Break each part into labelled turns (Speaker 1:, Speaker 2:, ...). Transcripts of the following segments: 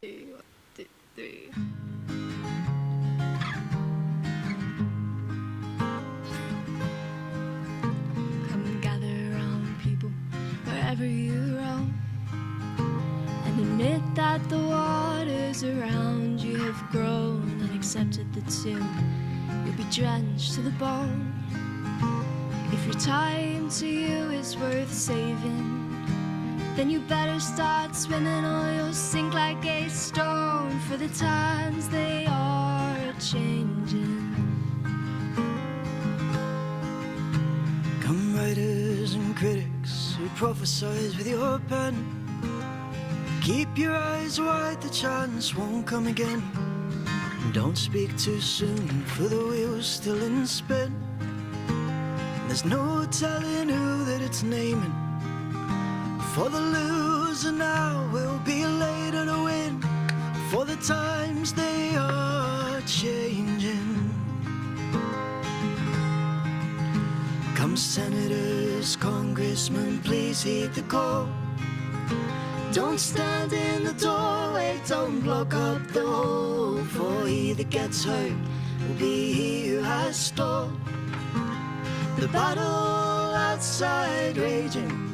Speaker 1: One, two, three. Come and gather around, people, wherever you roam, and admit that the waters around you have grown, and accepted that soon you'll be drenched to the bone. If your time to you is worth saving, then you better start swimming or you'll sink like a stone, for the times they are changing.
Speaker 2: Come writers and critics who prophesize with your pen, keep your eyes wide, the chance won't come again. And don't speak too soon, for the wheel's still in spin. There's no telling who that it's naming, for the loser now will be later to win, for the times they are changing. Come senators, congressmen, please heed the call. Don't stand in the doorway, don't block up the hole, for he that gets hurt will be he who has stalled. The battle outside raging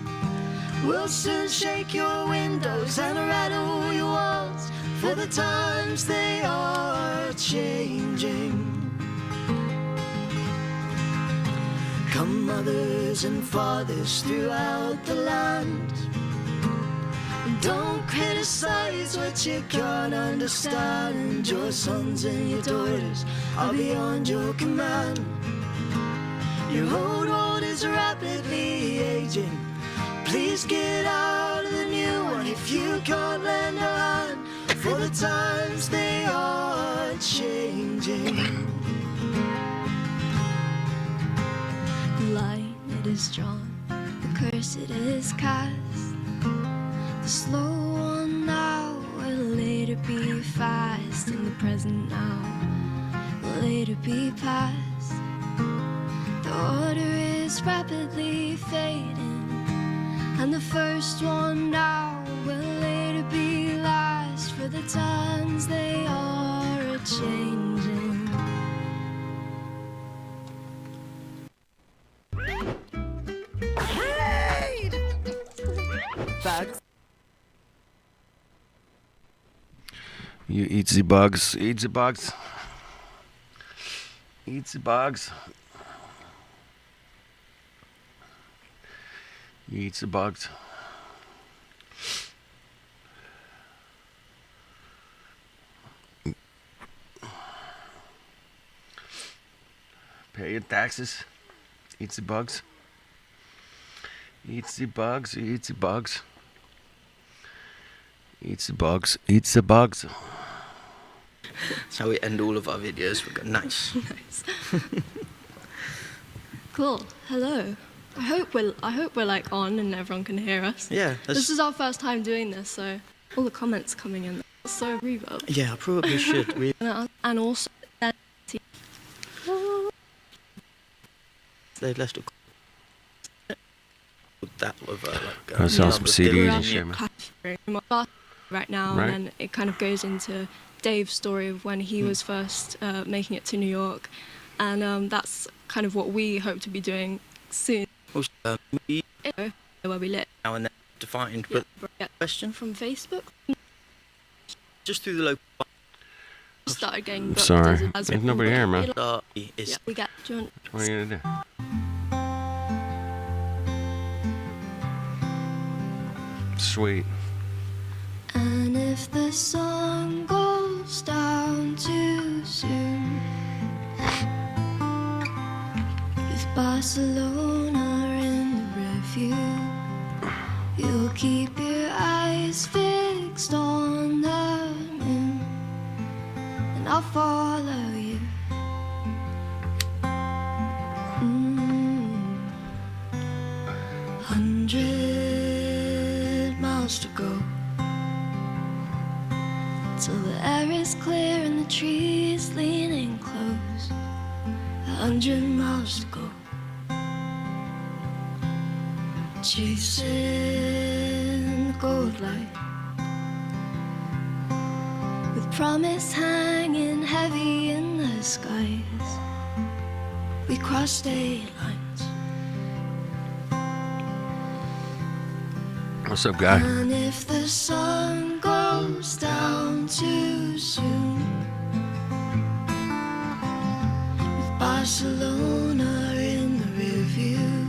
Speaker 2: will soon shake your windows and rattle your walls, for the times they are changing. Come mothers and fathers throughout the land, don't criticize what you can't understand. Your sons and your daughters are beyond your command. Your old world is rapidly aging. Please get out of the new one if you can't lend a hand, for the times they are changing.
Speaker 1: The line it is drawn, the curse it is cast. The slow one now will later be fast, and the present now will later be past. The order is rapidly fading, and the first one now will later be last, for the times they are a-changing.
Speaker 3: Bugs.
Speaker 4: You eat the bugs, eat the bugs. Eat the bugs. You eat the bugs. Pay your taxes. Eat the bugs. Eat the bugs, eat the bugs. Eat the bugs, eat the bugs.
Speaker 2: That's how we end all of our videos. We go nice.
Speaker 1: Nice. Cool. Hello. I hope we're like on and everyone can hear us.
Speaker 2: Yeah.
Speaker 1: This is our first time doing this, so all the comments coming in. So reverb.
Speaker 2: Yeah, I probably should.
Speaker 1: And also
Speaker 2: They left a that with like.
Speaker 4: That sounds some CDs and shit, man.
Speaker 1: Right now,
Speaker 4: Right.
Speaker 1: and then it kind of goes into Dave's story of when he was first making it to New York, and that's kind of what we hope to be doing soon.
Speaker 2: Also,
Speaker 1: Where we live.
Speaker 2: now and then defined, but
Speaker 1: Yeah.
Speaker 2: question
Speaker 1: From Facebook,
Speaker 2: just through the local.
Speaker 1: started getting booked
Speaker 4: Sorry.
Speaker 1: as
Speaker 4: Ain't nobody here, man.
Speaker 2: Is
Speaker 1: Yeah, we get. Do you want?
Speaker 4: What are you gonna do? Sweet.
Speaker 1: And if the sun goes down too soon, with Barcelona in the review, you'll keep your eyes fixed on the moon, and I'll follow you. 100 miles to go, till the air is clear and the trees leaning close. 100 miles to go, chasing the gold light. promise hanging heavy in the skies. We cross state lines.
Speaker 4: What's up, guy?
Speaker 1: And if the sun goes down too soon, with Barcelona in the rearview,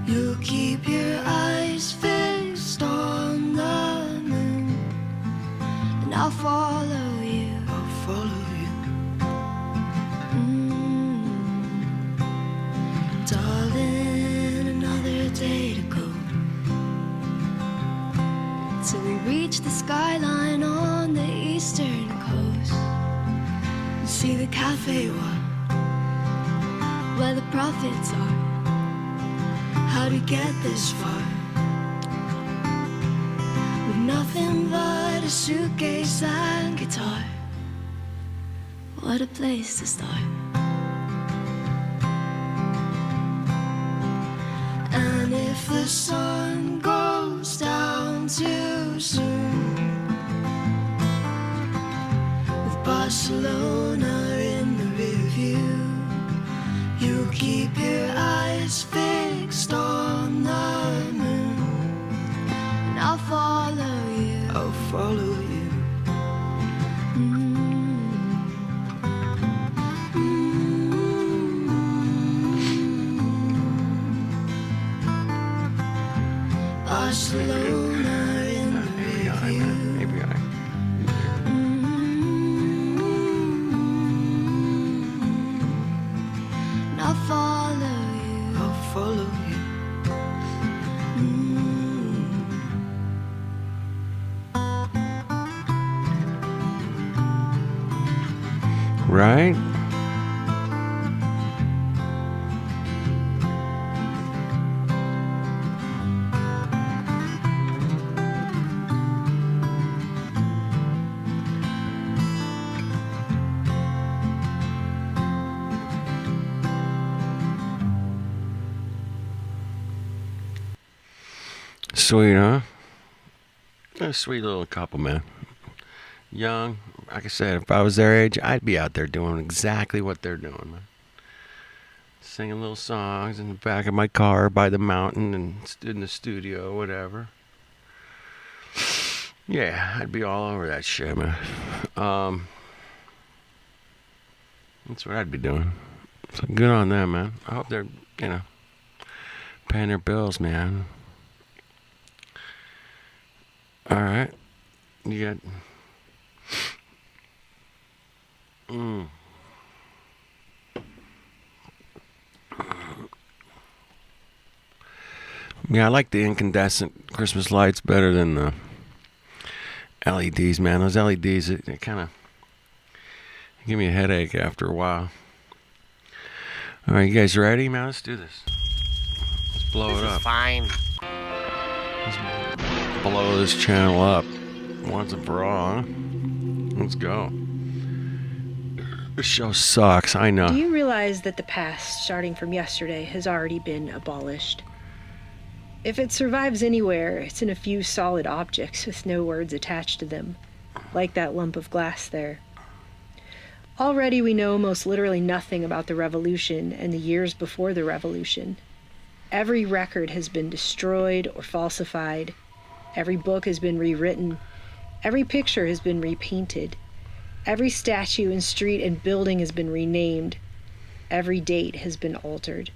Speaker 1: you'll keep your eyes fixed on the moon, and I'll follow you.
Speaker 2: I'll follow you.
Speaker 1: Darling, another day to go till we reach the skyline on the eastern coast and see the cafe where the profits are. How'd we get this far with nothing but a suitcase and guitar? What a place to start. And if the sun goes down too soon, with Barcelona in the rearview, you keep your eyes fixed on the moon, and I'll follow you.
Speaker 2: I'll follow you.
Speaker 1: Barcelona in the rearview.
Speaker 4: Maybe I.
Speaker 1: And I'll follow you.
Speaker 2: I'll follow you.
Speaker 4: Right? Sweet, huh? A sweet little couple, man. Young. Like I said, if I was their age, I'd be out there doing exactly what they're doing, man. Singing little songs in the back of my car by the mountain and in the studio, whatever. Yeah, I'd be all over that shit, man. That's what I'd be doing. So good on them, man. I hope they're, paying their bills, man. All right. You got... Yeah, I like the incandescent Christmas lights better than the LEDs, man. Those LEDs, they kind of give me a headache after a while. All right, you guys ready, man? Let's do this. Let's blow it up.
Speaker 3: Fine.
Speaker 4: Let's blow this channel up once and for all, huh? Let's go. This show sucks, I know.
Speaker 5: Do you realize that the past, starting from yesterday, has already been abolished? If it survives anywhere, it's in a few solid objects with no words attached to them, like that lump of glass there. Already we know most literally nothing about the revolution and the years before the revolution. Every record has been destroyed or falsified. Every book has been rewritten. Every picture has been repainted. Every statue and street and building has been renamed. Every date has been altered.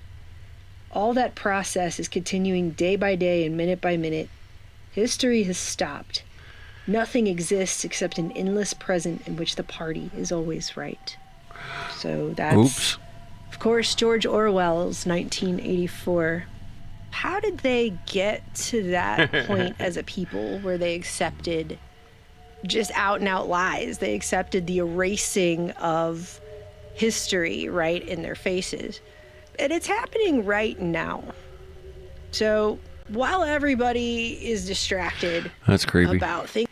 Speaker 5: All that process is continuing day by day and minute by minute. History has stopped. Nothing exists except an endless present in which the party is always right. So that's,
Speaker 4: Oops.
Speaker 5: of course, George Orwell's 1984. How did they get to that point as a people where they accepted just out and out lies? They accepted the erasing of history right in their faces. And it's happening right now. So while everybody is distracted
Speaker 4: That's creepy.
Speaker 5: about things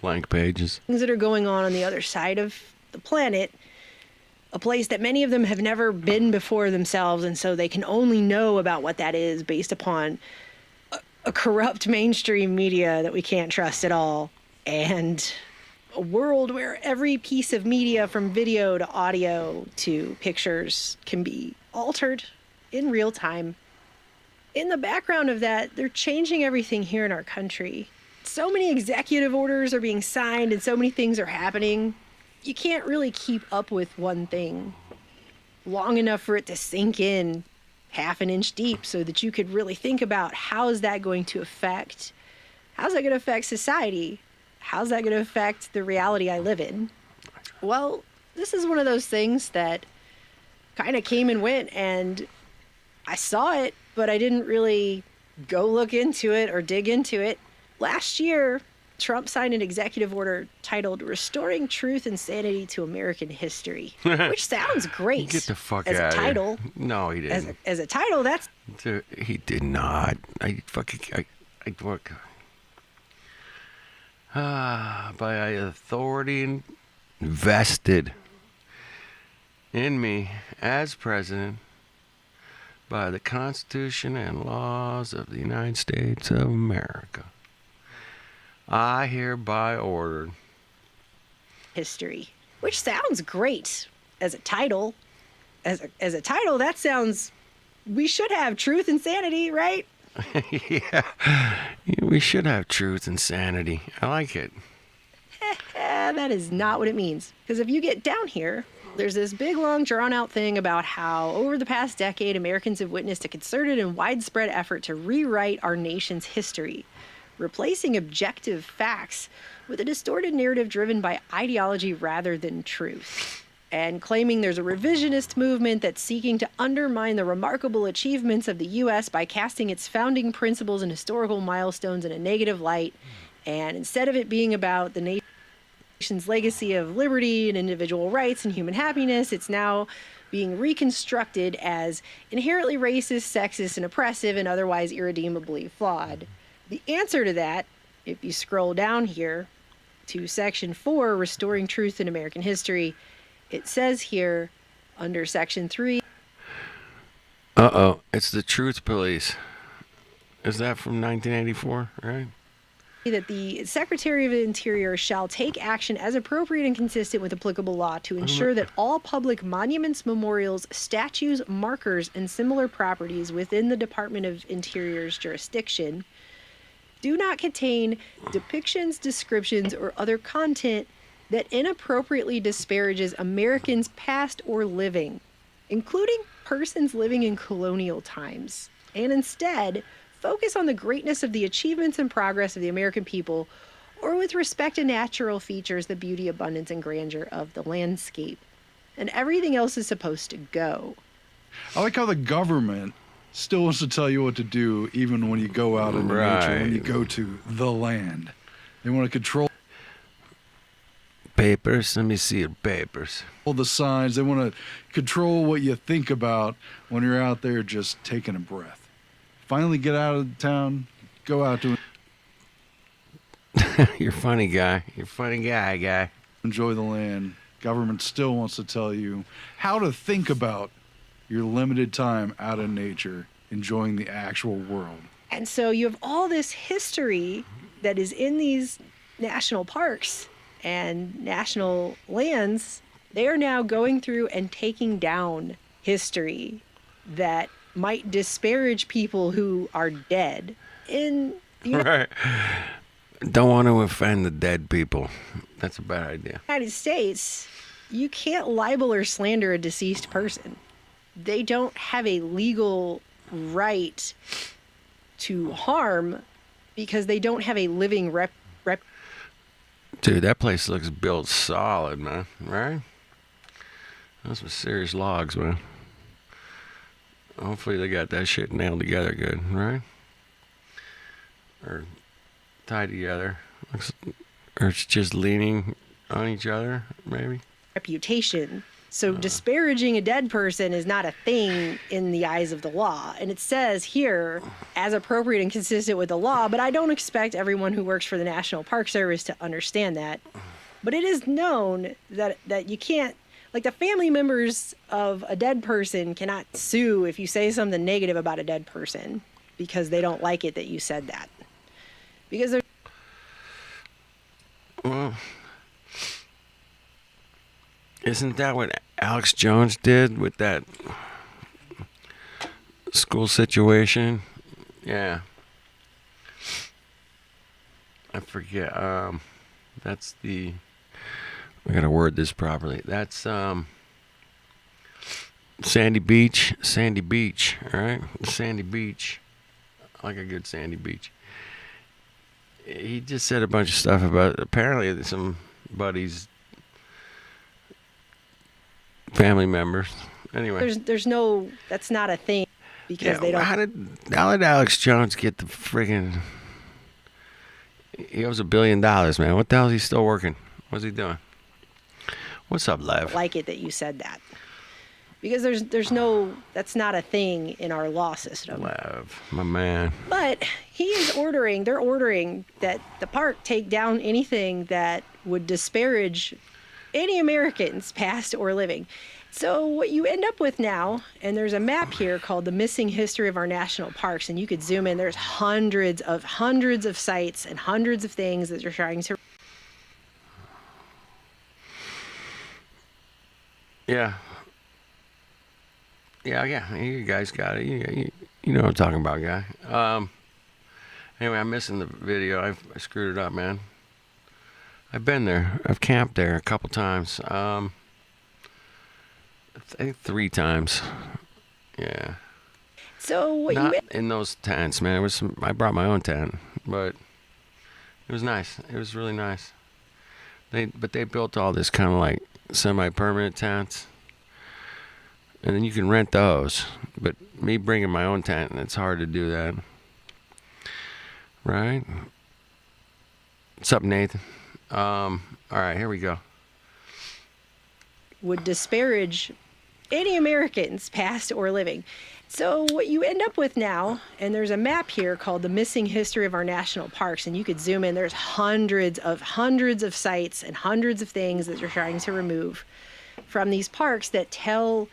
Speaker 4: Blank pages.
Speaker 5: that are going on the other side of the planet, a place that many of them have never been before themselves, and so they can only know about what that is based upon a corrupt mainstream media that we can't trust at all, and a world where every piece of media, from video to audio to pictures, can be altered in real time. In the background of that, they're changing everything here in our country. So many executive orders are being signed and so many things are happening. You can't really keep up with one thing long enough for it to sink in half an inch deep so that you could really think about how's that going to affect society? How's that going to affect the reality I live in? Well, this is one of those things that kind of came and went, and I saw it, but I didn't really go look into it or dig into it. Last year, Trump signed an executive order titled Restoring Truth and Sanity to American History, which sounds great.
Speaker 4: Get the fuck
Speaker 5: as
Speaker 4: out
Speaker 5: a
Speaker 4: of
Speaker 5: title.
Speaker 4: here. No, he didn't.
Speaker 5: As a title, that's...
Speaker 4: Dude, he did not. I work. By authority vested in me as president by the Constitution and laws of the United States of America, I hereby order.
Speaker 5: History, which sounds great as a title. As a title, that sounds... We should have truth and sanity, right?
Speaker 4: Yeah, we should have truth and sanity. I like it.
Speaker 5: That is not what it means. Because if you get down here, there's this big, long, drawn-out thing about how over the past decade, Americans have witnessed a concerted and widespread effort to rewrite our nation's history, replacing objective facts with a distorted narrative driven by ideology rather than truth, and claiming there's a revisionist movement that's seeking to undermine the remarkable achievements of the U.S. by casting its founding principles and historical milestones in a negative light. And instead of it being about the nation's legacy of liberty and individual rights and human happiness, it's now being reconstructed as inherently racist, sexist, and oppressive, and otherwise irredeemably flawed. The answer to that, if you scroll down here to Section 4, Restoring Truth in American History, it says here, under Section 3...
Speaker 4: Uh-oh, it's the Truth Police. Is that from 1984, right?
Speaker 5: That the Secretary of the Interior shall take action as appropriate and consistent with applicable law to ensure that all public monuments, memorials, statues, markers, and similar properties within the Department of Interior's jurisdiction do not contain depictions, descriptions, or other content that inappropriately disparages Americans past or living, including persons living in colonial times, and instead focus on the greatness of the achievements and progress of the American people, or with respect to natural features, the beauty, abundance, and grandeur of the landscape. And everything else is supposed to go.
Speaker 3: I like how the government still wants to tell you what to do, even when you go out into nature, when you go to the land. They want to control
Speaker 4: Papers. Let me see your papers.
Speaker 3: all the signs. They want to control what you think about when you're out there just taking a breath. Finally get out of town, go out to
Speaker 4: You're funny, guy. You're funny guy.
Speaker 3: enjoy the land. Government still wants to tell you how to think about your limited time out in nature, enjoying the actual world.
Speaker 5: And so you have all this history that is in these national parks and national lands. They are now going through and taking down history that might disparage people who are dead. In the
Speaker 4: Right. Don't want to offend the dead people. That's a bad idea.
Speaker 5: United States, you can't libel or slander a deceased person. They don't have a legal right to harm because they don't have a living rep.
Speaker 4: Dude, that place looks built solid, man. Right? Those some serious logs, man. Hopefully they got that shit nailed together good, right? Or tied together. Or it's just leaning on each other, maybe?
Speaker 5: Reputation. So disparaging a dead person is not a thing in the eyes of the law. And it says here, as appropriate and consistent with the law, but I don't expect everyone who works for the National Park Service to understand that. But it is known that you can't, like the family members of a dead person cannot sue if you say something negative about a dead person because they don't like it that you said that. Because there's...
Speaker 4: Well, Isn't that what Alex Jones did with that school situation? Yeah. I forget. That's the. I gotta word this properly. That's Sandy Beach. Sandy Beach. All right, Sandy Beach. I like a good Sandy Beach. He just said a bunch of stuff about apparently some buddies, family members. Anyway,
Speaker 5: there's no, that's not a thing because they don't.
Speaker 4: How did Alex Jones get the friggin'? He owes $1 billion, man. What the hell is he still working? What's he doing? What's up, Lev?
Speaker 5: Like it that you said that. Because there's no, that's not a thing in our law system.
Speaker 4: Lev, my man.
Speaker 5: But they're ordering that the park take down anything that would disparage any Americans, past or living. So what you end up with now, and there's a map here called The Missing History of Our National Parks, and you could zoom in, there's hundreds of sites and hundreds of things that you're trying to.
Speaker 4: Yeah. Yeah, you guys got it. You know what I'm talking about, guy. Anyway, I'm missing the video. I screwed it up, man. I've been there. I've camped there a couple times. I think 3 times. Yeah.
Speaker 5: So what
Speaker 4: Not in those tents, man. It was I brought my own tent, but it was nice. It was really nice. They built all this kind of like semi-permanent tents. And then you can rent those. But me bringing my own tent, it's hard to do that. Right? What's up, Nathan? All right, here we go.
Speaker 5: Would disparage any Americans, past or living. So what you end up with now, and there's a map here called The Missing History of Our National Parks, and you could zoom in, there's hundreds of sites and hundreds of things that you're trying to remove from these parks that tell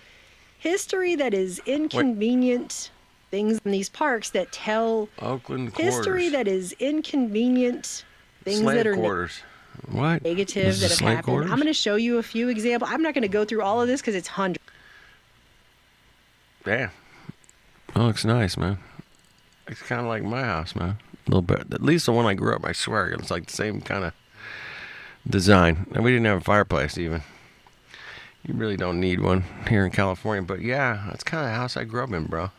Speaker 5: history that is inconvenient. Things in these parks that tell
Speaker 4: Oakland quarters.
Speaker 5: History that is inconvenient. Things
Speaker 4: slave
Speaker 5: that are
Speaker 4: quarters. What?
Speaker 5: Negative that have happened.
Speaker 4: Quarters?
Speaker 5: I'm going to show you a few examples. I'm not going to go through all of this because it's hundreds.
Speaker 4: Damn. That looks nice, man. It's kind of like my house, man. A little bit. At least the one I grew up, I swear. It's like the same kind of design. And we didn't have a fireplace even. You really don't need one here in California. But yeah, that's kind of the house I grew up in, bro.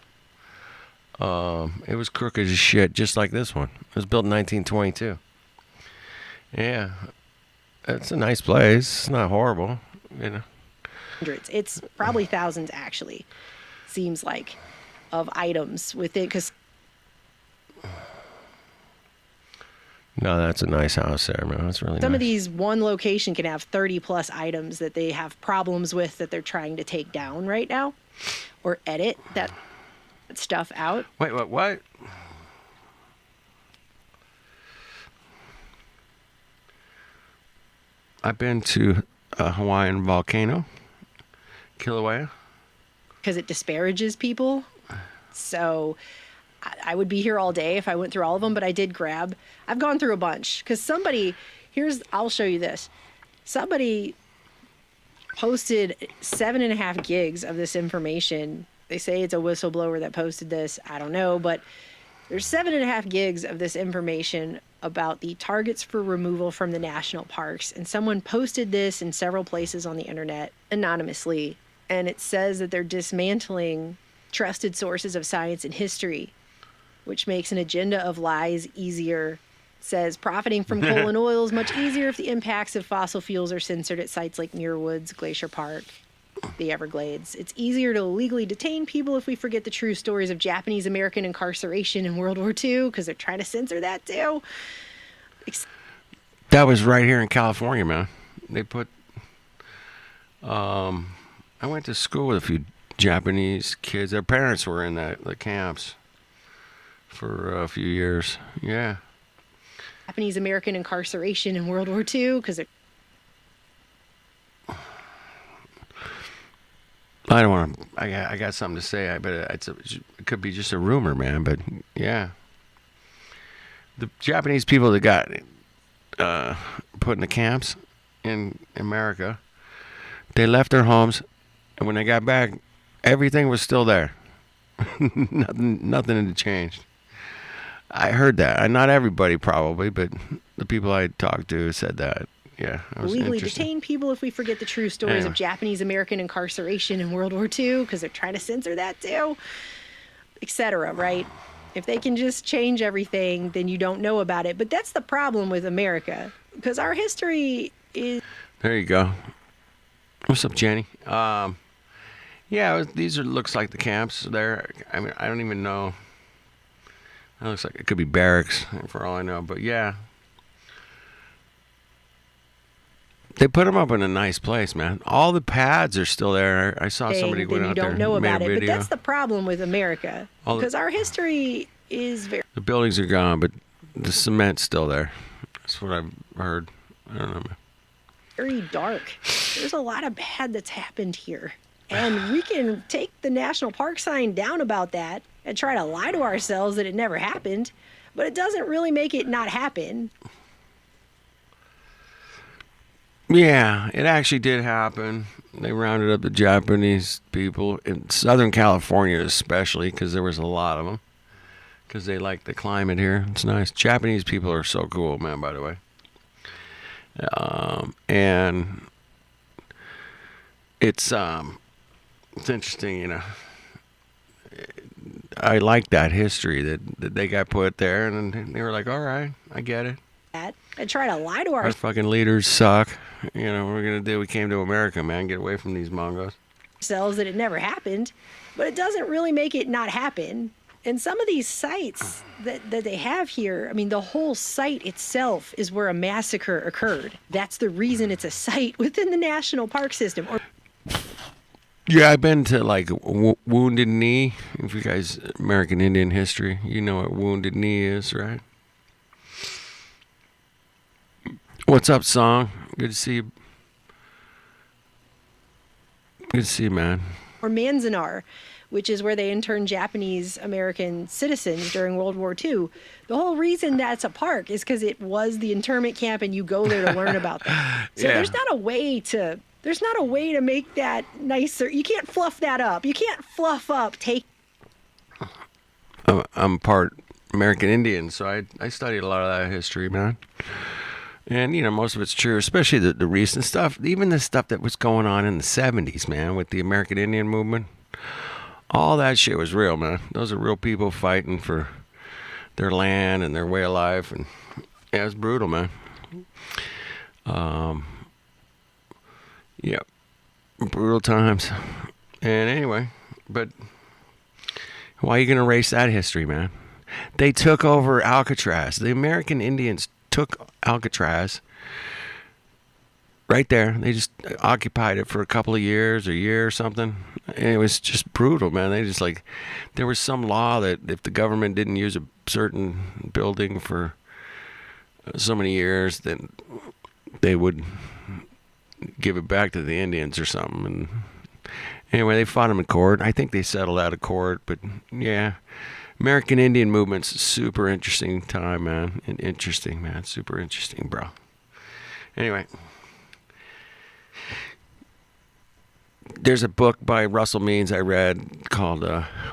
Speaker 4: It was crooked as shit, just like this one. It was built in 1922. Yeah. It's a nice place. It's not horrible, you know.
Speaker 5: Hundreds. It's probably thousands, actually. Seems like, of items with it, because
Speaker 4: no, that's a nice house there, man. That's really nice.
Speaker 5: Some of these, one location can have 30 plus items that they have problems with that they're trying to take down right now or edit that stuff out.
Speaker 4: Wait, what? I've been to a Hawaiian volcano, Kilauea.
Speaker 5: Because it disparages people. So I would be here all day if I went through all of them, but I did grab. I've gone through a bunch because I'll show you this. Somebody posted 7.5 gigs of this information. They say it's a whistleblower that posted this. I don't know, but there's 7.5 gigs of this information about the targets for removal from the national parks. And someone posted this in several places on the internet anonymously. And it says that they're dismantling trusted sources of science and history, which makes an agenda of lies easier. Says profiting from coal and oil is much easier if the impacts of fossil fuels are censored at sites like Muir Woods, Glacier Park, the Everglades. It's easier to illegally detain people if we forget the true stories of Japanese American incarceration in World War II, because they're trying to censor that too.
Speaker 4: That was right here in California, man. They put... I went to school with a few Japanese kids. Their parents were in the camps for a few years. Yeah.
Speaker 5: Japanese American incarceration in World War II, because
Speaker 4: I don't want to. I got something to say, but it could be just a rumor, man. But yeah, the Japanese people that got put in the camps in America, They left their homes, and when they got back, everything was still there. Nothing had changed. I heard that. Not everybody probably, but the people I talked to said that. Yeah, that was
Speaker 5: Legally
Speaker 4: interesting.
Speaker 5: detain people if we forget the true stories
Speaker 4: Anyway.
Speaker 5: of Japanese American incarceration in World War II, because they're trying to censor that too, etc. Right? If they can just change everything, then you don't know about it. But that's the problem with America, because our history is.
Speaker 4: There you go. What's up, Jenny? These looks like the camps there. I mean, I don't even know. It looks like it could be barracks for all I know, but yeah. They put them up in a nice place, man. All the pads are still there. I saw somebody
Speaker 5: Then
Speaker 4: went
Speaker 5: you
Speaker 4: out there
Speaker 5: don't know
Speaker 4: and made
Speaker 5: about
Speaker 4: a
Speaker 5: it. But
Speaker 4: video.
Speaker 5: that's the problem with America, because our history is
Speaker 4: The buildings are gone, but the cement's still there. That's what I've heard. I don't know, man.
Speaker 5: very dark. There's a lot of bad that's happened here. And we can take the national park sign down about that and try to lie to ourselves that it never happened, but it doesn't really make it not happen.
Speaker 4: Yeah, it actually did happen. They rounded up the Japanese people in Southern California, especially because there was a lot of them. Because they like the climate here. It's nice. Japanese people are so cool, man. By the way, and it's interesting, you know. I like that history that they got put there, and then they were like, "All right, I get it."
Speaker 5: And try to lie to
Speaker 4: Our fucking leaders suck. You know, what we're gonna do? We came to America, man. Get away from these Mongos.
Speaker 5: ourselves that it never happened, but it doesn't really make it not happen. And some of these sites that they have here, I mean, the whole site itself is where a massacre occurred. That's the reason it's a site within the national park system.
Speaker 4: Yeah, I've been to like Wounded Knee. If you guys American Indian history, you know what Wounded Knee is, right? What's up, Song? Good to see you. Good to see you, man.
Speaker 5: Or Manzanar, which is where they interned Japanese American citizens during World War II. The whole reason that's a park is because it was the internment camp, and you go there to learn about that. So
Speaker 4: Yeah.
Speaker 5: there's not a way to make that nicer. You can't fluff that up. You can't fluff up
Speaker 4: I'm part American Indian, so I studied a lot of that history, man. And, you know, most of it's true, especially the recent stuff. Even the stuff that was going on in the 70s, man, with the American Indian movement. All that shit was real, man. Those are real people fighting for their land and their way of life. And, yeah, it was brutal, man. Yeah, brutal times. And anyway, but why are you going to erase that history, man? They took over Alcatraz. The American Indians took Alcatraz right there. They just occupied it for a couple of years, a year or something. And it was just brutal, man. They just like, there was some law that if the government didn't use a certain building for so many years, then they would give it back to the Indians or something. And anyway, they fought them in court. I think they settled out of court, but yeah. American Indian movement's a super interesting time, man. Interesting, man. Super interesting, bro. Anyway. There's a book by Russell Means I read called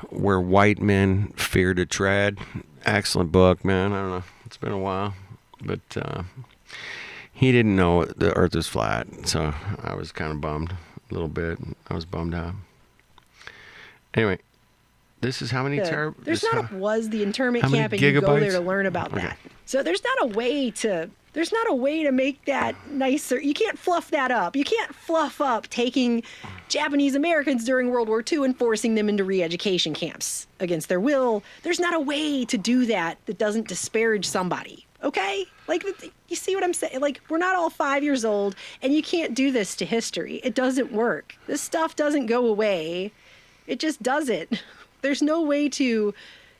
Speaker 4: Where White Men Fear to Tread. Excellent book, man. I don't know. It's been a while. But he didn't know the earth was flat, so I was kind of bummed a little bit. I was bummed out. Anyway. This is how many
Speaker 5: was the internment
Speaker 4: how many
Speaker 5: camp, and you go there
Speaker 4: gigabytes?
Speaker 5: to learn about that. So there's not a way to make that nicer. You can't fluff that up. You can't fluff up taking Japanese Americans during World War II and forcing them into re-education camps against their will. There's not a way to do that doesn't disparage somebody. Okay? Like, you see what I'm saying? Like, we're not all 5 years old, and you can't do this to history. It doesn't work. This stuff doesn't go away. It just doesn't. There's no way to.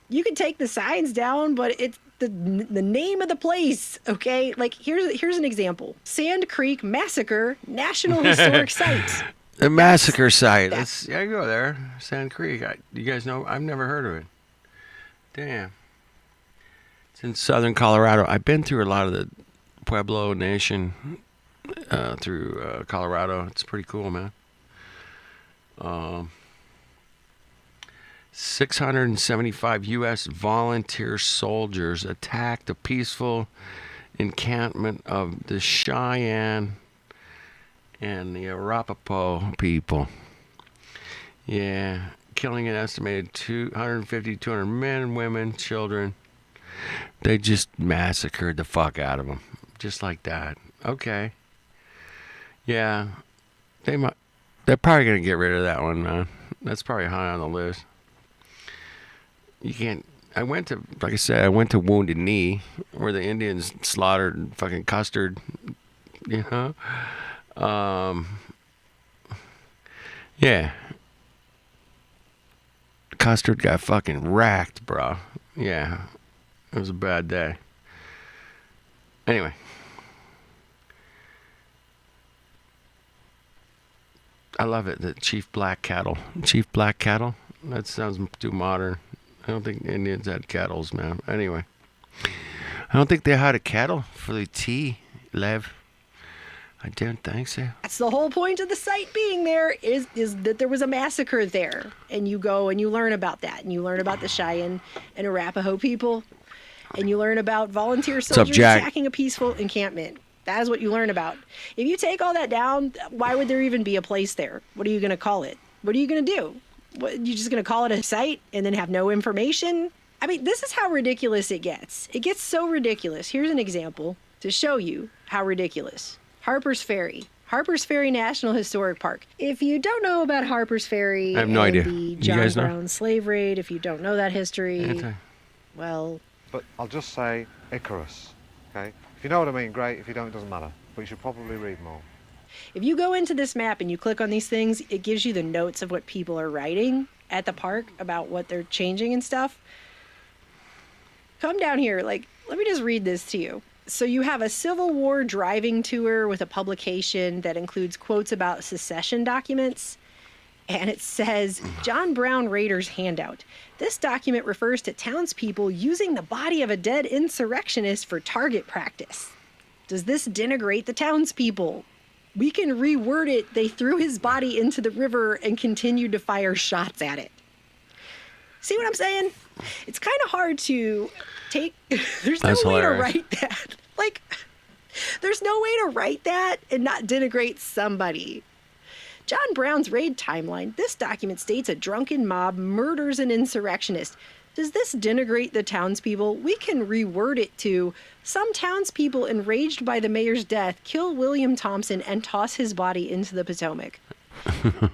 Speaker 5: You can take the signs down, but it's the name of the place, okay? Like, here's an example. Sand Creek Massacre National Historic Site.
Speaker 4: The massacre site. Yeah, I go there. Sand Creek. You guys know? I've never heard of it. Damn. It's in southern Colorado. I've been through a lot of the Pueblo Nation through Colorado. It's pretty cool, man. 675 U.S. volunteer soldiers attacked a peaceful encampment of the Cheyenne and the Arapaho people. Yeah, killing an estimated 200 men, women, children. They just massacred the fuck out of them. Just like that. Okay. Yeah. They're probably going to get rid of that one, man. That's probably high on the list. You can't... like I said, I went to Wounded Knee, where the Indians slaughtered fucking Custard. You know? Yeah. Custard got fucking racked, bro. Yeah. It was a bad day. Anyway. I love it that Chief Black Cattle. Chief Black Cattle? That sounds too modern. I don't think Indians had cattle, man. Anyway. I don't think they had a cattle for the tea, Lev. I don't think so.
Speaker 5: That's the whole point of the site being there, is that there was a massacre there. And you go and you learn about that. And you learn about the Cheyenne and Arapaho people. And you learn about volunteer soldiers attacking a peaceful encampment. That is what you learn about. If you take all that down, why would there even be a place there? What are you going to call it? What are you going to do? You just going to call it a site and then have no information? I mean, this is how ridiculous it gets. It gets so ridiculous. Here's an example to show you how ridiculous. Harper's Ferry. Harper's Ferry National Historic Park. If you don't know about Harper's Ferry,
Speaker 4: I have no idea.
Speaker 5: The John Brown slave raid, if you don't know that history, well...
Speaker 6: But I'll just say Icarus, okay? If you know what I mean, great. If you don't, it doesn't matter. But you should probably read more.
Speaker 5: If you go into this map and you click on these things, it gives you the notes of what people are writing at the park about what they're changing and stuff. Come down here, let me just read this to you. So you have a Civil War driving tour with a publication that includes quotes about secession documents. And it says, John Brown Raiders Handout. This document refers to townspeople using the body of a dead insurrectionist for target practice. Does this denigrate the townspeople? We can reword it. They threw his body into the river and continued to fire shots at it. See what I'm saying? It's kind of hard to take... There's no way to write that. There's no way to write that and not denigrate somebody. John Brown's raid timeline. This document states a drunken mob murders an insurrectionist. Does this denigrate the townspeople? We can reword it to, some townspeople enraged by the mayor's death kill William Thompson and toss his body into the Potomac.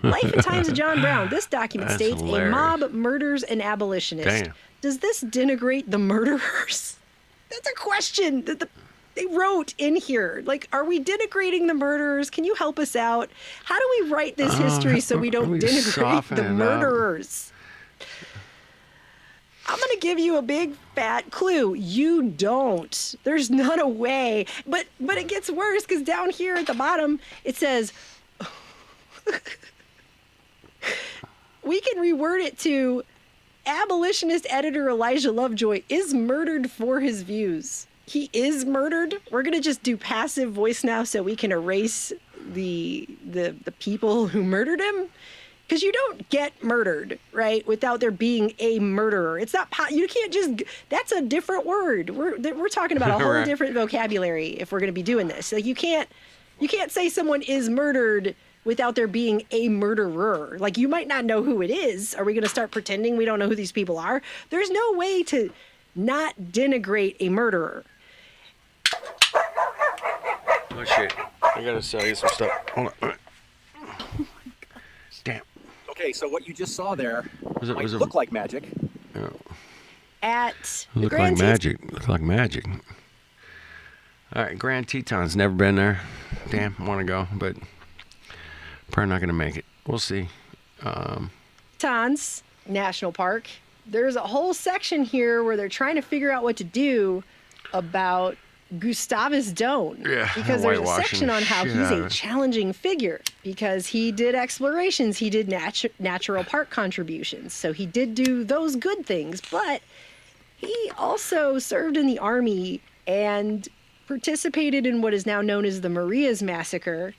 Speaker 5: Life and Times of John Brown. This document states hilarious. A mob murders an abolitionist.
Speaker 4: Damn.
Speaker 5: Does this denigrate the murderers? That's a question that they wrote in here. Are we denigrating the murderers? Can you help us out? How do we write this history so we don't denigrate the murderers? I'm going to give you a big fat clue. You don't. There's not a way. But it gets worse because down here at the bottom, it says, we can reword it to, abolitionist editor Elijah Lovejoy is murdered for his views. He is murdered. We're going to just do passive voice now so we can erase the people who murdered him. Because you don't get murdered, right, without there being a murderer. It's not, you can't just, that's a different word. We're talking about a whole different vocabulary if we're going to be doing this. You can't say someone is murdered without there being a murderer. You might not know who it is. Are we going to start pretending we don't know who these people are? There's no way to not denigrate a murderer.
Speaker 4: Oh, shit. I got to sell you some stuff. Hold on. Damn.
Speaker 7: Okay, so what you just saw there might look like magic.
Speaker 4: Oh.
Speaker 5: At the
Speaker 4: Look
Speaker 5: Grand
Speaker 4: like magic. Look like magic. All right, Grand Teton's never been there. Damn, I want to go, but probably not going to make it. We'll see.
Speaker 5: Tetons National Park. There's a whole section here where they're trying to figure out what to do about Gustavus Doan.
Speaker 4: Yeah,
Speaker 5: because there's a section on how he's a challenging figure because he did explorations, he did natural park contributions. So he did do those good things, but he also served in the army and participated in what is now known as the Marias Massacre,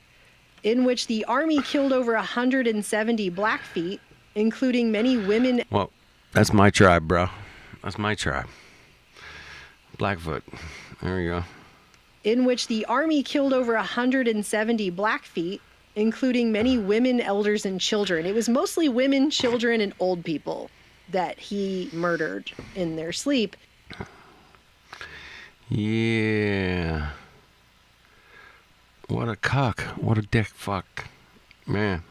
Speaker 5: in which the army killed over 170 Blackfeet, including many women.
Speaker 4: Well, that's my tribe, bro. That's my tribe. Blackfoot. There you go.
Speaker 5: In which the army killed over 170 Blackfeet, including many women, elders, and children. It was mostly women, children, and old people that he murdered in their sleep.
Speaker 4: Yeah. What a cuck. What a dick fuck. Man.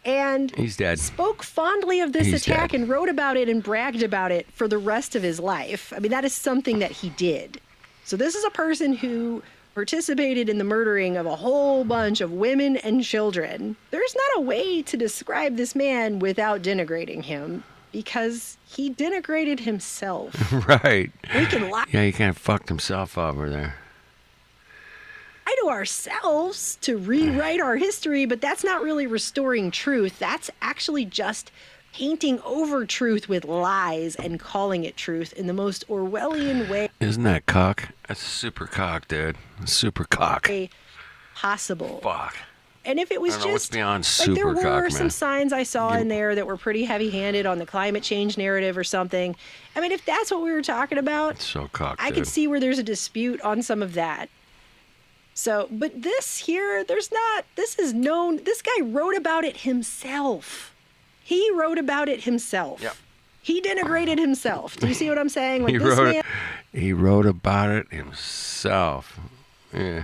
Speaker 5: And
Speaker 4: he's dead.
Speaker 5: Spoke fondly of this attack
Speaker 4: dead.
Speaker 5: and wrote about it and bragged about it for the rest of his life. I mean, that is something that he did. So this is a person who participated in the murdering of a whole bunch of women and children. There's not a way to describe this man without denigrating him, because he denigrated himself.
Speaker 4: Right.
Speaker 5: We can lie.
Speaker 4: Yeah, he kind of fucked himself over there.
Speaker 5: To ourselves to rewrite our history, but that's not really restoring truth. That's actually just painting over truth with lies and calling it truth in the most Orwellian way.
Speaker 4: Isn't that cock? That's super cock, dude. Super cock.
Speaker 5: Possible.
Speaker 4: Fuck.
Speaker 5: And if it was
Speaker 4: what's
Speaker 5: just
Speaker 4: beyond
Speaker 5: like
Speaker 4: super
Speaker 5: there were
Speaker 4: cock,
Speaker 5: some
Speaker 4: man.
Speaker 5: signs I saw in there that were pretty heavy-handed on the climate change narrative or something. I mean, if that's what we were talking about,
Speaker 4: so cock,
Speaker 5: I could see where there's a dispute on some of that. So, but this here, this is known. This guy wrote about it himself. He wrote about it himself.
Speaker 4: Yep.
Speaker 5: He denigrated himself. Do you see what I'm saying? Like
Speaker 4: he wrote about it himself. Yeah.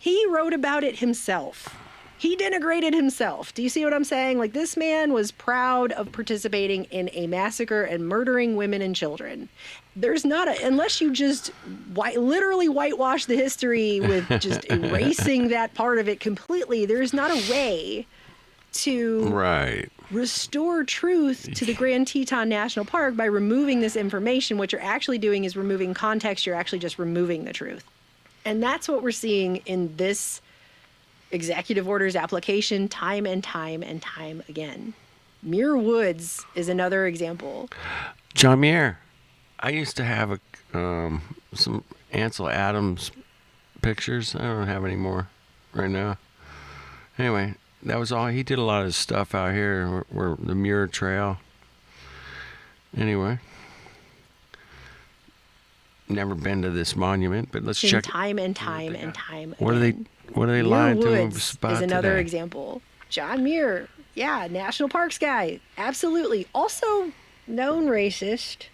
Speaker 5: He wrote about it himself. He denigrated himself. Do you see what I'm saying? Like, this man was proud of participating in a massacre and murdering women and children. There's not unless you just literally whitewash the history with just erasing that part of it completely, there's not a way to restore truth to the Grand Teton National Park by removing this information. What you're actually doing is removing context. You're actually just removing the truth. And that's what we're seeing in this executive orders application time and time and time again. Muir Woods is another example.
Speaker 4: John Muir. I used to have some Ansel Adams pictures. I don't have any more right now. Anyway, that was all. He did a lot of stuff out here where the Muir Trail. Anyway. Never been to this monument, but let's check.
Speaker 5: Time and time and time
Speaker 4: What
Speaker 5: again.
Speaker 4: What are they
Speaker 5: Muir
Speaker 4: lying to him
Speaker 5: Woods
Speaker 4: about
Speaker 5: is another
Speaker 4: today?
Speaker 5: example. John Muir, yeah, national parks guy, absolutely. Also known racist,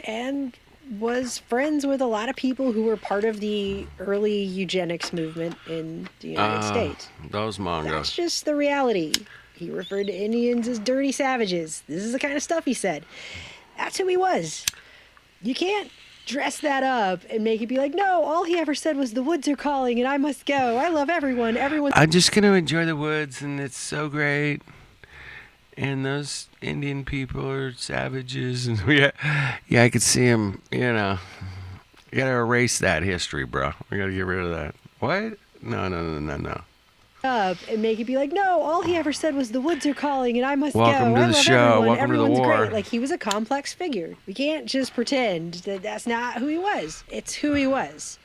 Speaker 5: and was friends with a lot of people who were part of the early eugenics movement in the United States.
Speaker 4: Those Mongos.
Speaker 5: That's just the reality. He referred to Indians as dirty savages. This is the kind of stuff he said. That's who he was. You can't dress that up and make it be like, no, all he ever said was the woods are calling and I must go. I love everyone.
Speaker 4: I'm just going to enjoy the woods and it's so great. And those Indian people are savages. And yeah, I could see them, you know. You got to erase that history, bro. We got to get rid of that. What? No.
Speaker 5: Up and make it be like, no, all he ever said was the woods are calling and I must
Speaker 4: Welcome
Speaker 5: go.
Speaker 4: to the show.
Speaker 5: Everyone.
Speaker 4: Welcome
Speaker 5: Everyone's
Speaker 4: to the war.
Speaker 5: great. Like, he was a complex figure. We can't just pretend that that's not who he was. It's who he was.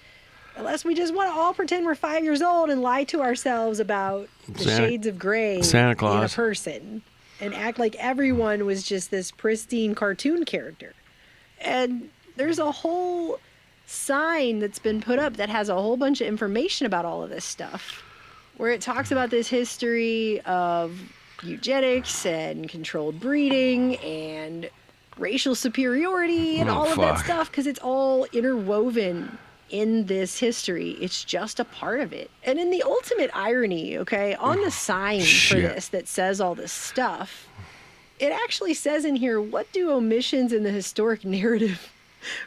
Speaker 5: Unless we just want to all pretend we're 5 years old and lie to ourselves about the shades of gray
Speaker 4: Santa
Speaker 5: in
Speaker 4: Claus.
Speaker 5: a person and act like everyone was just this pristine cartoon character. And there's a whole sign that's been put up that has a whole bunch of information about all of this stuff, where it talks about this history of eugenics and controlled breeding and racial superiority and all of that stuff, because it's all interwoven in this history. It's just a part of it. And in the ultimate irony, okay, on the sign for this that says all this stuff, it actually says in here, what do omissions in the historic narrative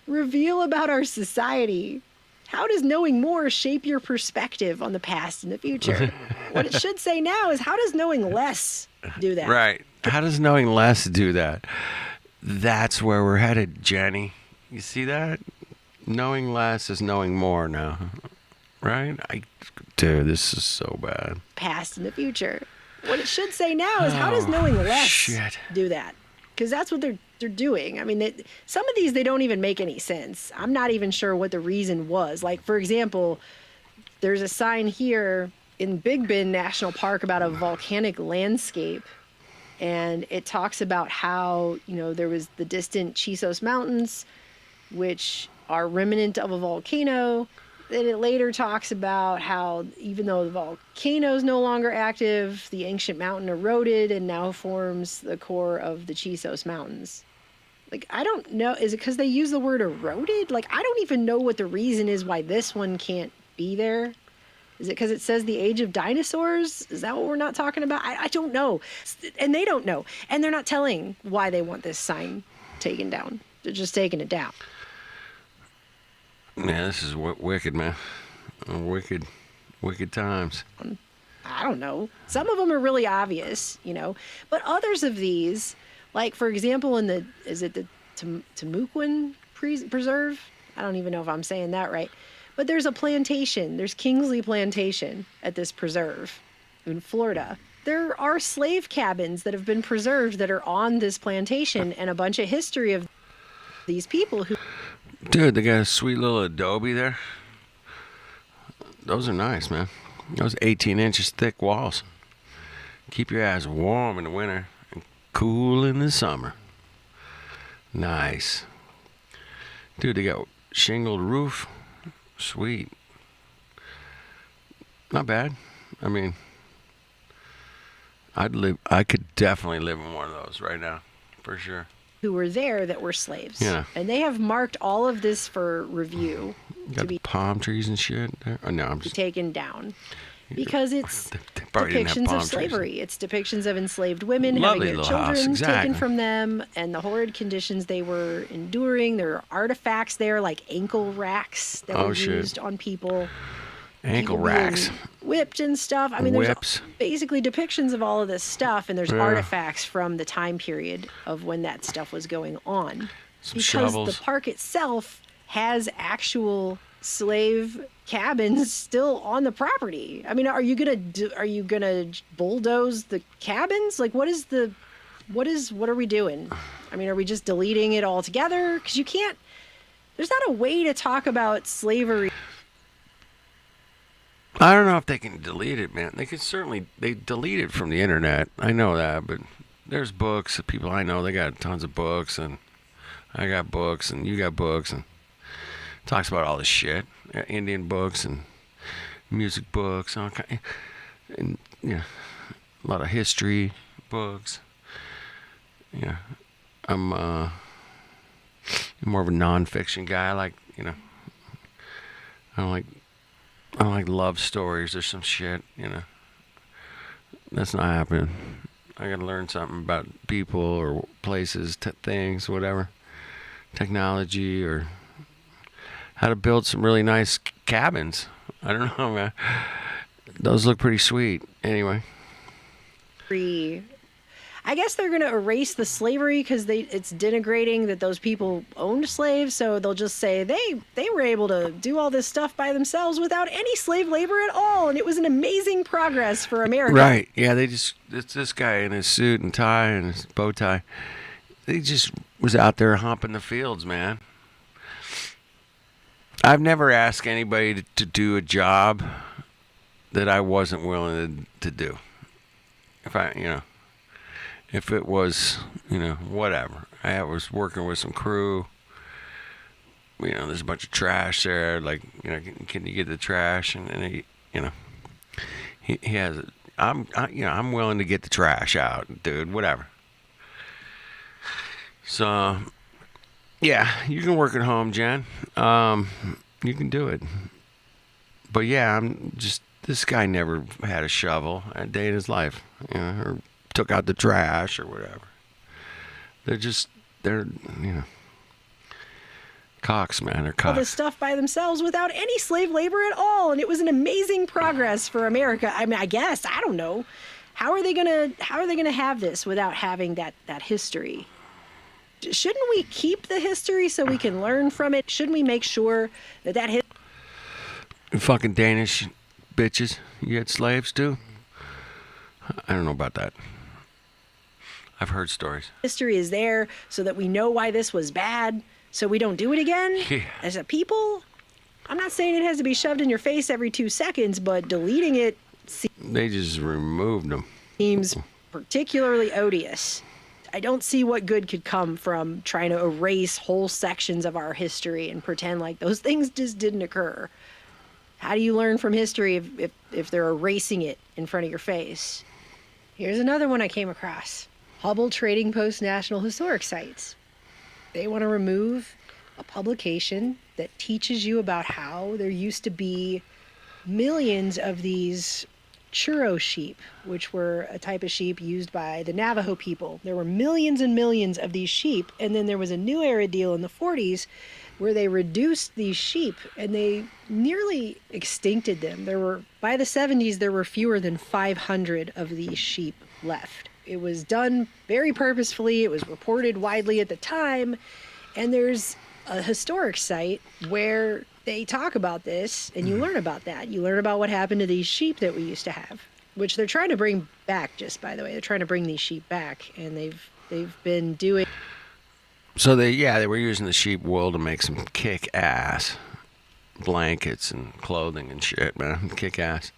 Speaker 5: reveal about our society? How does knowing more shape your perspective on the past and the future? What it should say now is, how does knowing less do that?
Speaker 4: Right. How does knowing less do that? That's where we're headed, Jenny. You see that? Knowing less is knowing more now. Right? Dude, this is so bad.
Speaker 5: Past and the future. What it should say now is, how does knowing less do that? because that's what they're doing. I mean, some of these, they don't even make any sense. I'm not even sure what the reason was. Like, for example, there's a sign here in Big Bend National Park about a volcanic landscape. And it talks about how, there was the distant Chisos Mountains, which are remnant of a volcano. Then it later talks about how even though the volcano is no longer active, the ancient mountain eroded and now forms the core of the Chisos Mountains. Like, I don't know. Is it because they use the word eroded? Like, I don't even know what the reason is why this one can't be there. Is it because it says the age of dinosaurs? Is that what we're not talking about? I don't know. And they don't know. And they're not telling why they want this sign taken down. They're just taking it down.
Speaker 4: Man, this is wicked, man. Wicked times.
Speaker 5: I don't know. Some of them are really obvious, But others of these, like, for example, is it the Timucuan Preserve? I don't even know if I'm saying that right. But there's a plantation. There's Kingsley Plantation at this preserve in Florida. There are slave cabins that have been preserved that are on this plantation, and a bunch of history of these people who...
Speaker 4: Dude, they got a sweet little adobe there. Those are nice, man. Those 18 inches thick walls. Keep your ass warm in the winter and cool in the summer. Nice. Dude, they got shingled roof. Sweet. Not bad. I mean, I could definitely live in one of those right now, for sure.
Speaker 5: Who were there that were slaves.
Speaker 4: Yeah.
Speaker 5: And they have marked all of this for review
Speaker 4: to be palm trees and shit there. Oh, no, I'm just
Speaker 5: taken down. Because it's
Speaker 4: they
Speaker 5: depictions of slavery. Trees. It's depictions of enslaved women
Speaker 4: Lovely
Speaker 5: having their children
Speaker 4: exactly.
Speaker 5: taken from them and the horrid conditions they were enduring. There are artifacts there like ankle racks that were used on people.
Speaker 4: Ankle racks.
Speaker 5: Whipped and stuff. I mean, there's basically depictions of all of this stuff, and there's artifacts from the time period of when that stuff was going on.
Speaker 4: Some shovels.
Speaker 5: The park itself has actual slave cabins still on the property. I mean, are you gonna bulldoze the cabins? Like, what are we doing? I mean, are we just deleting it altogether? Because you can't. There's not a way to talk about slavery.
Speaker 4: I don't know if they can delete it, man. They delete it from the internet. I know that, but there's books. People I know, they got tons of books, and I got books, and you got books, and talks about all this shit. Indian books and music books, and a lot of history books. Yeah, I'm more of a nonfiction guy. I don't like love stories or some shit, That's not happening. I gotta learn something about people or places, things, whatever. Technology or how to build some really nice cabins. I don't know, man. Those look pretty sweet. Anyway.
Speaker 5: I guess they're going to erase the slavery because it's denigrating that those people owned slaves. So they'll just say they were able to do all this stuff by themselves without any slave labor at all. And it was an amazing progress for America.
Speaker 4: Right. Yeah, it's this guy in his suit and tie and his bow tie. He just was out there humping the fields, man. I've never asked anybody to do a job that I wasn't willing to do. If it was, whatever. I was working with some crew. There's a bunch of trash there. Like, can you get the trash? And he has it. I'm willing to get the trash out, dude. Whatever. So, yeah, you can work at home, Jen. You can do it. But yeah, this guy never had a shovel a day in his life, or took out the trash or whatever. They're cocks, man. They're cocks.
Speaker 5: All this stuff by themselves without any slave labor at all, and it was an amazing progress for America. I mean, I guess, I don't know. How are they gonna have this without having that history? Shouldn't we keep the history so we can learn from it? Shouldn't we make sure that
Speaker 4: fucking Danish bitches, you had slaves too? I don't know about that. I've heard stories.
Speaker 5: History is there so that we know why this was bad, so we don't do it again as a people. I'm not saying it has to be shoved in your face every 2 seconds, but deleting it
Speaker 4: They just removed them.
Speaker 5: seems particularly odious. I don't see what good could come from trying to erase whole sections of our history and pretend like those things just didn't occur. How do you learn from history if they're erasing it in front of your face? Here's another one I came across. Hubble Trading Post National Historic Sites. They want to remove a publication that teaches you about how there used to be millions of these churro sheep, which were a type of sheep used by the Navajo people. There were millions and millions of these sheep, and then there was a new era deal in the 40s where they reduced these sheep and they nearly extincted them. By the 70s, there were fewer than 500 of these sheep left. It was done very purposefully. It was reported widely at the time, and there's a historic site where they talk about this, and you learn about that. You learn about what happened to these sheep that we used to have, which they're trying to bring back, just by the way. They're trying to bring these sheep back, and they've been doing...
Speaker 4: So they were using the sheep wool to make some kick-ass blankets and clothing and shit, man. Kick-ass.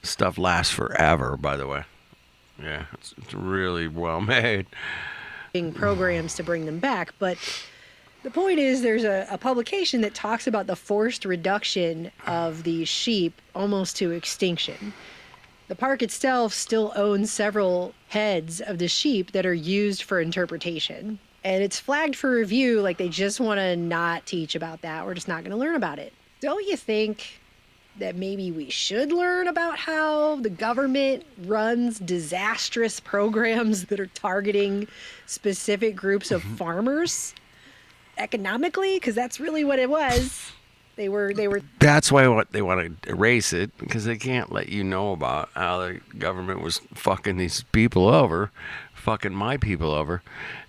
Speaker 4: Stuff lasts forever, by the way. Yeah, it's really well made.
Speaker 5: Programs to bring them back, but the point is there's a publication that talks about the forced reduction of these sheep almost to extinction. The park itself still owns several heads of the sheep that are used for interpretation. And it's flagged for review, like they just want to not teach about that. We're just not going to learn about it. Don't you think that maybe we should learn about how the government runs disastrous programs that are targeting specific groups of farmers economically? Because that's really what it was. They were.
Speaker 4: That's why they want to erase it, because they can't let you know about how the government was fucking these people over, fucking my people over.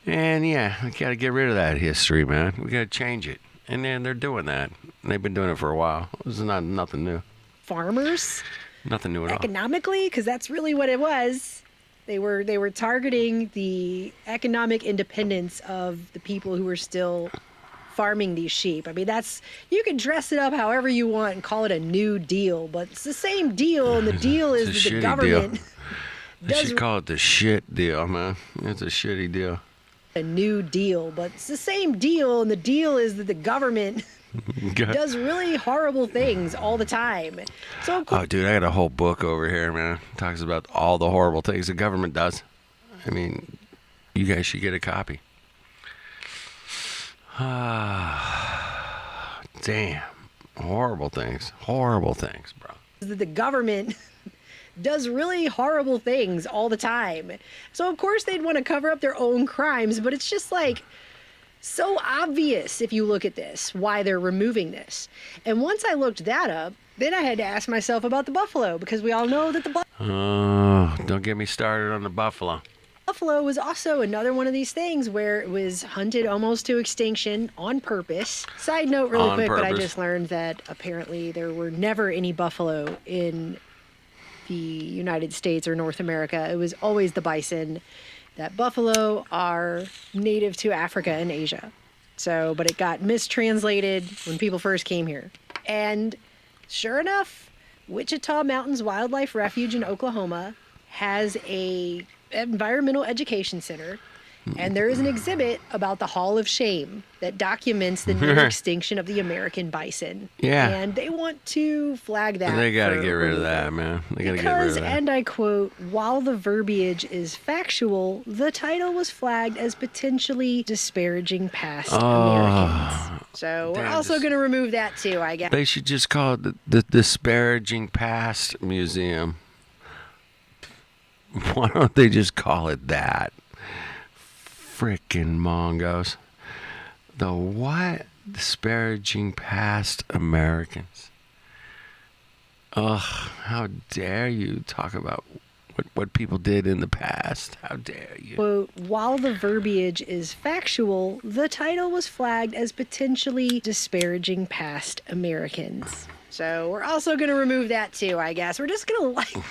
Speaker 4: And yeah, we got to get rid of that history, man. We got to change it. And then they're doing that. They've been doing it for a while. This is nothing new.
Speaker 5: Farmers?
Speaker 4: Nothing new at all.
Speaker 5: Economically? Because that's really what it was. They were targeting the economic independence of the people who were still farming these sheep. I mean, you can dress it up however you want and call it a new deal, but it's the same deal, and the deal is that the government...
Speaker 4: They should call it the shit deal, man. It's a shitty deal.
Speaker 5: A new deal, but it's the same deal, and the deal is that the government does really horrible things all the time. So,
Speaker 4: oh, dude, I got a whole book over here, man. It talks about all the horrible things the government does. I mean, you guys should get a copy. Damn. Horrible things, bro.
Speaker 5: That the government does really horrible things all the time. So of course they'd want to cover up their own crimes, but it's just like so obvious if you look at this, why they're removing this. And once I looked that up, then I had to ask myself about the buffalo, because we all know that the
Speaker 4: Oh, don't get me started on the buffalo.
Speaker 5: Buffalo was also another one of these things where it was hunted almost to extinction on purpose. Side note really quick, but I just learned that apparently there were never any buffalo in the United States or North America. It was always the bison. That buffalo are native to Africa and Asia. So, but it got mistranslated when people first came here. And sure enough, Wichita Mountains Wildlife Refuge in Oklahoma has a environmental education center, and there is an exhibit about the Hall of Shame that documents the near extinction of the American bison.
Speaker 4: Yeah.
Speaker 5: And they want to flag that.
Speaker 4: They got to get rid of that, man. They got to get rid of that.
Speaker 5: And I quote, while the verbiage is factual, the title was flagged as potentially disparaging past Americans. So we're also going to remove that too, I guess.
Speaker 4: They should just call it the Disparaging Past Museum. Why don't they just call it that? Frickin' Mongos. The what? Disparaging past Americans. Ugh, how dare you talk about what people did in the past. How dare you?
Speaker 5: Quote, while the verbiage is factual, the title was flagged as potentially disparaging past Americans. So we're also going to remove that too, I guess. We're just going to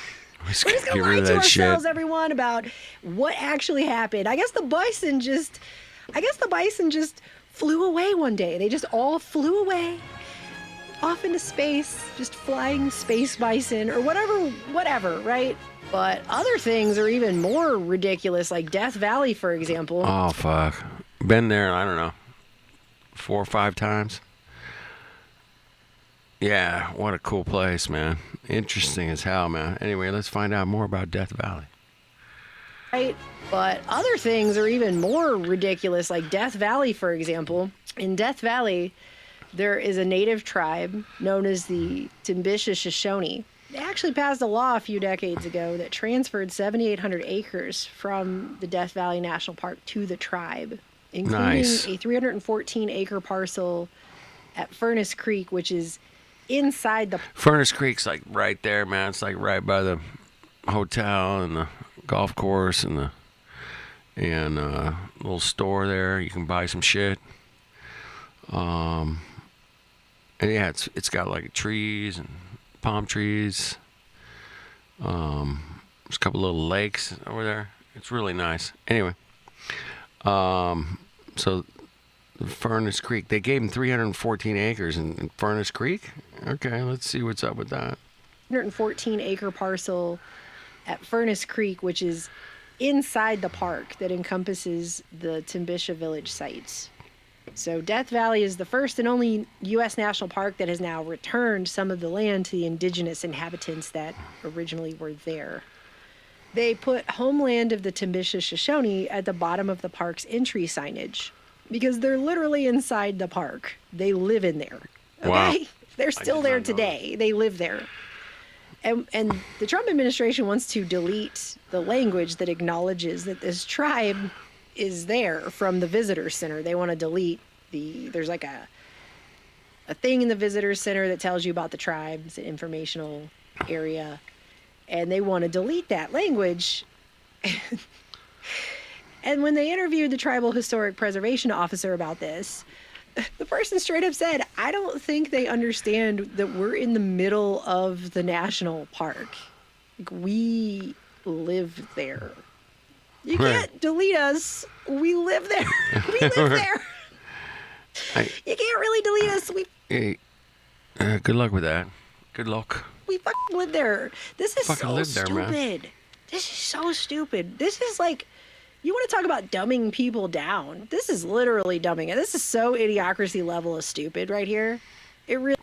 Speaker 5: We're just going to lie to ourselves, everyone, about what actually happened. I guess the bison just flew away one day. They just all flew away off into space, just flying space bison or whatever, right? But other things are even more ridiculous, like Death Valley, for example.
Speaker 4: Oh, fuck. Been there, I don't know, 4 or 5 times. Yeah, what a cool place, man. Interesting as hell, man. Anyway, let's find out more about Death Valley.
Speaker 5: Right, but other things are even more ridiculous, like Death Valley, for example. In Death Valley, there is a native tribe known as the Timbisha Shoshone. They actually passed a law a few decades ago that transferred 7,800 acres from the Death Valley National Park to the tribe, including a 314-acre parcel at Furnace Creek, which is inside the...
Speaker 4: Furnace Creek's like right there, man. It's like right by the hotel and the golf course and the little store there. You can buy some shit. And yeah, it's got like trees and palm trees. There's a couple little lakes over there. It's really nice. Anyway, so the Furnace Creek, they gave him 314 acres in Furnace Creek. Okay, let's see what's up with that.
Speaker 5: 114-acre parcel at Furnace Creek, which is inside the park that encompasses the Timbisha Village sites. So Death Valley is the first and only U.S. national park that has now returned some of the land to the indigenous inhabitants that originally were there. They put homeland of the Timbisha Shoshone at the bottom of the park's entry signage because they're literally inside the park. They live in there. Okay?
Speaker 4: Wow.
Speaker 5: They're still there today. They live there. And the Trump administration wants to delete the language that acknowledges that this tribe is there from the visitor center. They want to delete there's like a thing in the visitor center that tells you about the tribe. It's an informational area. And they want to delete that language. And when they interviewed the tribal historic preservation officer about this, the person straight up said, I don't think they understand that we're in the middle of the national park. Like, we live there. You can't delete us. We live there. We live there. You can't really delete us.
Speaker 4: Hey, good luck with that. Good luck.
Speaker 5: We fucking live there. This is
Speaker 4: fucking
Speaker 5: so
Speaker 4: live there,
Speaker 5: stupid.
Speaker 4: man.
Speaker 5: This is so stupid. This is like, you want to talk about dumbing people down. This is literally dumbing it. This is so idiocracy level of stupid right here. It really...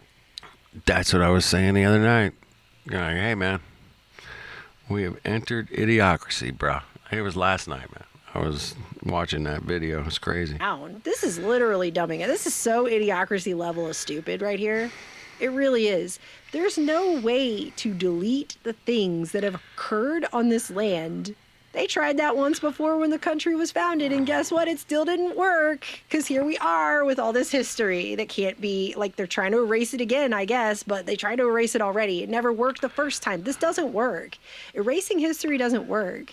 Speaker 4: That's what I was saying the other night. Like, hey, man, we have entered idiocracy, bro. It was last night, man. I was watching that video. It's crazy.
Speaker 5: This is literally dumbing it. This is so idiocracy level of stupid right here. It really is. There's no way to delete the things that have occurred on this land. They tried that once before when the country was founded, and guess what? It still didn't work, because here we are with all this history that can't be, like, they're trying to erase it again, I guess, but they tried to erase it already. It never worked the first time. This doesn't work. Erasing history doesn't work.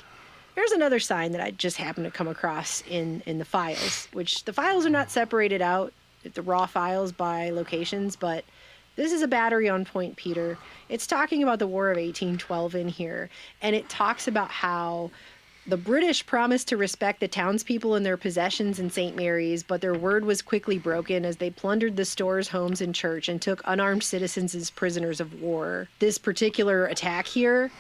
Speaker 5: Here's another sign that I just happened to come across in the files, which the files are not separated out, the raw files by locations, but this is a battery on Point Peter. It's talking about the War of 1812 in here, and it talks about how the British promised to respect the townspeople and their possessions in St. Mary's, but their word was quickly broken as they plundered the stores, homes, and church and took unarmed citizens as prisoners of war. This particular attack here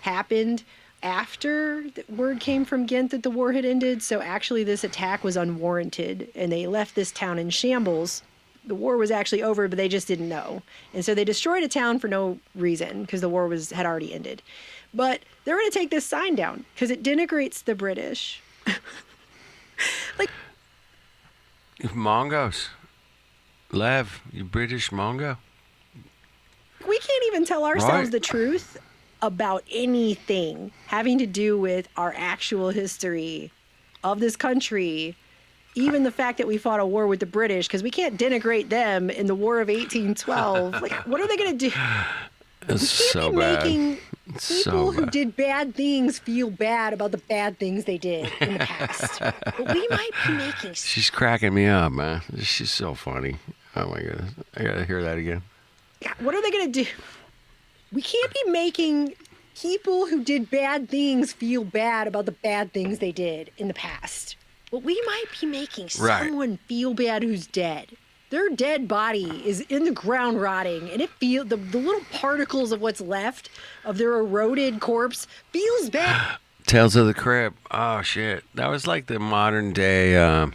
Speaker 5: happened after the word came from Ghent that the war had ended, so actually this attack was unwarranted, and they left this town in shambles. The war was actually over, but they just didn't know. And so they destroyed a town for no reason, because the war had already ended. But they're going to take this sign down, because it denigrates the British. Like,
Speaker 4: Mongos. Lev, you British Mongo.
Speaker 5: We can't even tell ourselves the truth about anything having to do with our actual history of this country. Even the fact that we fought a war with the British, because we can't denigrate them in the War of 1812. Like, what are they going to do?
Speaker 4: It's so bad.
Speaker 5: Making
Speaker 4: it's
Speaker 5: people
Speaker 4: so
Speaker 5: who
Speaker 4: bad.
Speaker 5: did bad things feel bad about the bad things they did in the past. But we might be making...
Speaker 4: She's cracking me up, man. She's so funny. Oh, my goodness. I got to hear that again.
Speaker 5: What are they going to do? We can't be making People who did bad things feel bad about the bad things they did in the past. Well, we might be making someone feel bad who's dead. Their dead body is in the ground rotting, and the little particles of what's left of their eroded corpse feels bad.
Speaker 4: Tales of the Crypt. Oh, shit. That was like the modern day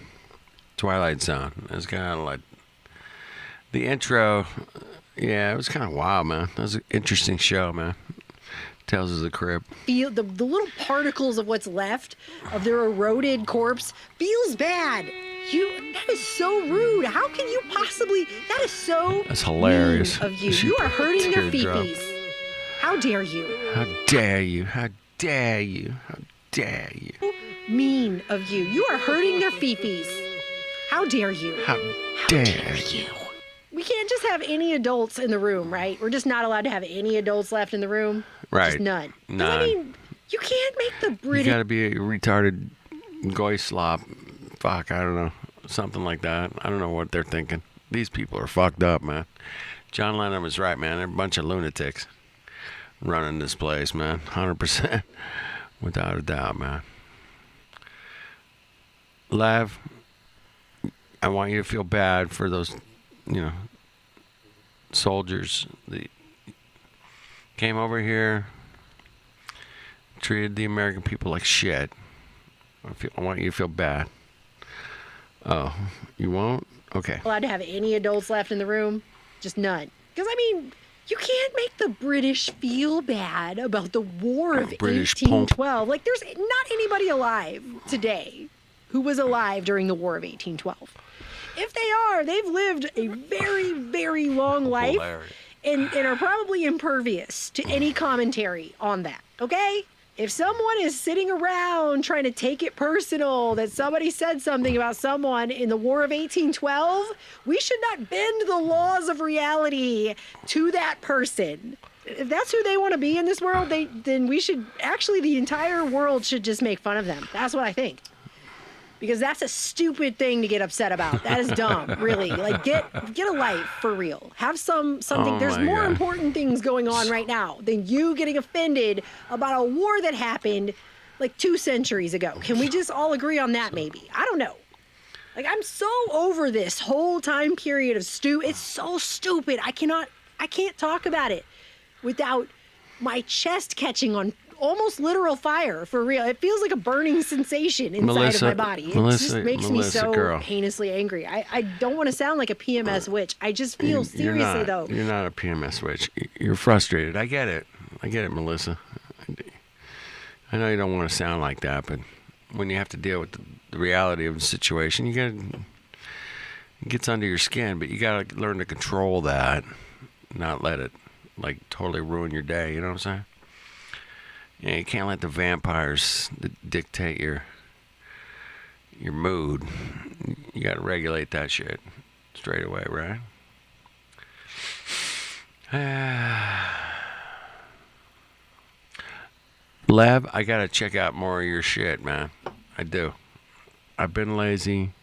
Speaker 4: Twilight Zone. It was kind of like the intro. Yeah, it was kind of wild, man. That was an interesting show, man. Tales of the Crypt.
Speaker 5: Feel the little particles of what's left of their eroded corpse feels bad. That is so rude. How can you possibly? That is so.
Speaker 4: That's hilarious.
Speaker 5: Mean of you. You are hurting their fifis. How dare you?
Speaker 4: How dare you? How dare you? How dare you?
Speaker 5: Mean of you. You are hurting their fifis. How dare you?
Speaker 4: How dare you?
Speaker 5: We can't just have any adults in the room, right? We're just not allowed to have any adults left in the room.
Speaker 4: Right.
Speaker 5: Just none.
Speaker 4: None.
Speaker 5: I mean, you can't make the British.
Speaker 4: You gotta be a retarded goy slop. Fuck, I don't know. Something like that. I don't know what they're thinking. These people are fucked up, man. John Lennon was right, man. They're a bunch of lunatics running this place, man. 100%. Without a doubt, man. Lev, I want you to feel bad for those, soldiers that came over here, treated the American people like shit. I want you to feel bad. Oh, you won't? Okay.
Speaker 5: Allowed to have any adults left in the room? Just none. Because, I mean, you can't make the British feel bad about the War of
Speaker 4: British
Speaker 5: 1812. Like, there's not anybody alive today who was alive during the War of 1812. If they are, they've lived a very, very long life and are probably impervious to any commentary on that, okay? If someone is sitting around trying to take it personal that somebody said something about someone in the War of 1812, we should not bend the laws of reality to that person. If that's who they want to be in this world, then we should, actually the entire world should just make fun of them. That's what I think. Because that's a stupid thing to get upset about. That is dumb, really. Like, get a life, for real. Have something. There's more important things going on right now than you getting offended about a war that happened like 2 centuries ago. Can we just all agree on that, maybe? I don't know. Like, I'm so over this whole time period of It's so stupid. I can't talk about it without my chest catching on almost literal fire, for real. It feels like a burning sensation inside of my body. It just makes me so heinously angry. I don't want to sound like a PMS witch. I just feel seriously, though.
Speaker 4: You're not a PMS witch. You're frustrated. I get it, Melissa. I know you don't want to sound like that, but when you have to deal with the reality of the situation, it gets under your skin, but you got to learn to control that, not let it, like, totally ruin your day. You know what I'm saying? Yeah, you can't let the vampires dictate your mood. You got to regulate that shit straight away, right? Lev, I got to check out more of your shit, man. I do. I've been lazy,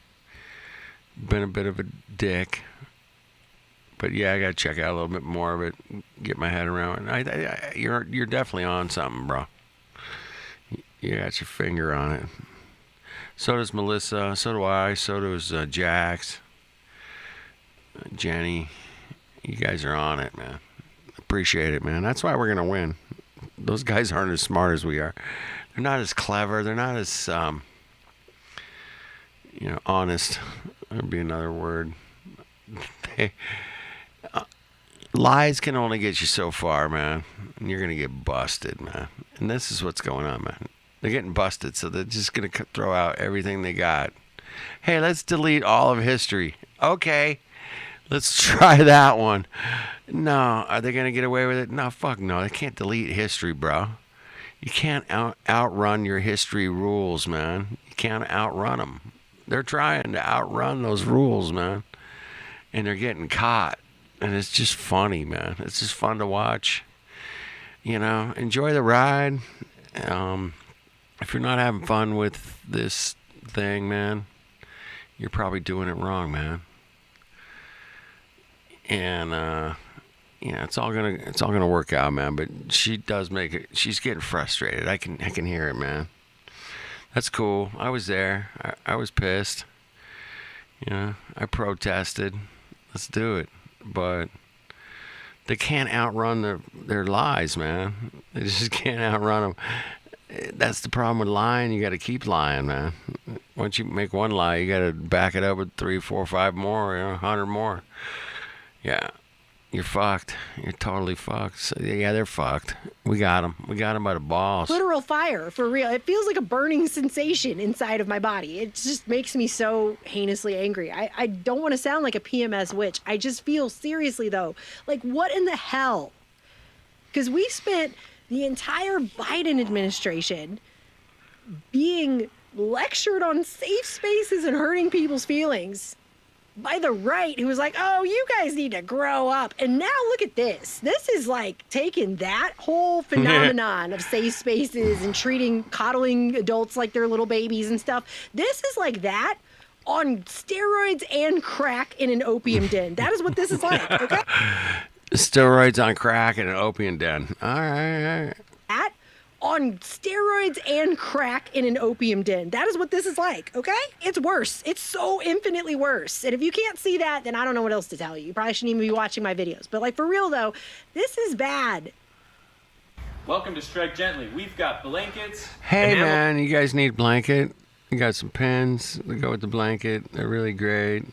Speaker 4: been a bit of a dick. But yeah, I gotta check out a little bit more of it, get my head around it. You're definitely on something, bro. You got your finger on it. So does Melissa. So do I. So does Jax, Jenny. You guys are on it, man. Appreciate it, man. That's why we're gonna win. Those guys aren't as smart as we are. They're not as clever. They're not as honest. That'd be another word. Lies can only get you so far, man. And you're going to get busted, man. And this is what's going on, man. They're getting busted, so they're just going to throw out everything they got. Hey, let's delete all of history. Okay, let's try that one. No, are they going to get away with it? No, fuck no. They can't delete history, bro. You can't outrun your history rules, man. You can't outrun them. They're trying to outrun those rules, man. And they're getting caught. And it's just funny, man. It's just fun to watch. Enjoy the ride. If you're not having fun with this thing, man, you're probably doing it wrong, man. And, it's all gonna work out, man. But she does make it. She's getting frustrated. I can hear it, man. That's cool. I was there. I was pissed. I protested. Let's do it. But they can't outrun their lies, man. They just can't outrun them. That's the problem with lying. You got to keep lying, man. Once you make one lie, you got to back it up with 3, 4, 5 more, 100 more. Yeah, you're fucked. You're totally fucked. So, yeah, they're fucked. We got them. We got them by the balls.
Speaker 5: Literal fire, for real. It feels like a burning sensation inside of my body. It just makes me so heinously angry. I don't want to sound like a PMS witch. I just feel, seriously, though, like, what in the hell? Because we spent the entire Biden administration being lectured on safe spaces and hurting people's feelings by the right, who was like, oh, you guys need to grow up. And now look at this. This is like taking that whole phenomenon of safe spaces and coddling adults like they're little babies and stuff. This is like that on steroids and crack in an opium den. That is what this is like, okay?
Speaker 4: Steroids on crack and an opium den. All right.
Speaker 5: That on steroids and crack in an opium den. That is what this is like, okay? It's worse. It's so infinitely worse. And if you can't see that, then I don't know what else to tell you. You probably shouldn't even be watching my videos. But like, for real though, this is bad.
Speaker 8: Welcome to Strike Gently. We've got blankets.
Speaker 4: Hey man, you guys need a blanket? You got some pins to go with the blanket. They're really great.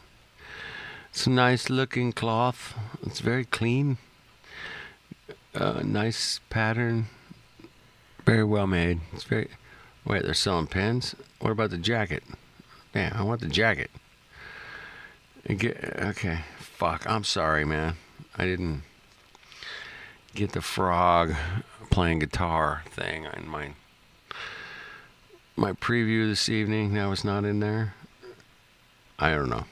Speaker 4: It's a nice looking cloth. It's very clean. Nice pattern. Very well made. It's very... Wait, they're selling pins? What about the jacket? Yeah, I want the jacket. Okay. Fuck. I'm sorry, man. I didn't get the frog playing guitar thing in my preview this evening. That was not in there. I don't know.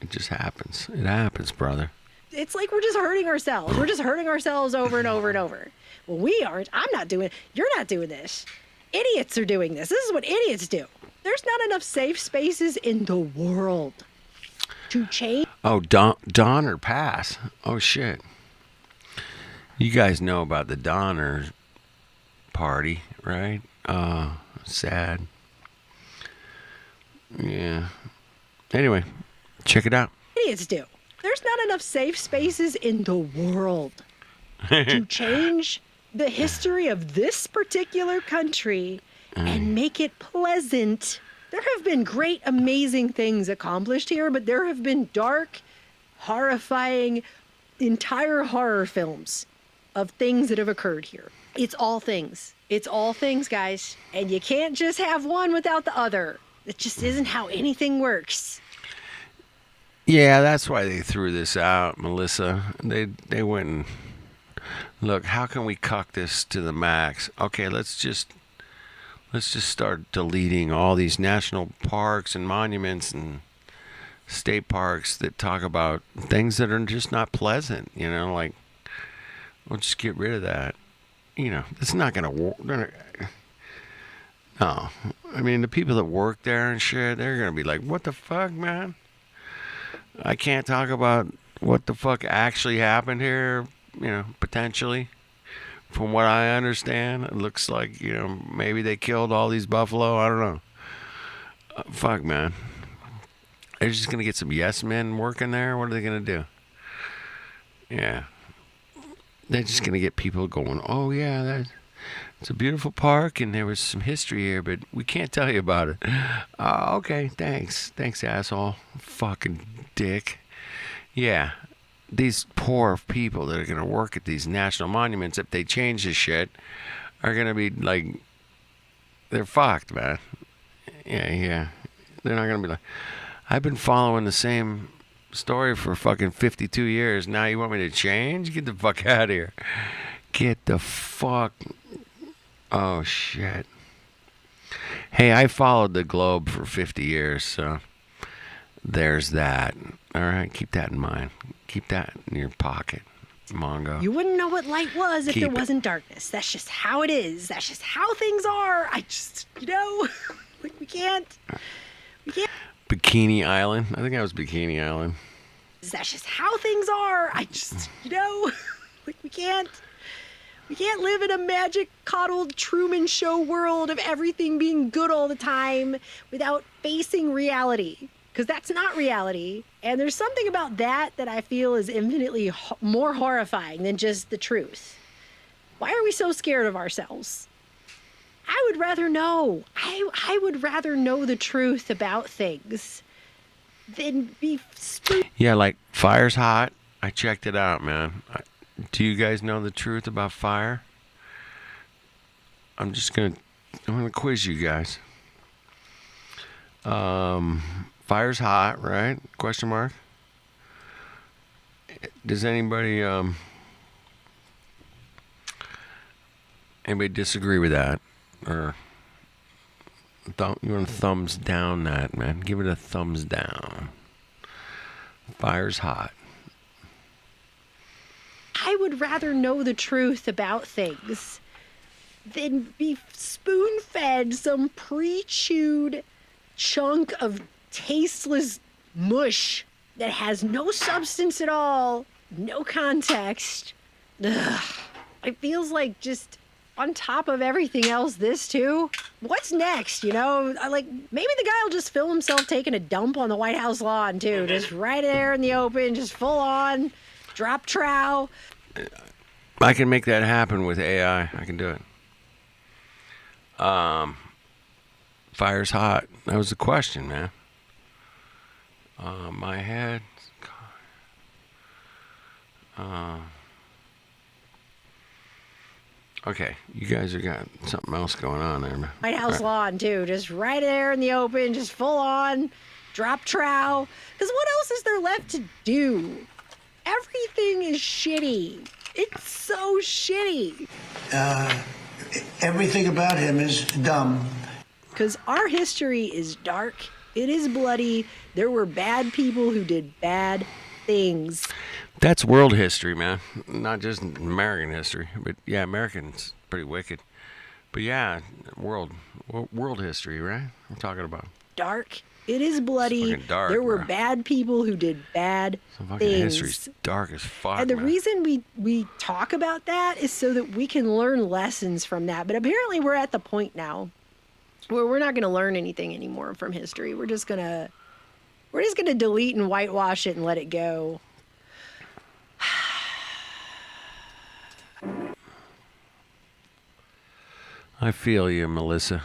Speaker 4: It just happens. It happens, brother.
Speaker 5: It's like we're just hurting ourselves. We're just hurting ourselves over and over and over. Well, we aren't. I'm not doing it. You're not doing this. Idiots are doing this. This is what idiots do. There's not enough safe spaces in the world to change.
Speaker 4: Oh, Donner Pass. Oh, shit. You guys know about the Donner party, right? Sad. Yeah. Anyway, check it out.
Speaker 5: Idiots do. There's not enough safe spaces in the world to change the history of this particular country and make it pleasant. There have been great, amazing things accomplished here, but there have been dark, horrifying, entire horror films of things that have occurred here. It's all things. It's all things, guys. And you can't just have one without the other. It just isn't how anything works.
Speaker 4: Yeah, that's why they threw this out, Melissa. They went and look, how can we cuck this to the max? Okay, let's just start deleting all these national parks and monuments and state parks that talk about things that are just not pleasant, like we'll just get rid of that. It's not gonna work. No. I mean, the people that work there and shit, they're gonna be like, what the fuck, man? I can't talk about what the fuck actually happened here, potentially. From what I understand, it looks like, maybe they killed all these buffalo. I don't know. Fuck, man. They're just going to get some yes men working there? What are they going to do? Yeah. They're just going to get people going, oh, yeah, it's a beautiful park and there was some history here, but we can't tell you about it. Okay, thanks. Thanks, asshole. Fucking dick. Yeah, these poor people that are going to work at these national monuments, if they change this shit, are going to be like, they're fucked, man. Yeah. They're not going to be like, I've been following the same story for fucking 52 years. Now you want me to change? Get the fuck out of here. Get the fuck. Oh, shit. Hey, I followed the globe for 50 years, so there's that. All right, keep that in mind. Keep that in your pocket, Mongo.
Speaker 5: You wouldn't know what light was if there wasn't darkness. That's just how it is. That's just how things are. I just, like we can't.
Speaker 4: Bikini Island. I think that was Bikini Island.
Speaker 5: That's just how things are. I just, can't live in a magic coddled Truman Show world of everything being good all the time without facing reality, because that's not reality. And there's something about that I feel is infinitely more horrifying than just the truth. Why are we so scared of ourselves? I would rather know. I would rather know the truth about things than be spooked.
Speaker 4: Yeah, like fire's hot. I checked it out, man. Do you guys know the truth about fire? I'm gonna quiz you guys. Fire's hot, right? Question mark. Does anybody disagree with that? Or you want to thumbs down that, man? Give it a thumbs down. Fire's hot.
Speaker 5: I would rather know the truth about things than be spoon-fed some pre-chewed chunk of tasteless mush that has no substance at all, no context. Ugh. It feels like just on top of everything else, this too. What's next, you know? Maybe the guy will just film himself taking a dump on the White House lawn too, just right there in the open, just full on, drop trow.
Speaker 4: I can make that happen with AI. I can do it. Fire's hot. That was the question, man. My head. Okay, you guys have got something else going on there, man.
Speaker 5: White House lawn too, just right there in the open, just full on, drop trow. Because what else is there left to do? Everything is shitty. It's so shitty.
Speaker 2: Everything about him is dumb.
Speaker 5: Because our history is dark. It is bloody. There were bad people who did bad things.
Speaker 4: That's world history, man. Not just American history. But yeah, American's pretty wicked. But yeah, world history, right? We're talking about.
Speaker 5: Dark. It is bloody.
Speaker 4: Dark,
Speaker 5: there were
Speaker 4: bro.
Speaker 5: Bad people who did bad
Speaker 4: Fucking
Speaker 5: things.
Speaker 4: history's dark as fuck.
Speaker 5: And the
Speaker 4: man.
Speaker 5: reason we talk about that is so that we can learn lessons from that. But apparently we're at the point now where we're not going to learn anything anymore from history. We're just going to delete and whitewash it and let it go.
Speaker 4: I feel you, Melissa.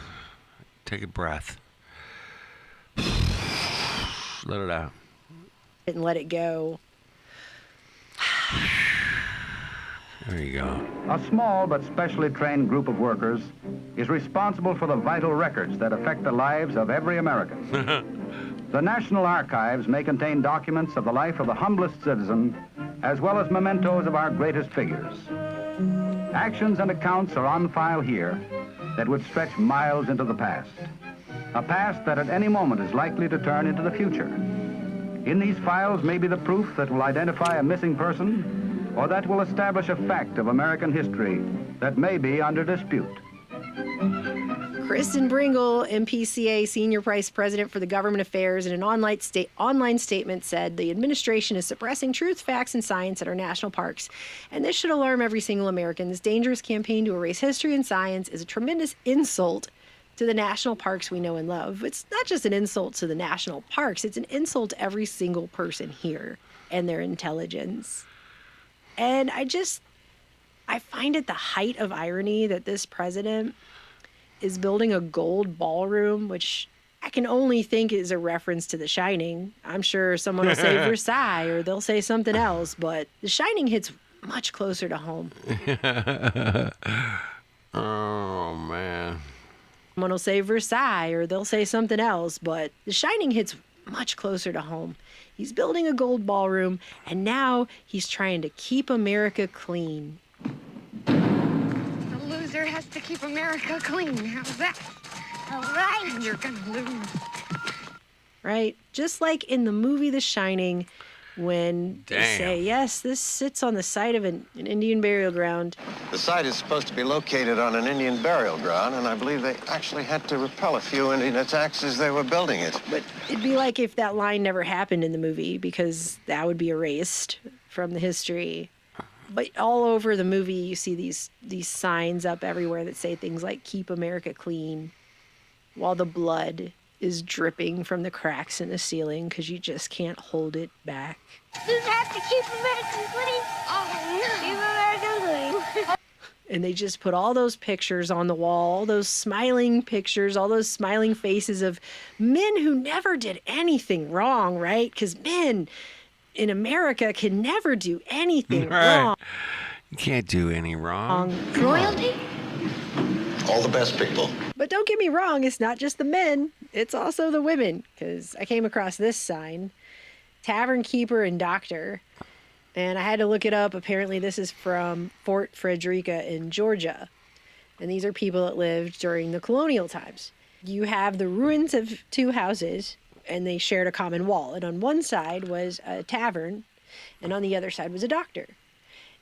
Speaker 4: Take a breath. Let it out.
Speaker 5: And let it go.
Speaker 4: There you go.
Speaker 9: A small but specially trained group of workers is responsible for the vital records that affect the lives of every American. The National Archives may contain documents of the life of the humblest citizen, as well as mementos of our greatest figures. Actions and accounts are on file here that would stretch miles into the past. A past that at any moment is likely to turn into the future. In these files may be the proof that will identify a missing person, or that will establish a fact of American history that may be under dispute.
Speaker 5: Kristen Bringle, MPCA Senior Vice President for the Government Affairs, in an online statement said the administration is suppressing truth, facts, and science at our national parks. And this should alarm every single American. This dangerous campaign to erase history and science is a tremendous insult to the national parks we know and love. It's not just an insult to the national parks. It's an insult to every single person here and their intelligence. And I find it the height of irony that this president is building a gold ballroom, which I can only think is a reference to The Shining. I'm sure someone will say Versailles or they'll say something else, but The Shining hits much closer to home.
Speaker 4: Oh, man.
Speaker 5: Someone will say Versailles or they'll say something else, but The Shining hits much closer to home. He's building a gold ballroom, and now he's trying to keep America clean.
Speaker 10: The loser has to keep America clean. How's that? All right, you're gonna lose.
Speaker 5: Right? Just like in the movie The Shining, when they say, yes, this sits on the site of an Indian burial ground.
Speaker 11: The site is supposed to be located on an Indian burial ground, and I believe they actually had to repel a few Indian attacks as they were building it.
Speaker 5: But it'd be like if that line never happened in the movie, because that would be erased from the history. But all over the movie, you see these signs up everywhere that say things like "Keep America Clean," while the blood is dripping from the cracks in the ceiling because you just can't hold it back.
Speaker 10: You have to keep America clean. Oh, no. Keep America clean.
Speaker 5: And they just put all those pictures on the wall, all those smiling pictures, all those smiling faces of men who never did anything wrong, right? Because men in America can never do anything wrong.
Speaker 4: You can't do any wrong.
Speaker 10: Royalty?
Speaker 11: All the best people.
Speaker 5: But don't get me wrong, it's not just the men, it's also the women. Because I came across this sign, Tavern Keeper and Doctor. And I had to look it up. Apparently, this is from Fort Frederica in Georgia. And these are people that lived during the colonial times. You have the ruins of two houses, and they shared a common wall. And on one side was a tavern, and on the other side was a doctor.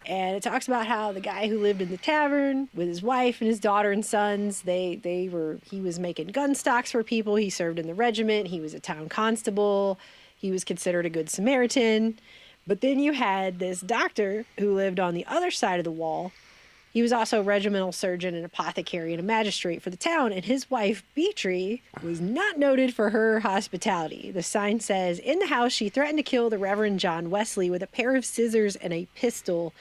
Speaker 5: And it talks about how the guy who lived in the tavern with his wife and his daughter and sons, he was making gun stocks for people. He served in the regiment. He was a town constable. He was considered a good Samaritan. But then you had this doctor who lived on the other side of the wall. He was also a regimental surgeon, an apothecary, and a magistrate for the town. And his wife, Beatree, was not noted for her hospitality. The sign says, in the house, she threatened to kill the Reverend John Wesley with a pair of scissors and a pistol.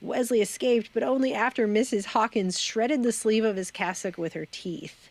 Speaker 5: Wesley escaped, but only after Mrs. Hawkins shredded the sleeve of his cassock with her teeth.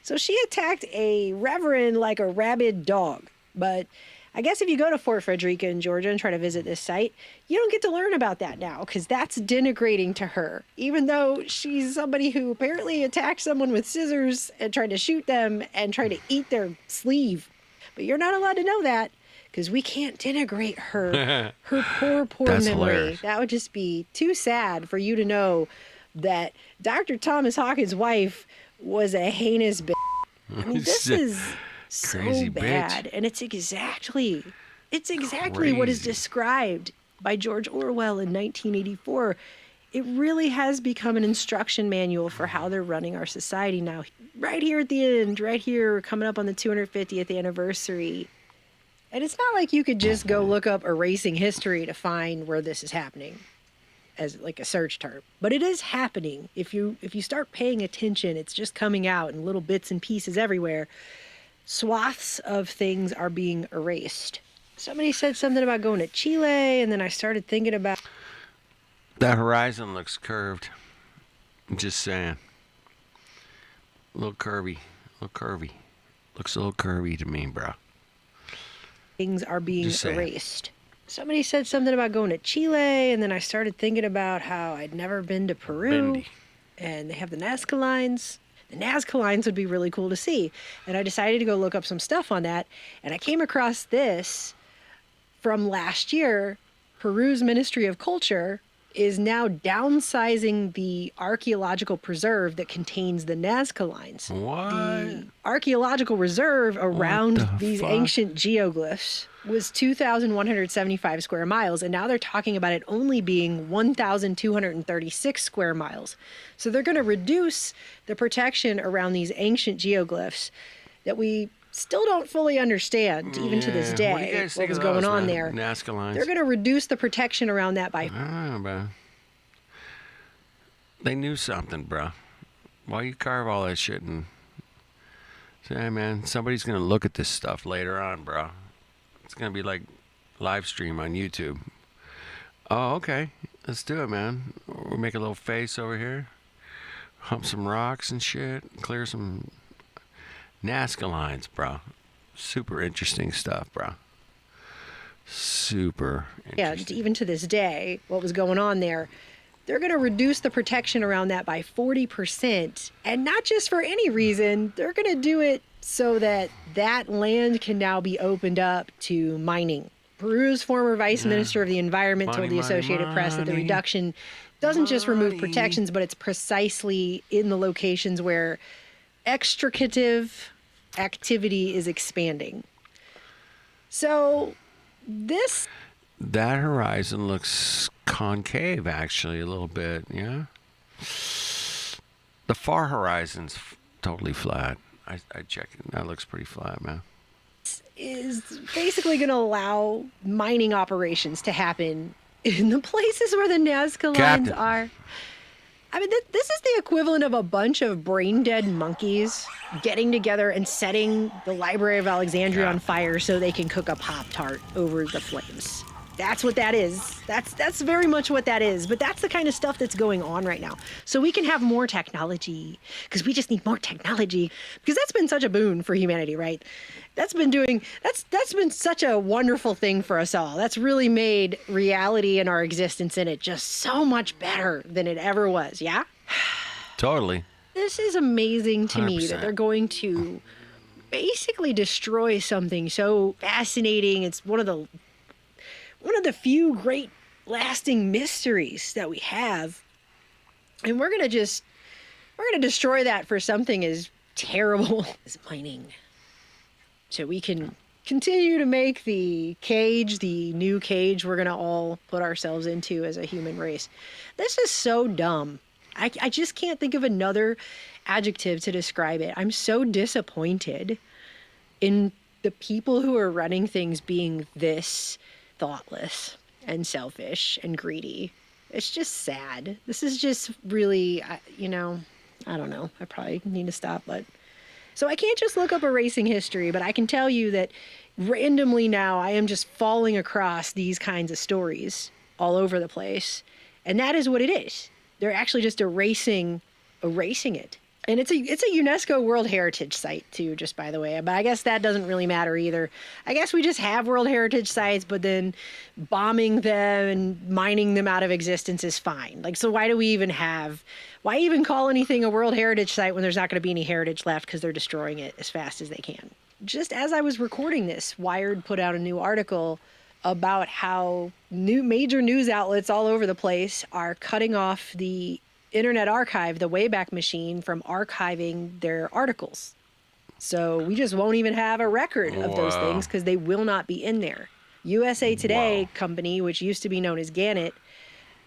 Speaker 5: So she attacked a reverend like a rabid dog. But I guess if you go to Fort Frederica in Georgia and try to visit this site, you don't get to learn about that now because that's denigrating to her, even though she's somebody who apparently attacked someone with scissors and tried to shoot them and tried to eat their sleeve. But you're not allowed to know that because we can't denigrate her poor
Speaker 4: That's
Speaker 5: memory.
Speaker 4: hilarious.
Speaker 5: That would just be too sad for you to know that Dr. Thomas Hawkins' wife was a heinous bitch. I mean, this is so
Speaker 4: Crazy
Speaker 5: bad,
Speaker 4: bitch.
Speaker 5: and it's exactly what is
Speaker 4: Crazy.
Speaker 5: described by George Orwell in 1984. It really has become an instruction manual for how they're running our society now. Right here at the end, right here, we're coming up on the 250th anniversary. And it's not like you could just go look up erasing history to find where this is happening as like a search term. But it is happening. If you start paying attention, it's just coming out in little bits and pieces everywhere. Swaths of things are being erased. Somebody said something about going to Chile, and then I started thinking about...
Speaker 4: That horizon looks curved. I'm just saying. A little curvy. Looks a little curvy to me, bro.
Speaker 5: Things are being
Speaker 4: Just saying.
Speaker 5: erased. Somebody said something about going to Chile, and then I started thinking about how I'd never been to Peru.
Speaker 4: Bendy.
Speaker 5: And they have the Nazca lines. The Nazca lines would be really cool to see. And I decided to go look up some stuff on that. And I came across this from last year. Peru's Ministry of Culture is now downsizing the archaeological preserve that contains the Nazca lines.
Speaker 4: What?
Speaker 5: The archaeological reserve around
Speaker 4: the
Speaker 5: these
Speaker 4: fuck?
Speaker 5: ancient geoglyphs was 2,175 square miles, and now they're talking about it only being 1,236 square miles. So they're going to reduce the protection around these ancient geoglyphs that we still don't fully understand, even to this
Speaker 4: Yeah. What do you
Speaker 5: day,
Speaker 4: guys
Speaker 5: what
Speaker 4: think
Speaker 5: was
Speaker 4: of
Speaker 5: going
Speaker 4: those,
Speaker 5: on
Speaker 4: man?
Speaker 5: there.
Speaker 4: Nazca lines.
Speaker 5: They're going to reduce the protection around that by...
Speaker 4: Ah, bro. They knew something, bro. Why you carve all that shit and say, hey, man, somebody's gonna look at this stuff later on, bro. It's gonna be like live stream on YouTube. Oh, okay. Let's do it, man. We'll make a little face over here. Hump some rocks and shit. Clear some Nazca lines, bro. Super interesting stuff, bro. Super interesting.
Speaker 5: Yeah, even to this day, what was going on there. They're going to reduce the protection around that by 40%. And not just for any reason. They're going to do it so that that land can now be opened up to mining. Peru's former vice minister of the environment told the Associated Press that the reduction doesn't just remove protections, but it's precisely in the locations where extricative activity is expanding. So this...
Speaker 4: That horizon looks concave, actually, a little bit, yeah? The far horizon's totally flat. I checked it. That looks pretty flat, man.
Speaker 5: Is basically going to allow mining operations to happen in the places where the Nazca lines are. I mean, this is the equivalent of a bunch of brain-dead monkeys getting together and setting the Library of Alexandria on fire so they can cook a Pop-Tart over the flames. That's what that is. That's very much what that is. But that's the kind of stuff that's going on right now. So we can have more technology, because we just need more technology, because that's been such a boon for humanity, right? That's been such a wonderful thing for us all. That's really made reality and our existence in it just so much better than it ever was. Yeah?
Speaker 4: Totally.
Speaker 5: This is amazing to me
Speaker 4: 100%.
Speaker 5: that they're going to basically destroy something so fascinating. It's one of the few great lasting mysteries that we have. And we're going to destroy that for something as terrible as mining. So we can continue to make the new cage we're going to all put ourselves into as a human race. This is so dumb. I just can't think of another adjective to describe it. I'm so disappointed in the people who are running things being this thoughtless and selfish and greedy. It's just sad. This is just really, I don't know. I probably need to stop, but so I can't just look up erasing history, but I can tell you that randomly now I am just falling across these kinds of stories all over the place. And that is what it is. They're actually just erasing it. And it's a UNESCO World Heritage Site too, just by the way. But I guess that doesn't really matter either. I guess we just have World Heritage Sites, but then bombing them and mining them out of existence is fine. Like, so why even call anything a World Heritage Site when there's not going to be any heritage left because they're destroying it as fast as they can? Just as I was recording this, Wired put out a new article about how major news outlets all over the place are cutting off the Internet Archive, the Wayback Machine, from archiving their articles. So we just won't even have a record of those things because they will not be in there. USA Today company, which used to be known as Gannett,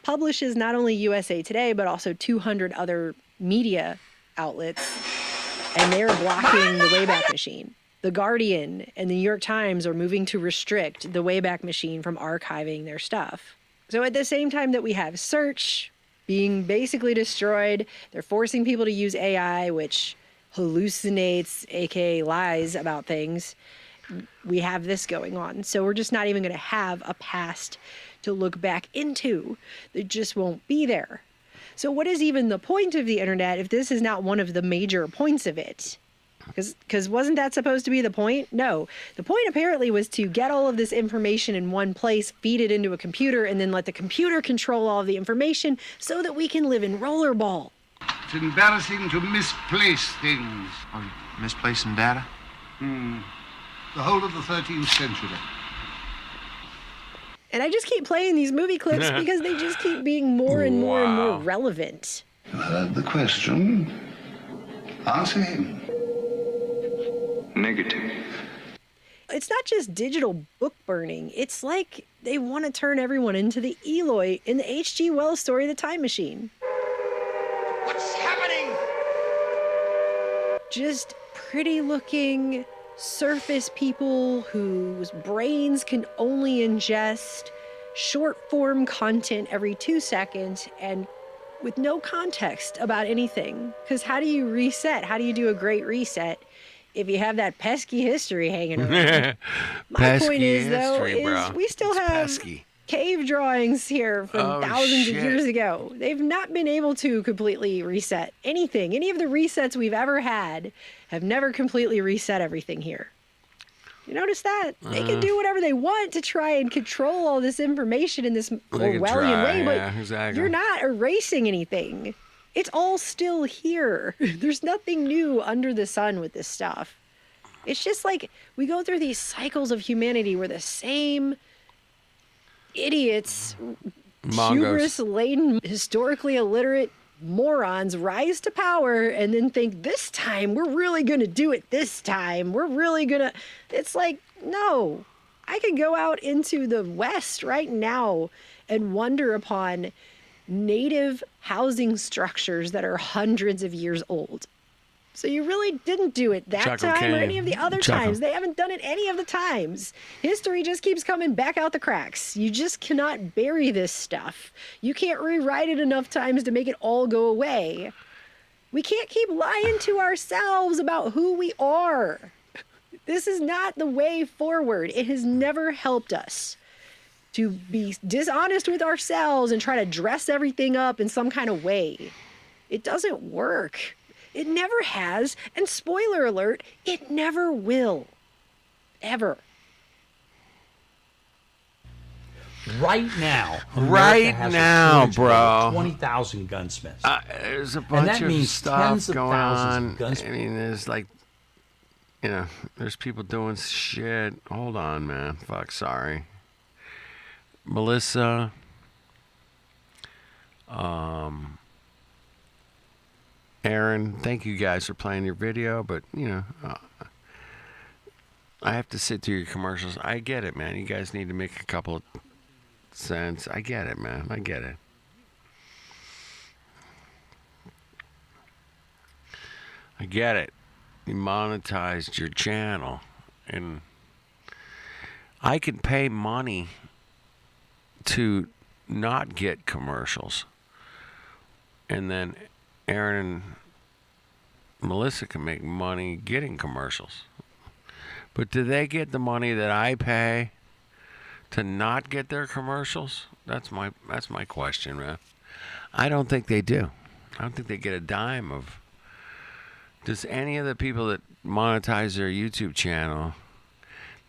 Speaker 5: publishes not only USA Today, but also 200 other media outlets, and they're blocking the Wayback Machine. The Guardian and the New York Times are moving to restrict the Wayback Machine from archiving their stuff. So at the same time that we have search being basically destroyed, they're forcing people to use AI, which hallucinates, aka lies about things. We have this going on. So we're just not even going to have a past to look back into. It just won't be there. So what is even the point of the internet if this is not one of the major points of it? Because wasn't that supposed to be the point? No. The point apparently was to get all of this information in one place, feed it into a computer, and then let the computer control all of the information so that we can live in rollerball.
Speaker 12: It's embarrassing to misplace things.
Speaker 13: Oh, misplacing data?
Speaker 12: The whole of the 13th century.
Speaker 5: And I just keep playing these movie clips because they just keep being more and more and more relevant.
Speaker 12: You heard the question. Answer him.
Speaker 13: Negative.
Speaker 5: It's not just digital book burning. It's like they want to turn everyone into the Eloy in the H.G. Wells story, The Time Machine.
Speaker 12: What's happening?
Speaker 5: Just pretty looking surface people whose brains can only ingest short form content every 2 seconds and with no context about anything. Because how do you reset? How do you do a great reset if you have that pesky history hanging around? My point is, though, we still have cave drawings here from thousands of years ago. They've not been able to completely reset anything. Any of the resets we've ever had have never completely reset everything here. You notice that? They can do whatever they want to try and control all this information in this Orwellian way, but you're not erasing anything. It's all still here. There's nothing new under the sun with this stuff. It's just like we go through these cycles of humanity where the same idiots, hubris-laden, historically illiterate morons rise to power and then think, this time, we're really going to do it this time. We're really going to... It's like, no. I could go out into the West right now and wonder upon native housing structures that are hundreds of years old. So you really didn't do it that
Speaker 4: Chocolate
Speaker 5: time or
Speaker 4: candy.
Speaker 5: any of the other
Speaker 4: Chocolate.
Speaker 5: times. They haven't done it any of the times. History just keeps coming back out the cracks. You just cannot bury this stuff. You can't rewrite it enough times to make it all go away. We can't keep lying to ourselves about who we are. This is not the way forward. It has never helped us to be dishonest with ourselves and try to dress everything up in some kind of way. It doesn't work. It never has. And spoiler alert, it never will. Ever.
Speaker 14: Right now,
Speaker 4: Right
Speaker 14: America has a
Speaker 4: now,
Speaker 14: shortage of
Speaker 4: bro.
Speaker 14: 20,000 gunsmiths.
Speaker 4: There's a
Speaker 14: And
Speaker 4: bunch
Speaker 14: that
Speaker 4: of
Speaker 14: means
Speaker 4: stuff
Speaker 14: tens of
Speaker 4: going
Speaker 14: thousands
Speaker 4: on.
Speaker 14: of gunsmiths.
Speaker 4: I mean, there's like, you know, there's people doing shit. Hold on, man. Fuck, sorry. Melissa. Aaron, thank you guys for playing your video, but, you know, I have to sit through your commercials. I get it, man. You guys need to make a couple of cents. I get it, man. I get it. I get it. You monetized your channel, and I can pay money to not get commercials, and then Aaron and Melissa can make money getting commercials. But do they get the money that I pay to not get their commercials? That's my question, man. I don't think they do. I don't think they get a dime of. Does any of the people that monetize their YouTube channel,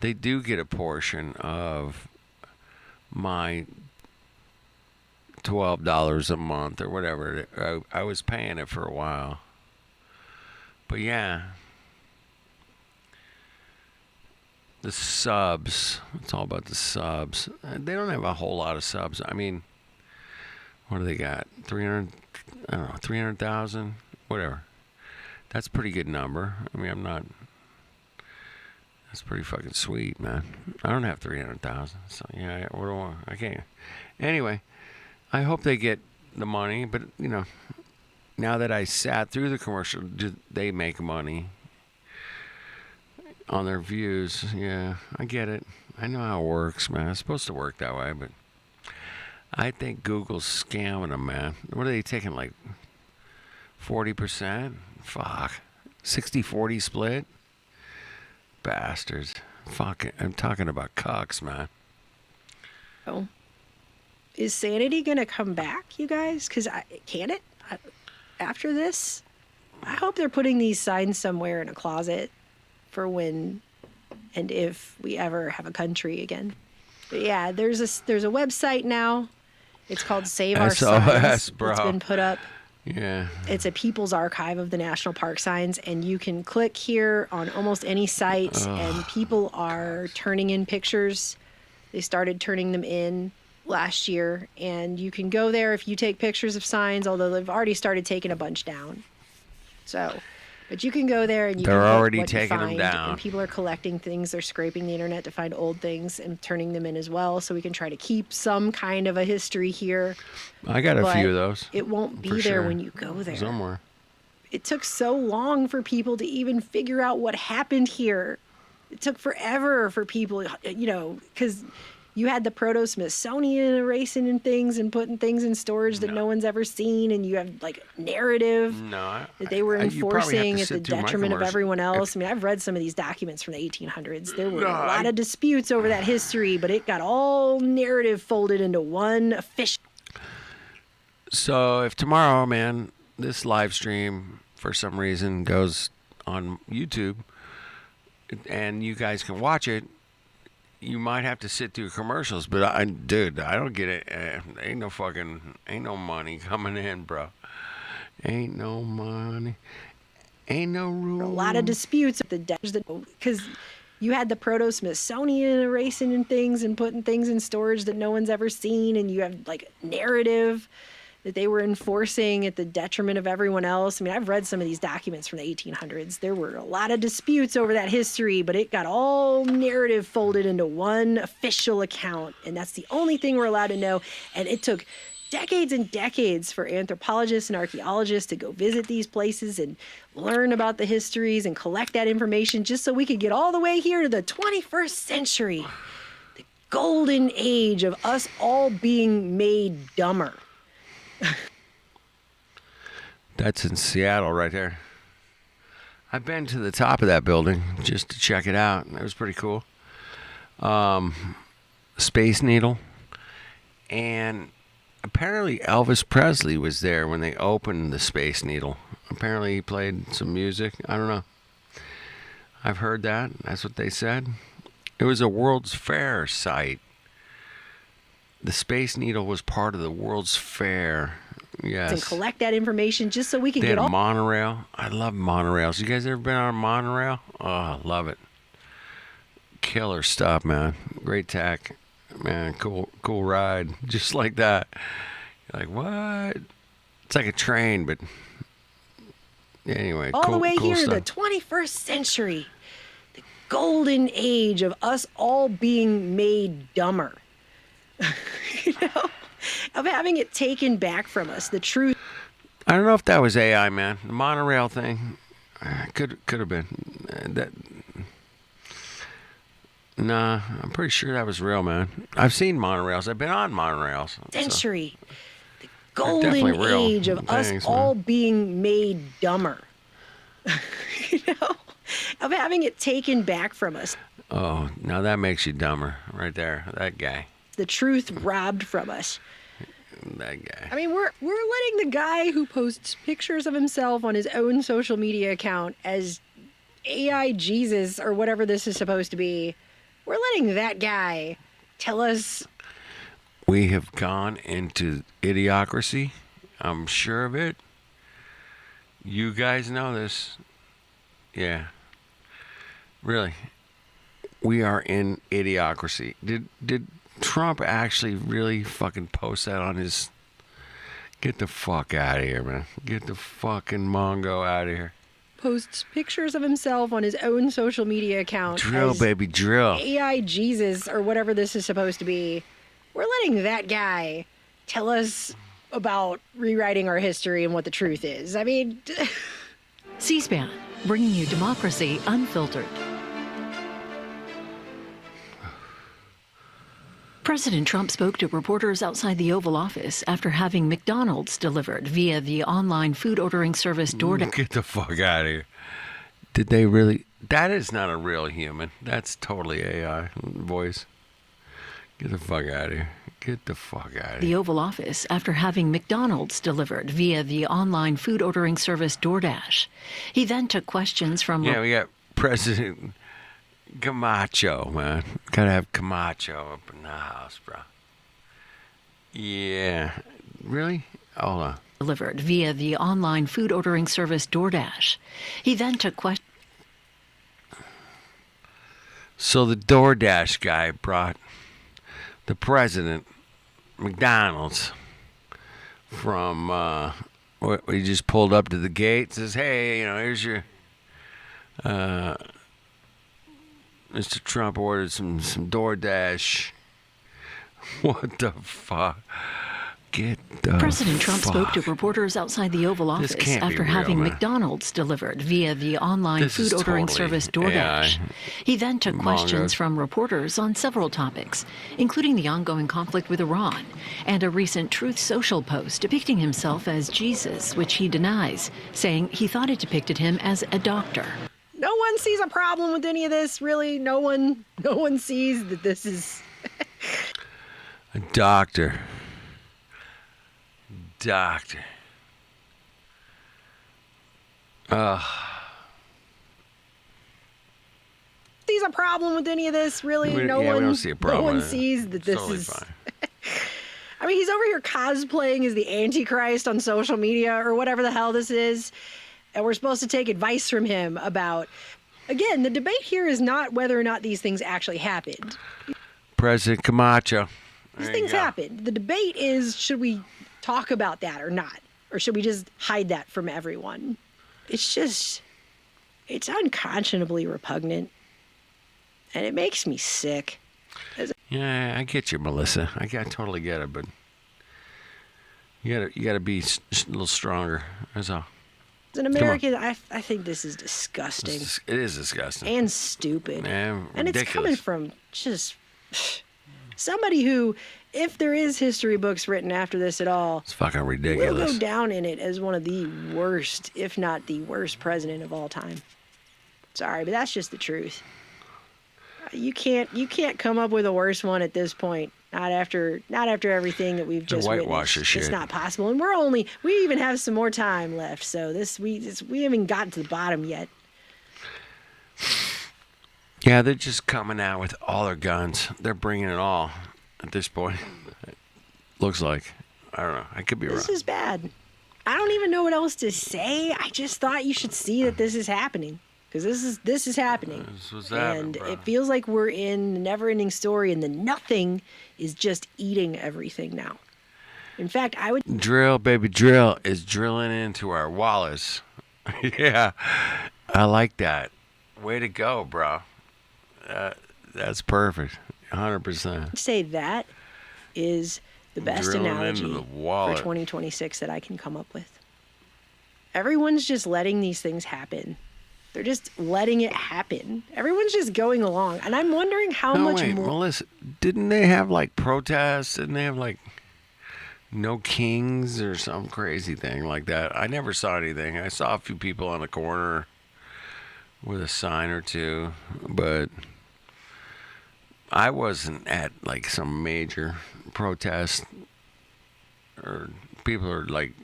Speaker 4: they do get a portion of my $12 a month or whatever. I was paying it for a while. But yeah. The subs. It's all about the subs. They don't have a whole lot of subs. I mean, what do they got? 300, I don't know, 300,000? Whatever. That's a pretty good number. I mean, I'm not... That's pretty fucking sweet, man. I don't have 300,000. So, yeah, what do I can't... Anyway, I hope they get the money, but, you know, now that I sat through the commercial, do they make money on their views? Yeah, I get it. I know how it works, man. It's supposed to work that way, but I think Google's scamming them, man. What are they taking, like 40%? Fuck. 60-40 split? Bastards. Fuck it. I'm talking about cucks, man.
Speaker 5: Oh. Is sanity going to come back, you guys? Because can it? After this? I hope they're putting these signs somewhere in a closet for when and if we ever have a country again. But yeah, there's a website now. It's called Save Our Signs.
Speaker 4: Bro.
Speaker 5: It's been put up.
Speaker 4: Yeah.
Speaker 5: It's a people's archive of the national park signs, and you can click here on almost any site, and people are turning in pictures. They started turning them in last year, and you can go there if you take pictures of signs, although they've already started taking a bunch down. So, but you can go there and you
Speaker 4: They're
Speaker 5: can look
Speaker 4: already
Speaker 5: what you
Speaker 4: taking them
Speaker 5: find,
Speaker 4: down.
Speaker 5: and people are collecting things. They're scraping the internet to find old things and turning them in as well, so we can try to keep some kind of a history here.
Speaker 4: I got a
Speaker 5: But
Speaker 4: few of those.
Speaker 5: it won't be
Speaker 4: for
Speaker 5: there
Speaker 4: sure.
Speaker 5: when you go there.
Speaker 4: Somewhere.
Speaker 5: It took so long for people to even figure out what happened here. It took forever for people, you know, because you had the proto-Smithsonian erasing and things and putting things in storage that no one's ever seen, and you have like narrative that they were enforcing at the detriment of everyone else. I mean, I've read some of these documents from the 1800s. There were a lot of disputes over that history, but it got all narrative folded into one official.
Speaker 4: So if tomorrow, man, this live stream for some reason goes on YouTube and you guys can watch it, you might have to sit through commercials, but dude, I don't get it. Ain't no money coming in, bro. Ain't no money. Ain't no room.
Speaker 5: A lot of disputes at the because you had the proto-Smithsonian erasing and things and putting things in storage that no one's ever seen, and you have like narrative that they were enforcing at the detriment of everyone else. I mean, I've read some of these documents from the 1800s. There were a lot of disputes over that history, but it got all narrative folded into one official account, and that's the only thing we're allowed to know. And it took decades and decades for anthropologists and archaeologists to go visit these places and learn about the histories and collect that information just so we could get all the way here to the 21st century. The golden age of us all being made dumber.
Speaker 4: That's in Seattle right there. I've been to the top of that building just to check it out. It was pretty cool. Space Needle. And apparently Elvis Presley was there when they opened the Space Needle. Apparently he played some music. I don't know. I've heard that. That's what they said. It was a World's Fair site. The Space Needle was part of the World's Fair. Yes.
Speaker 5: And collect that information just so we can
Speaker 4: They
Speaker 5: get
Speaker 4: had a
Speaker 5: all.
Speaker 4: monorail. I love monorails. You guys ever been on a monorail? Oh, I love it. Killer stuff, man. Great tech. Man, cool ride. Just like that. You're like, what? It's like a train, but anyway,
Speaker 5: all the way
Speaker 4: cool
Speaker 5: here
Speaker 4: stuff.
Speaker 5: to the 21st century. The golden age of us all being made dumber. You know? Of having it taken back from us. The truth.
Speaker 4: I don't know if that was AI, man. The monorail thing could have been. Nah, I'm pretty sure that was real, man. I've seen monorails. I've been on monorails.
Speaker 5: Century. The
Speaker 4: definitely
Speaker 5: golden
Speaker 4: real
Speaker 5: age of us
Speaker 4: things,
Speaker 5: all being made dumber. You know? Of having it taken back from us.
Speaker 4: Oh, now that makes you dumber right there. That guy.
Speaker 5: The truth robbed from us.
Speaker 4: That guy.
Speaker 5: I mean, we're letting the guy who posts pictures of himself on his own social media account as AI Jesus or whatever this is supposed to be. We're letting that guy tell us.
Speaker 4: We have gone into idiocracy. I'm sure of it. You guys know this. Yeah. Really. We are in idiocracy. Did Trump actually really fucking post that on his... Get the fuck out of here, man. Get the fucking Mongo out of here.
Speaker 5: Posts pictures of himself on his own social media account.
Speaker 4: Drill,
Speaker 5: as
Speaker 4: baby, drill.
Speaker 5: AI Jesus or whatever this is supposed to be. We're letting that guy tell us about rewriting our history and what the truth is. I mean...
Speaker 15: C-SPAN, bringing you democracy unfiltered. President Trump spoke to reporters outside the Oval Office after having McDonald's delivered via the online food ordering service DoorDash.
Speaker 4: Get the fuck out of here. Did they really? That is not a real human. That's totally AI voice. Get the fuck out of here. Get the fuck out of here.
Speaker 15: The Oval Office after having McDonald's delivered via the online food ordering service DoorDash. He then took questions from...
Speaker 4: Yeah, we got President Camacho, man. Gotta have Camacho up in the house, bro. Yeah. Really? Hold on.
Speaker 15: Delivered via the online food ordering service DoorDash. He then took questions...
Speaker 4: So the DoorDash guy brought the president McDonald's from he just pulled up to the gate, says, hey, here's your Mr. Trump ordered some DoorDash. What the fuck? Get the
Speaker 15: President Trump
Speaker 4: fuck.
Speaker 15: spoke to reporters outside the Oval
Speaker 4: This
Speaker 15: Office
Speaker 4: can't be
Speaker 15: after
Speaker 4: real,
Speaker 15: having
Speaker 4: man.
Speaker 15: McDonald's delivered via the online
Speaker 4: This is
Speaker 15: food ordering
Speaker 4: totally
Speaker 15: service DoorDash.
Speaker 4: AI.
Speaker 15: He then took questions
Speaker 4: Mongoose.
Speaker 15: from reporters on several topics, including the ongoing conflict with Iran and a recent Truth Social post depicting himself as Jesus, which he denies, saying he thought it depicted him as a doctor.
Speaker 5: No one sees a problem with any of this, really. No one sees that this is...
Speaker 4: A doctor.
Speaker 5: sees a problem with any of this, really.
Speaker 4: We don't see a problem
Speaker 5: No one
Speaker 4: with it.
Speaker 5: sees that
Speaker 4: It's
Speaker 5: this
Speaker 4: totally
Speaker 5: is...
Speaker 4: fine.
Speaker 5: I mean, he's over here cosplaying as the Antichrist on social media or whatever the hell this is. And we're supposed to take advice from him about... Again, the debate here is not whether or not these things actually happened.
Speaker 4: President Camacho.
Speaker 5: These
Speaker 4: There you
Speaker 5: things
Speaker 4: go.
Speaker 5: happened. The debate is, should we talk about that or not? Or should we just hide that from everyone? It's unconscionably repugnant. And it makes me sick.
Speaker 4: Yeah, I get you, Melissa. I totally get it, but You gotta be a little stronger. That's all.
Speaker 5: As an American, I think this is disgusting.
Speaker 4: It is disgusting.
Speaker 5: And stupid.
Speaker 4: And
Speaker 5: it's coming from just somebody who, if there is history books written after this at all,
Speaker 4: it's fucking
Speaker 5: will
Speaker 4: ridiculous.
Speaker 5: go down in it as one of the worst, if not the worst president of all time. Sorry, but that's just the truth. You can't come up with a worse one at this point. Not after everything that we've just
Speaker 4: whitewash
Speaker 5: witnessed.
Speaker 4: shit.
Speaker 5: It's not possible, and we even have some more time left. So we haven't gotten to the bottom yet.
Speaker 4: Yeah, they're just coming out with all their guns. They're bringing it all at this point. Looks like. I don't know. I could be wrong.
Speaker 5: This is bad. I don't even know what else to say. I just thought you should see that this is happening. Because this is happening.
Speaker 4: This was happening, bro.
Speaker 5: It feels like we're in a never-ending story, and the nothing is just eating everything now. In fact, I would...
Speaker 4: Drill, baby, drill is drilling into our wallets. Yeah, I like that. Way to go, bro. That's perfect. 100%.
Speaker 5: say that is the best
Speaker 4: Drilling
Speaker 5: analogy
Speaker 4: into the
Speaker 5: for
Speaker 4: wallet.
Speaker 5: 2026 that I can come up with. Everyone's just letting these things happen. They're just letting it happen. Everyone's just going along. And I'm wondering how much more...
Speaker 4: Melissa, didn't they have, like, protests? Didn't they have, like, no kings or some crazy thing like that? I never saw anything. I saw a few people on the corner with a sign or two, but I wasn't at, like, some major protest or people are, like,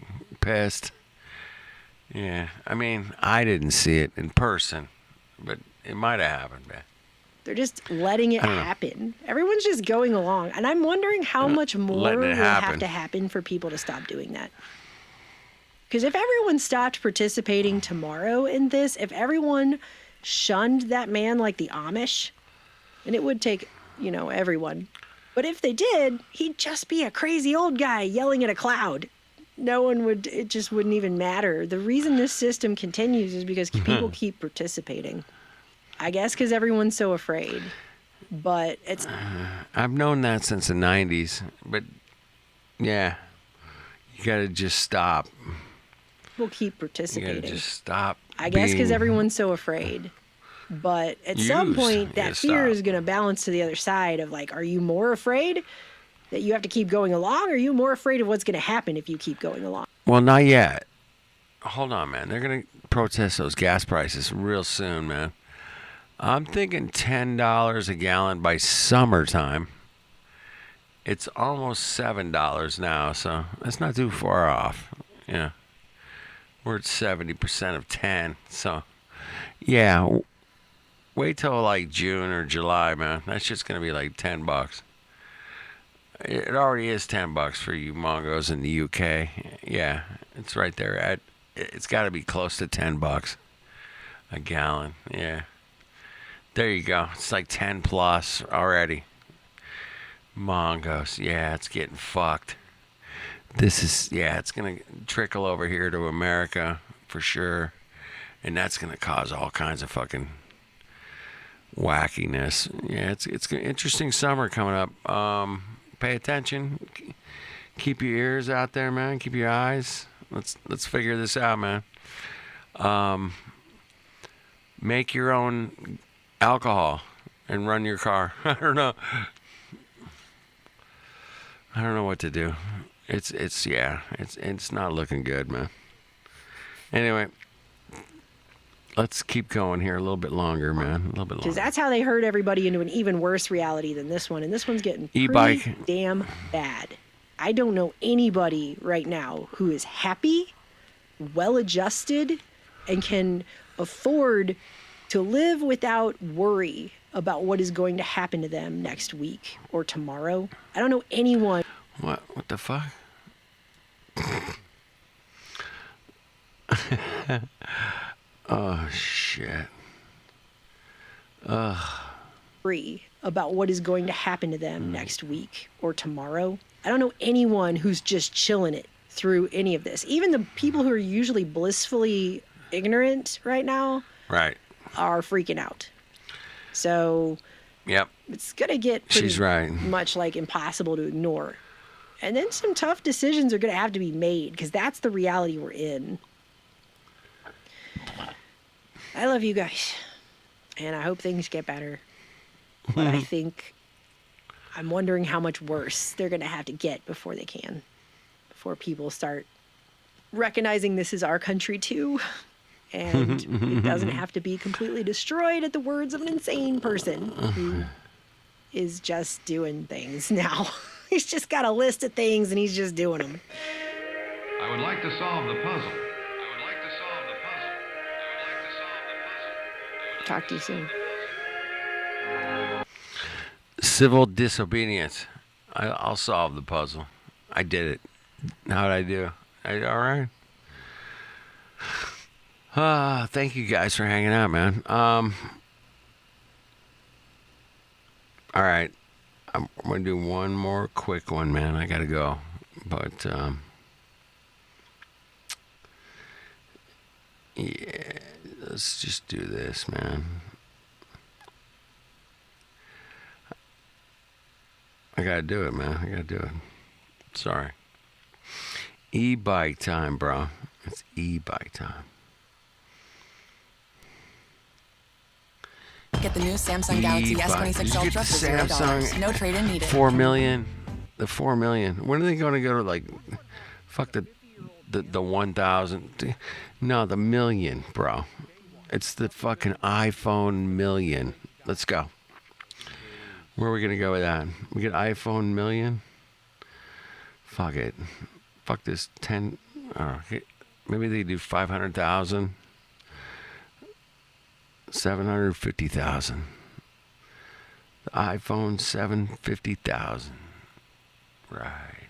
Speaker 4: pissed. Yeah, I mean, I didn't see it in person, but it might have happened, man.
Speaker 5: They're just letting it happen. Everyone's just going along. And I'm wondering how much more will have to happen for people to stop doing that. Because if everyone stopped participating tomorrow in this, if everyone shunned that man like the Amish, and it would take, everyone. But if they did, he'd just be a crazy old guy yelling at a cloud. It just wouldn't even matter. The reason this system continues is because people keep participating. I guess because everyone's so afraid. But it's...
Speaker 4: I've known that since the 90s. But, yeah, you got to just stop.
Speaker 5: People keep participating.
Speaker 4: You got to just stop.
Speaker 5: I guess because everyone's so afraid. But at some point, that fear is going to balance to the other side of, like, are you more afraid that you have to keep going along, or are you more afraid of what's going to happen if you keep going along?
Speaker 4: Well, not yet. Hold on, man. They're going to protest those gas prices real soon, man. I'm thinking $10 a gallon by summertime. It's almost $7 now, so that's not too far off. Yeah. We're at 70% of 10, so yeah. Wait till like June or July, man. That's just going to be like $10. It already is $10 for you Mongos in the UK. Yeah, it's right there. It's got to be close to $10 a gallon. Yeah. There you go. It's like 10 plus already. Mongos. Yeah, it's getting fucked. It's going to trickle over here to America for sure. And that's going to cause all kinds of fucking wackiness. Yeah, it's an interesting summer coming up. Pay attention. Keep your ears out there, man. Keep your eyes. Let's figure this out, man. Make your own alcohol and run your car. I don't know what to do. It's not looking good, man. Anyway, let's keep going here a little bit longer, man. A little bit longer.
Speaker 5: Because that's how they herd everybody into an even worse reality than this one. And this one's getting
Speaker 4: E-bike.
Speaker 5: pretty damn bad. I don't know anybody right now who is happy, well-adjusted, and can afford to live without worry about what is going to happen to them next week or tomorrow. I don't know anyone.
Speaker 4: What the fuck? Oh, shit. Ugh.
Speaker 5: Free about what is going to happen to them next week or tomorrow. I don't know anyone who's just chilling it through any of this. Even the people who are usually blissfully ignorant right now are freaking out. So
Speaker 4: yep,
Speaker 5: it's going to get pretty
Speaker 4: She's right.
Speaker 5: much like impossible to ignore. And then some tough decisions are going to have to be made, because that's the reality we're in. I love you guys, and I hope things get better. But I think I'm wondering how much worse they're going to have to get before they can. Before people start recognizing this is our country too. And it doesn't have to be completely destroyed at the words of an insane person who is just doing things now. He's just got a list of things and he's just doing them.
Speaker 12: I would like to solve the puzzle.
Speaker 5: Talk to you soon.
Speaker 4: Civil disobedience. I'll solve the puzzle. I did it. How'd I do? All right. Thank you guys for hanging out, man. All right. I'm going to do one more quick one, man. I got to go. But, yeah, let's just do this, man. I got to do it, man. I got to do it. Sorry. E-bike time, bro. It's e-bike time.
Speaker 16: Get the new Samsung Galaxy S26 Ultra for $0. No trade-in needed.
Speaker 4: $4 million. The $4 million. When are they going to go to, like, fuck the 1,000? No, the million, bro. It's the fucking iPhone million. Let's go. Where are we going to go with that? We get iPhone million? Fuck it. Fuck this 10. Maybe they do 500,000. 750,000. The iPhone 750,000. Right.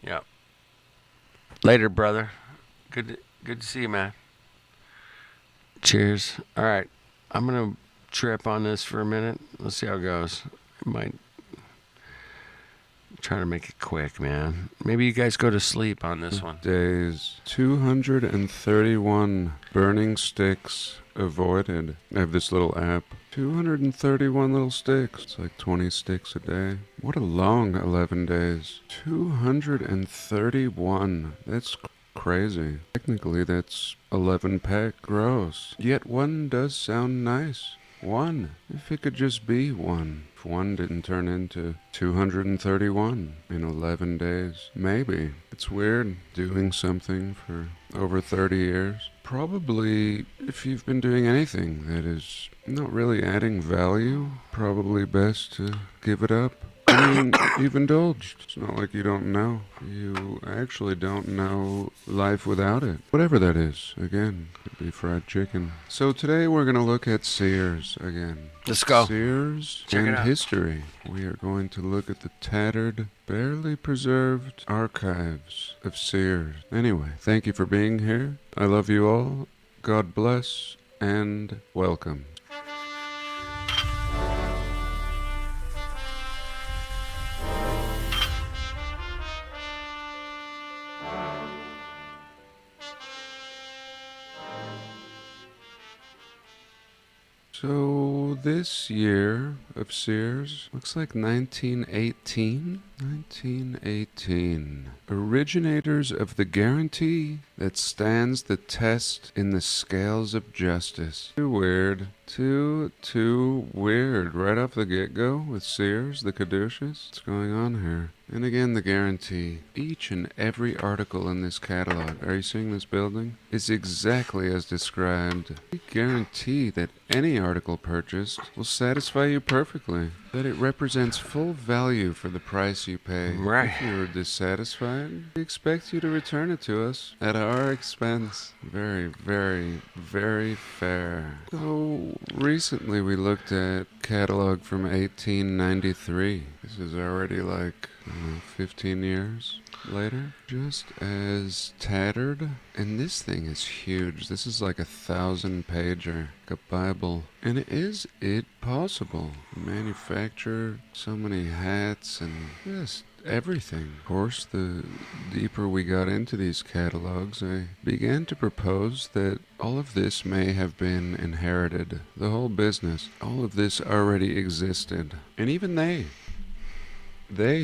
Speaker 4: Yep. Later, brother. Good to see you, man. Cheers. All right. I'm going to trip on this for a minute. Let's see how it goes. I might try to make it quick, man. Maybe you guys go to sleep on this one.
Speaker 17: Days 231 burning sticks avoided. I have this little app. 231 little sticks. It's like 20 sticks a day. What a long 11 days. 231. That's crazy. Technically, that's 11 pack. Gross. Yet one does sound nice. One. If it could just be one. If one didn't turn into 231 in 11 days. Maybe. It's weird doing something for over 30 years. Probably, if you've been doing anything that is not really adding value, probably best to give it up. I mean, you've indulged. It's not like you don't know. You actually don't know life without it. Whatever that is. Again, could be fried chicken. So today we're going to look at Sears again.
Speaker 4: Let's go.
Speaker 17: Sears and history. We are going to look at the tattered, barely preserved archives of Sears. Anyway, thank you for being here. I love you all. God bless and welcome. So this year of Sears looks like 1918. 1918. Originators of the guarantee that stands the test in the scales of justice. Too weird. Too weird. Right off the get-go with Sears, the caduceus. What's going on here? And again, the guarantee. Each and every article in this catalog, are you seeing this building? Is exactly as described. We guarantee that any article purchased will satisfy you perfectly. That it represents full value for the price you pay.
Speaker 4: Right.
Speaker 17: If you are dissatisfied, we expect you to return it to us at our expense. Very, very, very fair. So recently we looked at catalog from 1893. This is already like 15 years later. Just as tattered. And this thing is huge. This is like 1,000-pager, like a Bible. And is it possible to manufacture so many hats and just everything. Of course, the deeper we got into these catalogs, I began to propose that all of this may have been inherited. The whole business, all of this already existed. And even they,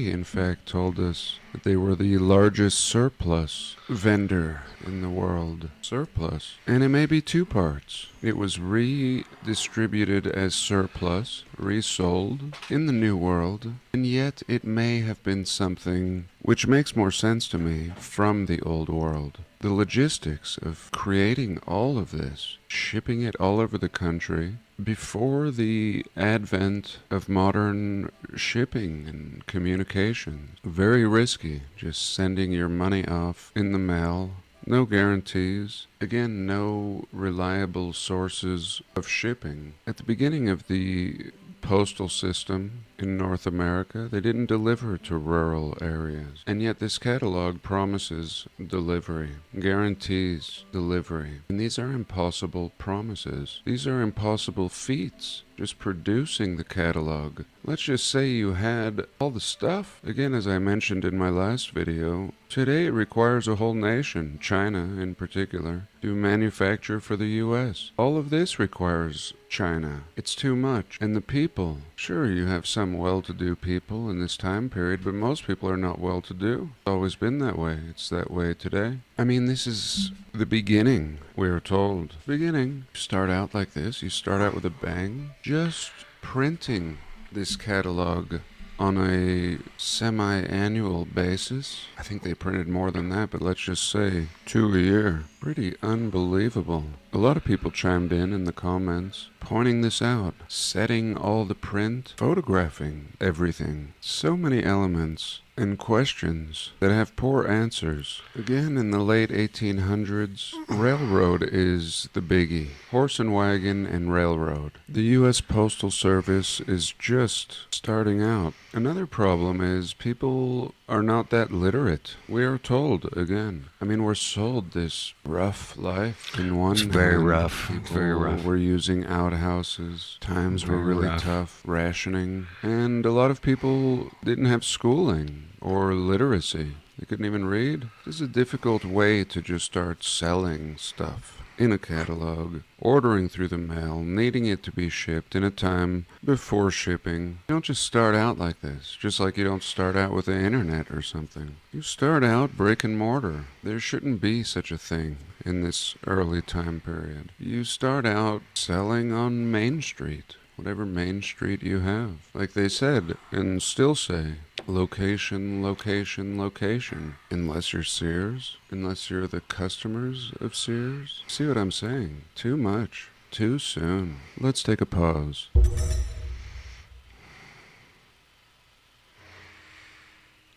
Speaker 17: in fact, told us that they were the largest surplus vendor in the world. Surplus. And it may be two parts. It was redistributed as surplus, resold in the New World, and yet it may have been something which makes more sense to me from the Old World. The logistics of creating all of this, shipping it all over the country, before the advent of modern shipping and communication. Very risky, just sending your money off in the mail. No guarantees. Again, no reliable sources of shipping. At the beginning of the postal system in North America, they didn't deliver to rural areas. And yet this catalog promises delivery, guarantees delivery. And these are impossible promises. These are impossible feats. Just producing the catalog. Let's just say you had all the stuff. Again, as I mentioned in my last video, today it requires a whole nation, China in particular, to manufacture for the US. All of this requires China. It's too much. And the people, sure, you have some well-to-do people in this time period, but most people are not well-to-do. It's always been that way. It's that way today. I mean, this is the beginning, we are told. Beginning. You start out like this. You start out with a bang. Just printing this catalog on a semi-annual basis. I think they printed more than that, but let's just say 2 a year. Pretty unbelievable. A lot of people chimed in the comments, pointing this out, setting all the print, photographing everything. So many elements and questions that have poor answers. Again, in the late 1800s, railroad is the biggie. Horse and wagon and railroad. The U.S. Postal Service is just starting out. Another problem is people are not that literate. We are told, again. I mean, we're sold this rough life in one.
Speaker 4: It's very rough. It's very rough.
Speaker 17: We're using outhouses. Times were really tough. Rationing. And a lot of people didn't have schooling or literacy. They couldn't even read. This is a difficult way to just start selling stuff in a catalog, ordering through the mail, needing it to be shipped in a time before shipping. You don't just start out like this, just like you don't start out with the internet or something. You start out brick and mortar. There shouldn't be such a thing in this early time period. You start out selling on Main Street, whatever Main Street you have. Like they said, and still say, location, location, location. Unless you're Sears, unless you're the customers of Sears. See what I'm saying? Too much. Too soon. Let's take a pause.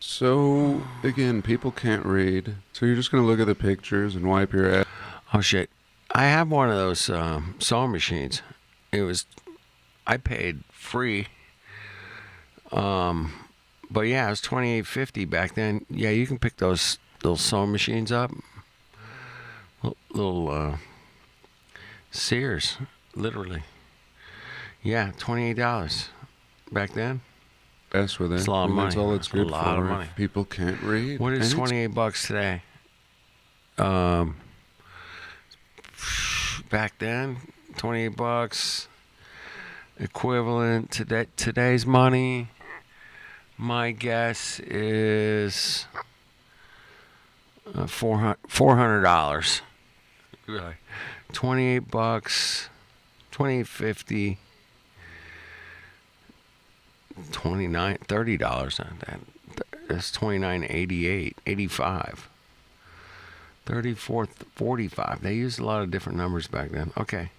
Speaker 17: So, again, people can't read. So you're just going to look at the pictures and wipe your ass.
Speaker 4: Oh, shit. I have one of those sewing machines. I paid free. But yeah, it was $28.50 back then. Yeah, you can pick those little sewing machines up. Little Sears, literally. Yeah, $28 back then.
Speaker 17: That's with it.
Speaker 4: It's a lot of money.
Speaker 17: That's all it's good
Speaker 4: a lot
Speaker 17: for.
Speaker 4: Of money.
Speaker 17: If people can't read.
Speaker 4: What is $28 today? Back then, $28 equivalent to today's money. My guess is $400. Really, $28, $28.50, $30. That's $29.88, $85, $34, $45. They used a lot of different numbers back then. Okay.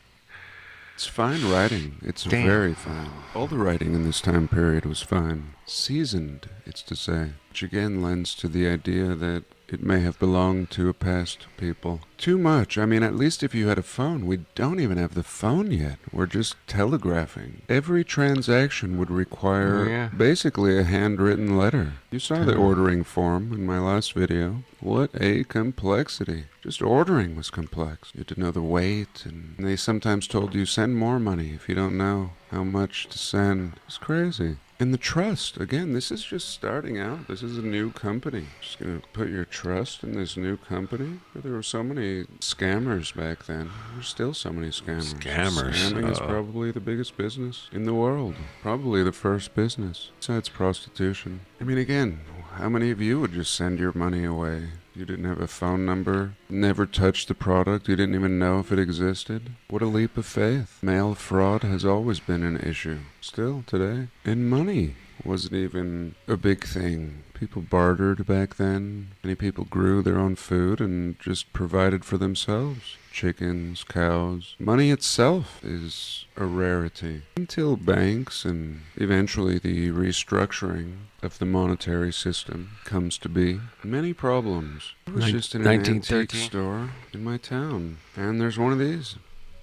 Speaker 17: It's fine writing. It's very fine. All the writing in this time period was fine. Seasoned, it's to say. Which again lends to the idea that it may have belonged to a past people. Too much. I mean, at least if you had a phone. We don't even have the phone yet. We're just telegraphing. Every transaction would require basically a handwritten letter. You saw the ordering form in my last video. What a complexity. Just ordering was complex. You had to know the weight, and they sometimes told you send more money if you don't know how much to send. It's crazy. And the trust, again, this is just starting out. This is a new company. Just going to put your trust in this new company. There were so many scammers back then. There's still so many scammers. Scamming is probably the biggest business in the world. Probably the first business, besides prostitution. I mean, again, how many of you would just send your money away? You didn't have a phone number, never touched the product, you didn't even know if it existed. What a leap of faith. Mail fraud has always been an issue, still today. And money wasn't even a big thing. People bartered back then. Many people grew their own food and just provided for themselves. Chickens, cows. Money itself is a rarity. Until banks and eventually the restructuring of the monetary system comes to be. Many problems. I was just in an antique store in my town, and there's one of these.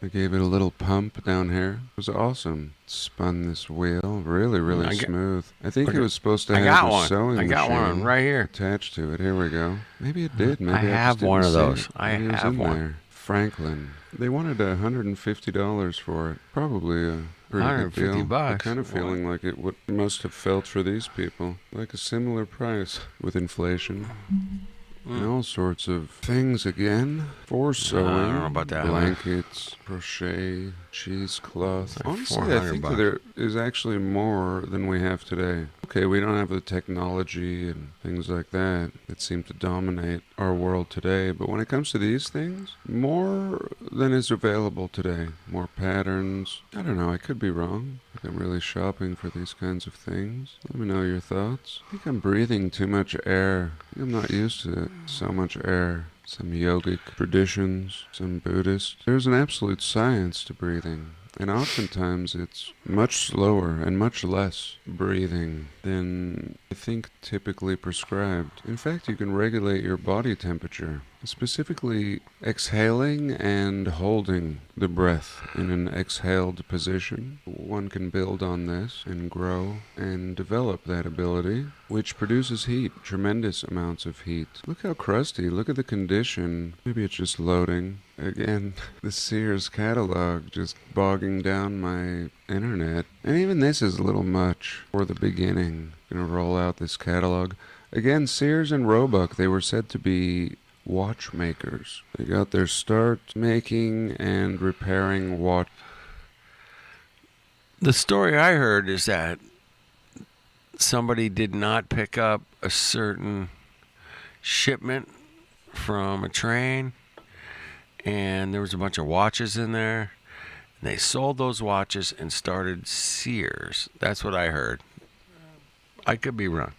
Speaker 17: I gave it a little pump down here. It was awesome. Spun this wheel, really smooth. I think it was supposed to have a sewing machine.
Speaker 4: I got one right here
Speaker 17: attached to it. Here we go. Maybe it did. Maybe
Speaker 4: I have one of those. I have one.
Speaker 17: There. Franklin. They wanted $150 for it. Probably a pretty good deal.
Speaker 4: $150.
Speaker 17: I'm kind of feeling like it must have felt for these people like a similar price with inflation. And all sorts of things again. For sewing,
Speaker 4: I don't know about that.
Speaker 17: blankets, crochet, cheesecloth.
Speaker 4: Like
Speaker 17: Honestly, I think that there is actually more than we have today. Okay, we don't have the technology and things like that that seem to dominate our world today, but when it comes to these things, more than is available today. More patterns. I don't know, I could be wrong. I think I'm really shopping for these kinds of things. Let me know your thoughts. I think I'm breathing too much air. I think I'm not used to it. So much air. Some yogic traditions, some Buddhist. There's an absolute science to breathing. And oftentimes it's much slower and much less breathing than I think typically prescribed. In fact, you can regulate your body temperature, specifically exhaling and holding the breath in an exhaled position. One can build on this and grow and develop that ability, which produces heat, tremendous amounts of heat. Look how crusty, look at the condition. Maybe it's just loading. Again, the Sears catalog just bogging down my internet. And even this is a little much for the beginning. Gonna roll out this catalog. Again, Sears and Roebuck, they were said to be watchmakers. They got their start making and repairing watch.
Speaker 4: The story I heard is that somebody did not pick up a certain shipment from a train, and there was a bunch of watches in there. And they sold those watches and started Sears. That's what I heard. I could be wrong.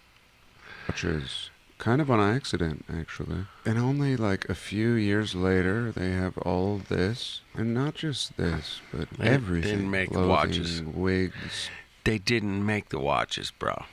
Speaker 17: Watches. Kind of on accident, actually. And only like a few years later, they have all this. And not just this, but everything.
Speaker 4: They didn't make
Speaker 17: clothing,
Speaker 4: watches.
Speaker 17: Wigs.
Speaker 4: They didn't make the watches, bro.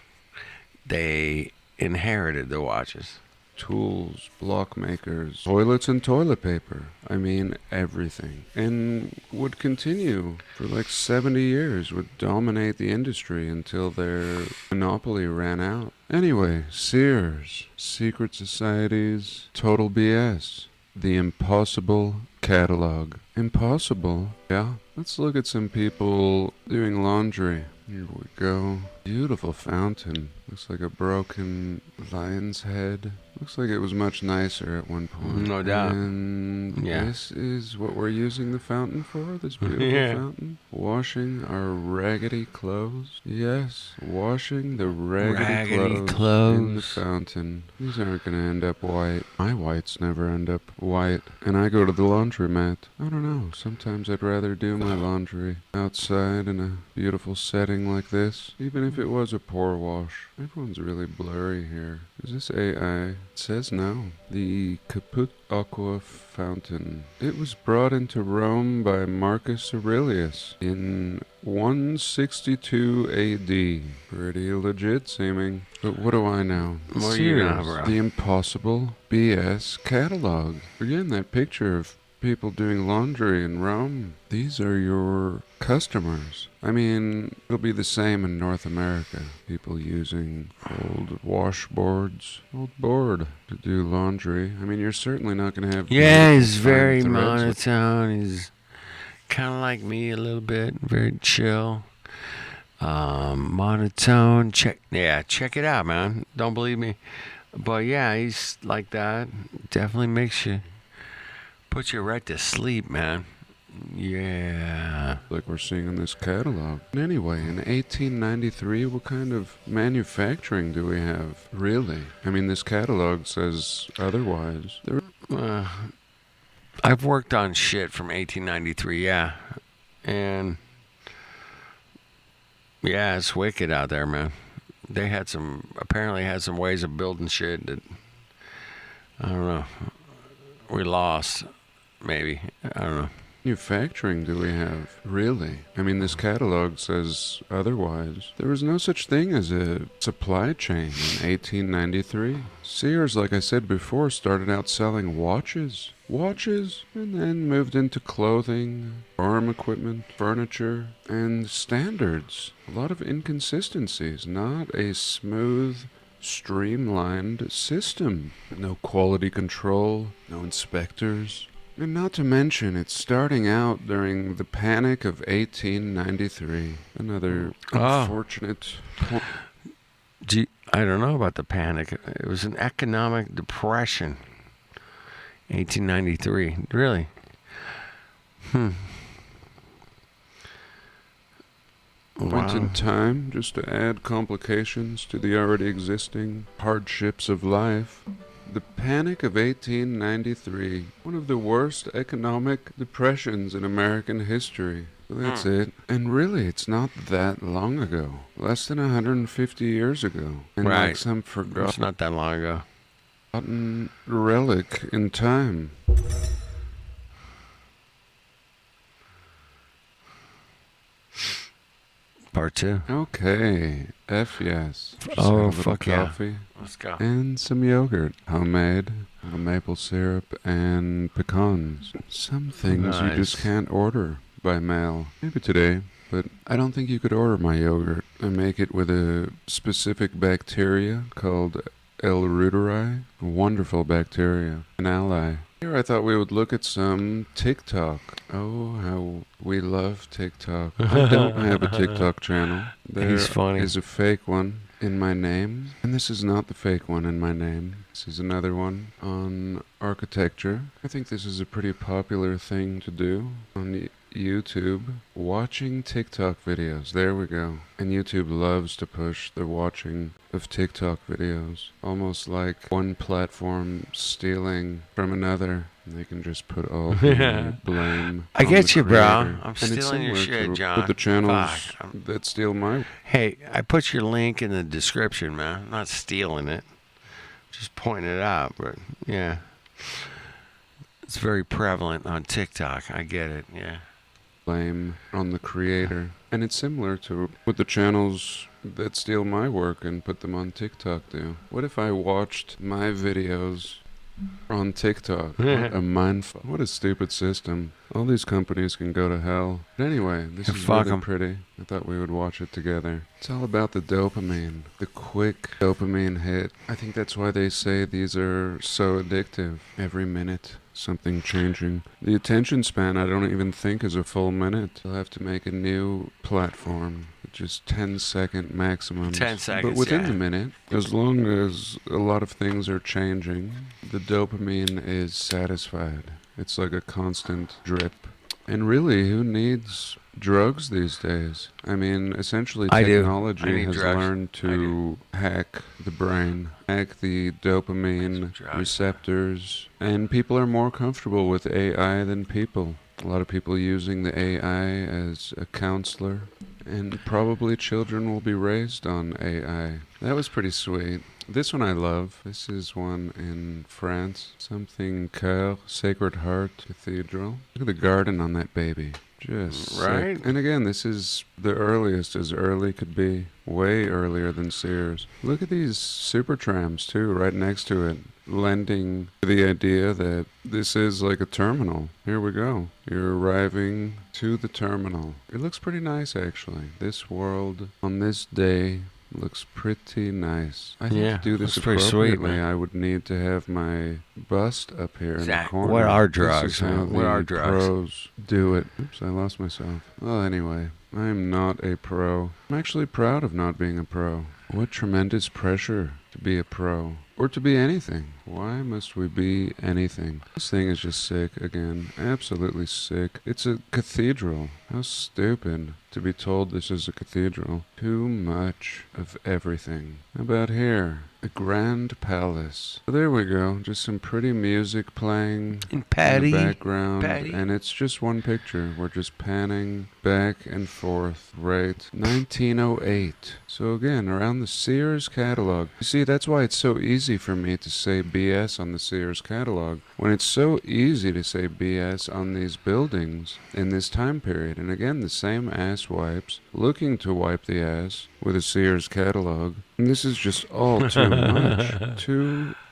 Speaker 4: They inherited the watches.
Speaker 17: Tools, block makers, toilets and toilet paper. I mean, everything. And would continue for like 70 years, would dominate the industry until their monopoly ran out. Anyway, Sears, secret societies, total BS. The impossible catalog. Impossible? Yeah. Let's look at some people doing laundry. Here we go. Beautiful fountain. Looks like a broken lion's head. Looks like it was much nicer at one point.
Speaker 4: No doubt.
Speaker 17: And this is what we're using the fountain for? This beautiful fountain? Washing our raggedy clothes? Yes, washing the raggedy clothes in the fountain. These aren't going to end up white. My whites never end up white. And I go to the laundromat. I don't know. Sometimes I'd rather do my laundry outside in a beautiful setting like this. Even if it was a pour wash. Everyone's really blurry here. Is this AI? It says no. The Caput Aqua Fountain. It was brought into Rome by Marcus Aurelius in 162 AD. Pretty legit seeming. But what do I know?
Speaker 4: What do you know, bro?
Speaker 17: The Impossible BS catalog. Again, that picture of people doing laundry in Rome. These are your customers. I mean, it'll be the same in North America. People using old washboards, old board to do laundry. I mean, you're certainly not going to have...
Speaker 4: Yeah, he's very monotone. He's kind of like me a little bit. Very chill. Monotone. Check it out, man. Don't believe me, but yeah, he's like that. Definitely puts you right to sleep, man. Yeah.
Speaker 17: Like we're seeing in this catalog. Anyway, in 1893, what kind of manufacturing do we have? Really? I mean, this catalog says otherwise.
Speaker 4: I've worked on shit from 1893, yeah. And yeah, it's wicked out there, man. They apparently had some ways of building shit that, I don't know, we lost, maybe. I don't know.
Speaker 17: Manufacturing do we have? Really? I mean, this catalog says otherwise. There was no such thing as a supply chain in 1893. Sears, like I said before, started out selling watches, and then moved into clothing, farm equipment, furniture, and standards. A lot of inconsistencies, not a smooth, streamlined system. No quality control, no inspectors. And not to mention, it's starting out during the Panic of 1893. Another unfortunate point.
Speaker 4: I don't know about the Panic. It was an economic depression. 1893. Really?
Speaker 17: Point in time, just to add complications to the already existing hardships of life. The Panic of 1893, one of the worst economic depressions in American history. That's it. And really, it's not that long ago. Less than 150 years ago. And
Speaker 4: right.
Speaker 17: Like some forgotten...
Speaker 4: It's not that long ago.
Speaker 17: ...forgotten relic in time.
Speaker 4: Part 2.
Speaker 17: Okay. F yes. Just
Speaker 4: Oh,
Speaker 17: have a
Speaker 4: fuck
Speaker 17: little
Speaker 4: yeah.
Speaker 17: coffee.
Speaker 4: Let's go.
Speaker 17: And some yogurt. Homemade. Maple syrup and pecans. Some things you just can't order by mail. Maybe today. But I don't think you could order my yogurt. I make it with a specific bacteria called L. reuteri. A wonderful bacteria. An ally. Here I thought we would look at some TikTok. Oh, how we love TikTok. I don't have a TikTok channel.
Speaker 4: He's funny.
Speaker 17: There is a fake one in my name. And this is not the fake one in my name. This is another one on architecture. I think this is a pretty popular thing to do on YouTube. Watching TikTok videos. There we go. And YouTube loves to push the watching of TikTok videos. Almost like one platform stealing from another. They can just put all the blame
Speaker 4: I
Speaker 17: on
Speaker 4: get
Speaker 17: the
Speaker 4: you, bro.
Speaker 17: creator.
Speaker 4: I'm
Speaker 17: And it's
Speaker 4: stealing your
Speaker 17: similar
Speaker 4: shit,
Speaker 17: to
Speaker 4: John.
Speaker 17: with the channels
Speaker 4: Fuck.
Speaker 17: that steal my...
Speaker 4: Hey, I put your link in the description, man. I'm not stealing it. Just pointing it out, but yeah. It's very prevalent on TikTok. I get it, yeah.
Speaker 17: Blame on the creator. And it's similar to what the channels that steal my work and put them on TikTok do. What if I watched my videos on TikTok? What a mindfuck. What a stupid system. All these companies can go to hell. But anyway, this is
Speaker 4: Fuck
Speaker 17: really
Speaker 4: 'em.
Speaker 17: pretty. I thought we would watch it together. It's all about the dopamine. The quick dopamine hit. I think that's why they say these are so addictive. Every minute, something changing. The attention span I don't even think is a full minute. They'll have to make a new platform. Just 10-second maximum.
Speaker 4: 10 seconds,
Speaker 17: But within
Speaker 4: yeah.
Speaker 17: the minute, as long as a lot of things are changing, the dopamine is satisfied. It's like a constant drip. And really, who needs drugs these days? I mean, essentially
Speaker 4: I do. I
Speaker 17: technology
Speaker 4: need
Speaker 17: has
Speaker 4: drugs.
Speaker 17: learned to hack the brain, hack the dopamine receptors, and people are more comfortable with AI than people. A lot of people using the AI as a counselor, and probably children will be raised on AI. That was pretty sweet. This one I love. This is one in France. Something Cœur, Sacred Heart Cathedral. Look at the garden on that baby. Just sick.
Speaker 4: Right.
Speaker 17: And again, this is the earliest as early could be. Way earlier than Sears. Look at these super trams too, right next to it. Lending to the idea that this is like a terminal. Here we go. You're arriving to the terminal. It looks pretty nice actually. This world on this day looks pretty nice. I think
Speaker 4: Yeah,
Speaker 17: to do this
Speaker 4: looks pretty sweet,
Speaker 17: appropriately,
Speaker 4: man.
Speaker 17: I would need to have my bust up here in the
Speaker 4: Zach,
Speaker 17: corner.
Speaker 4: what are
Speaker 17: This
Speaker 4: drugs,
Speaker 17: is how
Speaker 4: man? What
Speaker 17: the
Speaker 4: are drugs?
Speaker 17: pros do it. Oops, I lost myself. Well, anyway, I am not a pro. I'm actually proud of not being a pro. What tremendous pressure to be a pro. Or to be anything. Why must we be anything? This thing is just sick again. Absolutely sick. It's a cathedral. How stupid to be told this is a cathedral. Too much of everything. How about here? A grand palace. So there we go. Just some pretty music playing in the background. And it's just one picture. We're just panning back and forth. Right. 1908. So again, around the Sears catalog. You see, that's why it's so easy for me to say BS on the Sears catalog. When it's so easy to say BS on these buildings in this time period. And again, the same ass wipes looking to wipe the ass with a Sears catalog. And this is just all too much.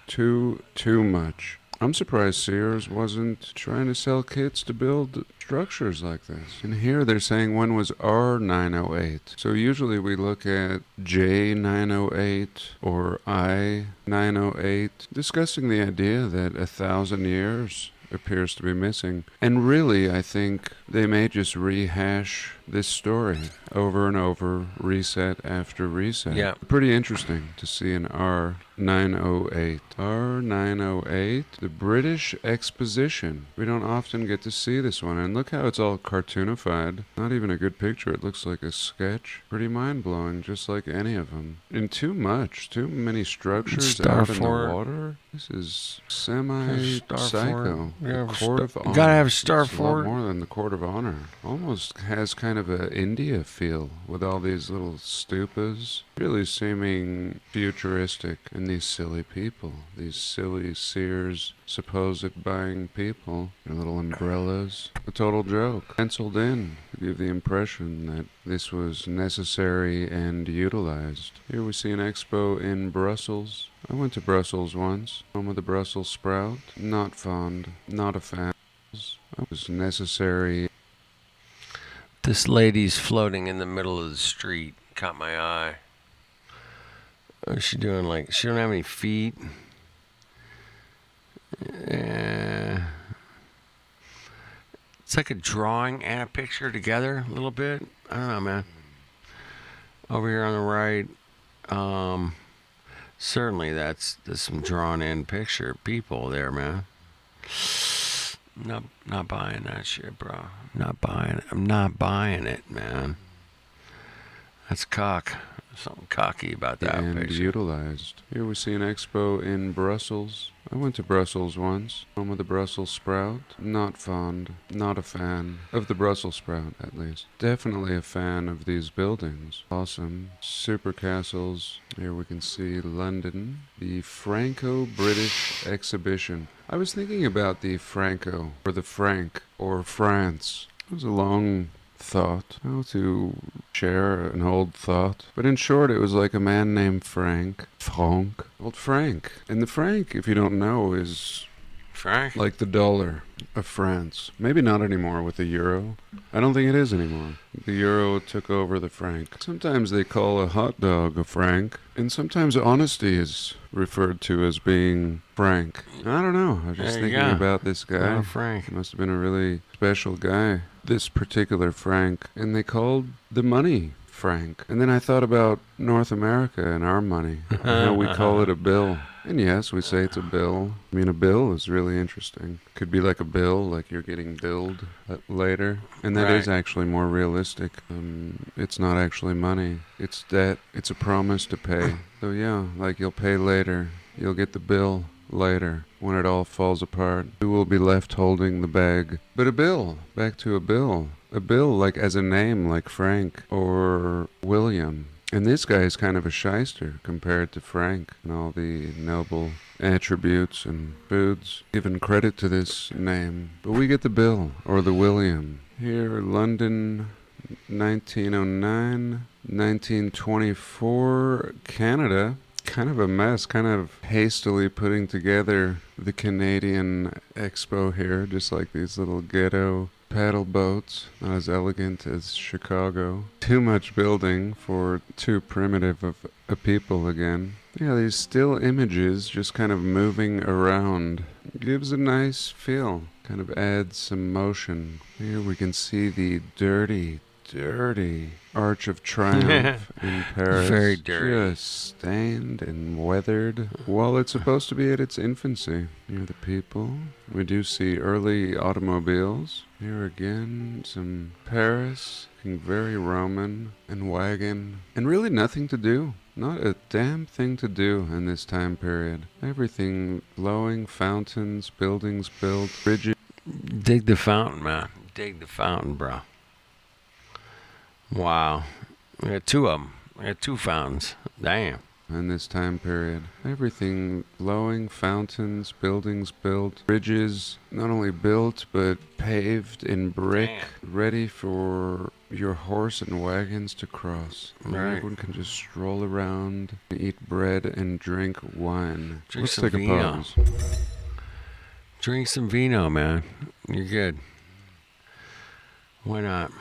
Speaker 17: Too much. I'm surprised Sears wasn't trying to sell kits to build structures like this. And here they're saying when was R908. So usually we look at J908 or I908, discussing the idea that 1,000 years appears to be missing. And really, I think they may just rehash this story over and over, reset after reset.
Speaker 4: Yeah.
Speaker 17: Pretty interesting to see an R908. R908, the British Exposition. We don't often get to see this one. And look how it's all cartoonified. Not even a good picture. It looks like a sketch. Pretty mind-blowing, just like any of them. And too much. Too many structures out in the water. This is semi-psycho. The Court of Honor.
Speaker 4: You gotta have a star
Speaker 17: It's a
Speaker 4: for
Speaker 17: lot
Speaker 4: it.
Speaker 17: more than the Court of Honor. Almost has kind of a India feel with all these little stupas. Really seeming futuristic. And these silly people. These silly Sears supposed buying people. Their little umbrellas. A total joke. Penciled in to give the impression that this was necessary and utilized. Here we see an expo in Brussels. I went to Brussels once. Home of the Brussels sprout. Not fond. Not a fan. It was necessary.
Speaker 4: This lady's floating in the middle of the street. Caught my eye. What's she doing? Like, she don't have any feet. Yeah. It's like a drawing and a picture together a little bit. I don't know, man. Over here on the right, certainly there's some drawn in picture people there, man. Not buying that shit, bro. Not buying it. I'm not buying it, man. That's cock. Something cocky about that
Speaker 17: And
Speaker 4: picture.
Speaker 17: utilized. Here we see an expo in Brussels. I went to Brussels once. Home of the Brussels sprout. Not fond. Not a fan of the Brussels sprout, at least. Definitely a fan of these buildings. Awesome. Super castles. Here we can see London. The Franco-British exhibition. I was thinking about the Franco, or the Frank, or France. It was a long thought, how to share an old thought. But in short, it was like a man named Frank. Old Frank. And the franc, if you don't know, is
Speaker 4: Frank?
Speaker 17: Like the dollar of France. Maybe not anymore with the euro. I don't think it is anymore. The euro took over the franc. Sometimes they call a hot dog a franc, and sometimes honesty is referred to as being frank. I don't know. I was just thinking about this guy.
Speaker 4: Frank.
Speaker 17: He must have been a really special guy. This particular franc. And they called the money franc. And then I thought about North America and our money. And how we call it a bill. And yes, we say it's a bill. I mean, a bill is really interesting. Could be like a bill, like you're getting billed later. And that is actually more realistic. It's not actually money. It's debt. It's a promise to pay. So yeah, like you'll pay later. You'll get the bill later. When it all falls apart, who will be left holding the bag? But a bill. Back to a bill. A bill like as a name like Frank or William. And this guy is kind of a shyster compared to Frank and all the noble attributes and foods. Given credit to this name. But we get the Bill, or the William. Here, London, 1909, 1924, Canada. Kind of a mess, kind of hastily putting together the Canadian Expo here, just like these little ghetto paddle boats, not as elegant as Chicago. Too much building for too primitive of a people again. Yeah, these still images just kind of moving around gives a nice feel, kind of adds some motion. Here we can see the dirty dirty Arch of Triumph in Paris.
Speaker 4: Very dirty.
Speaker 17: Just stained and weathered. While it's supposed to be at its infancy. Near the people. We do see early automobiles. Here again, some Paris. Looking very Roman and wagon. And really nothing to do. Not a damn thing to do in this time period. Everything glowing, fountains, buildings built, bridges.
Speaker 4: Dig the fountain, man. Dig the fountain, bro. Wow. We got two of them. We got two fountains. Damn.
Speaker 17: In this time period. Everything glowing, fountains, buildings built, bridges not only built but paved in brick, ready for your horse and wagons to cross.
Speaker 4: Right.
Speaker 17: Everyone can just stroll around, eat bread, and drink wine.
Speaker 4: Drink
Speaker 17: Let's
Speaker 4: some
Speaker 17: take a
Speaker 4: vino.
Speaker 17: pause.
Speaker 4: Drink some vino, man. You're good. Why not?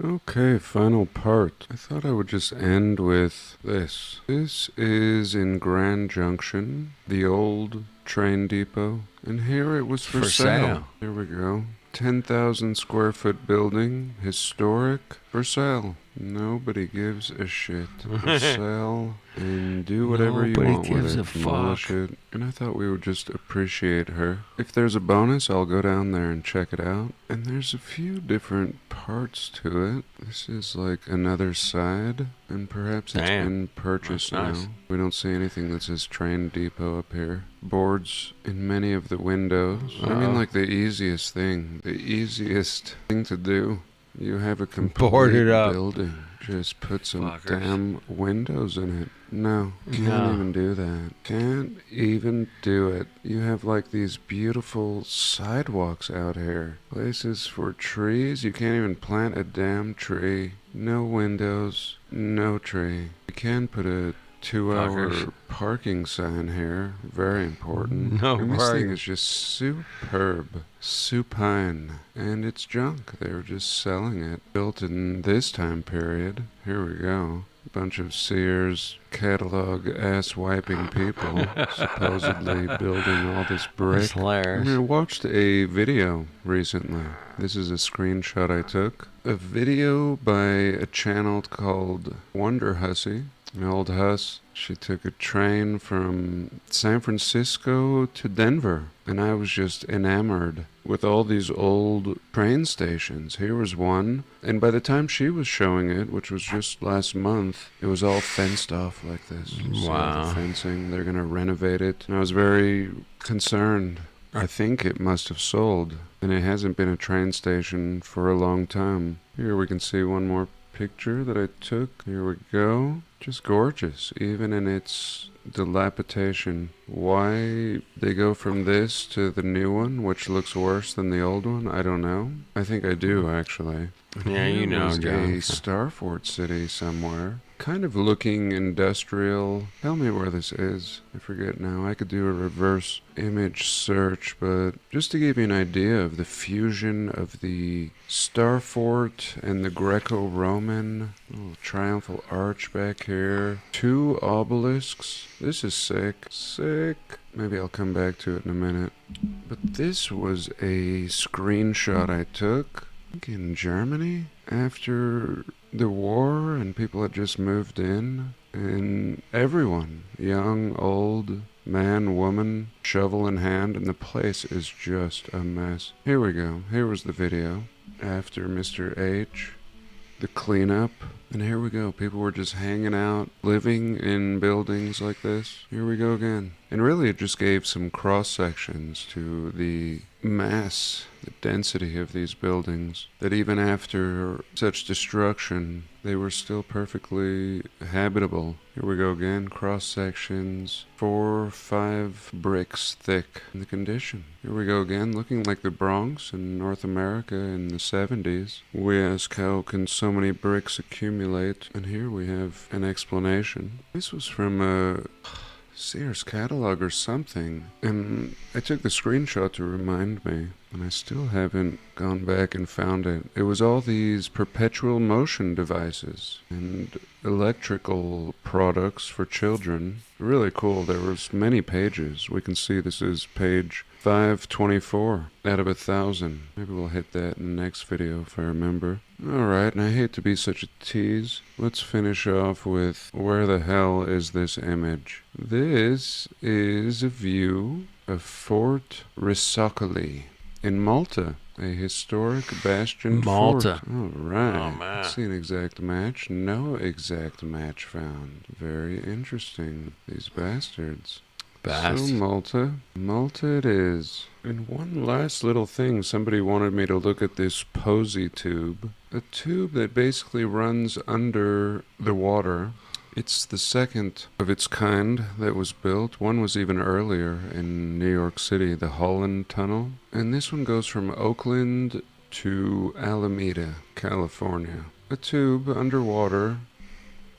Speaker 17: Okay, final part. I thought I would just end with this. This is in Grand Junction, the old train depot, and here it was for sale. Here we go. 10,000 square foot building, historic, for sale. Nobody gives a shit. For sale, and do whatever you
Speaker 4: Nobody
Speaker 17: want with
Speaker 4: gives
Speaker 17: it.
Speaker 4: a
Speaker 17: Demolish
Speaker 4: fuck.
Speaker 17: it. And I thought we would just appreciate her. If there's a bonus, I'll go down there and check it out. And there's a few different parts to it. This is like another side, and perhaps it's been purchased now.
Speaker 4: That's nice.
Speaker 17: We don't see anything that says train depot up here. Boards in many of the windows. I mean, like the easiest thing to do. You have a complete
Speaker 4: Board it up.
Speaker 17: building. Just put some
Speaker 4: Fuckers.
Speaker 17: damn windows in it. No, can't
Speaker 4: No.
Speaker 17: even do that. Can't even do it. You have like these beautiful sidewalks out here. Places for trees. You can't even plant a damn tree. No windows. No tree. You can put a 2-hour
Speaker 4: Fuckers.
Speaker 17: parking sign here. Very important.
Speaker 4: No
Speaker 17: and this
Speaker 4: parking.
Speaker 17: thing is just superb. Supine. And it's junk. They were just selling it. Built in this time period. Here we go. Bunch of Sears catalog ass-wiping people supposedly building all this brick.
Speaker 4: That's hilarious.
Speaker 17: I watched a video recently. This is a screenshot I took. A video by a channel called Wonder Hussy. An old huss. She took a train from San Francisco to Denver. And I was just enamored with all these old train stations. Here was one. And by the time she was showing it, which was just last month, it was all fenced off like this. See all
Speaker 4: Wow.
Speaker 17: the fencing. They're going to renovate it. And I was very concerned. I think it must have sold. And it hasn't been a train station for a long time. Here we can see one more picture that I took. Here we go. Just gorgeous, even in its dilapidation. Why they go from this to the new one, which looks worse than the old one, I don't know. I think I do, actually.
Speaker 4: Yeah, you
Speaker 17: Here
Speaker 4: know,
Speaker 17: was
Speaker 4: John.
Speaker 17: a Starfort city somewhere. Kind of looking industrial. Tell me where this is. I forget now. I could do a reverse image search, but just to give you an idea of the fusion of the Starfort and the Greco-Roman. Little triumphal arch back here. 2 obelisks. This is sick. Sick. Maybe I'll come back to it in a minute. But this was a screenshot I took in Germany after the war, and people had just moved in, and everyone, young, old, man, woman, shovel in hand, and the place is just a mess. Here we go. Here was the video after Mr. H, the cleanup, and here we go. People were just hanging out, living in buildings like this. Here we go again. And really it just gave some cross sections to the mass, the density of these buildings, that even after such destruction, they were still perfectly habitable. Here we go again, cross sections, 4, 5 bricks thick in the condition. Here we go again, looking like the Bronx in North America in the 70s. We ask, how can so many bricks accumulate? And here we have an explanation. This was from a Sears catalog or something, and I took the screenshot to remind me. And I still haven't gone back and found it. It was all these perpetual motion devices and electrical products for children. Really cool. There was many pages. We can see this is page 524 out of 1,000. Maybe we'll hit that in the next video if I remember. Alright, and I hate to be such a tease. Let's finish off with where the hell is this image? This is a view of Fort Risocoli in Malta, a historic bastion
Speaker 4: Malta.
Speaker 17: fort. All right.
Speaker 4: Oh, man.
Speaker 17: Let's see an exact match. No exact match found. Very interesting. These bastards. So Malta it is. And one last little thing, somebody wanted me to look at this posy tube. A tube that basically runs under the water. It's the second of its kind that was built. One was even earlier in New York City, the Holland Tunnel. And this one goes from Oakland to Alameda, California. A tube underwater.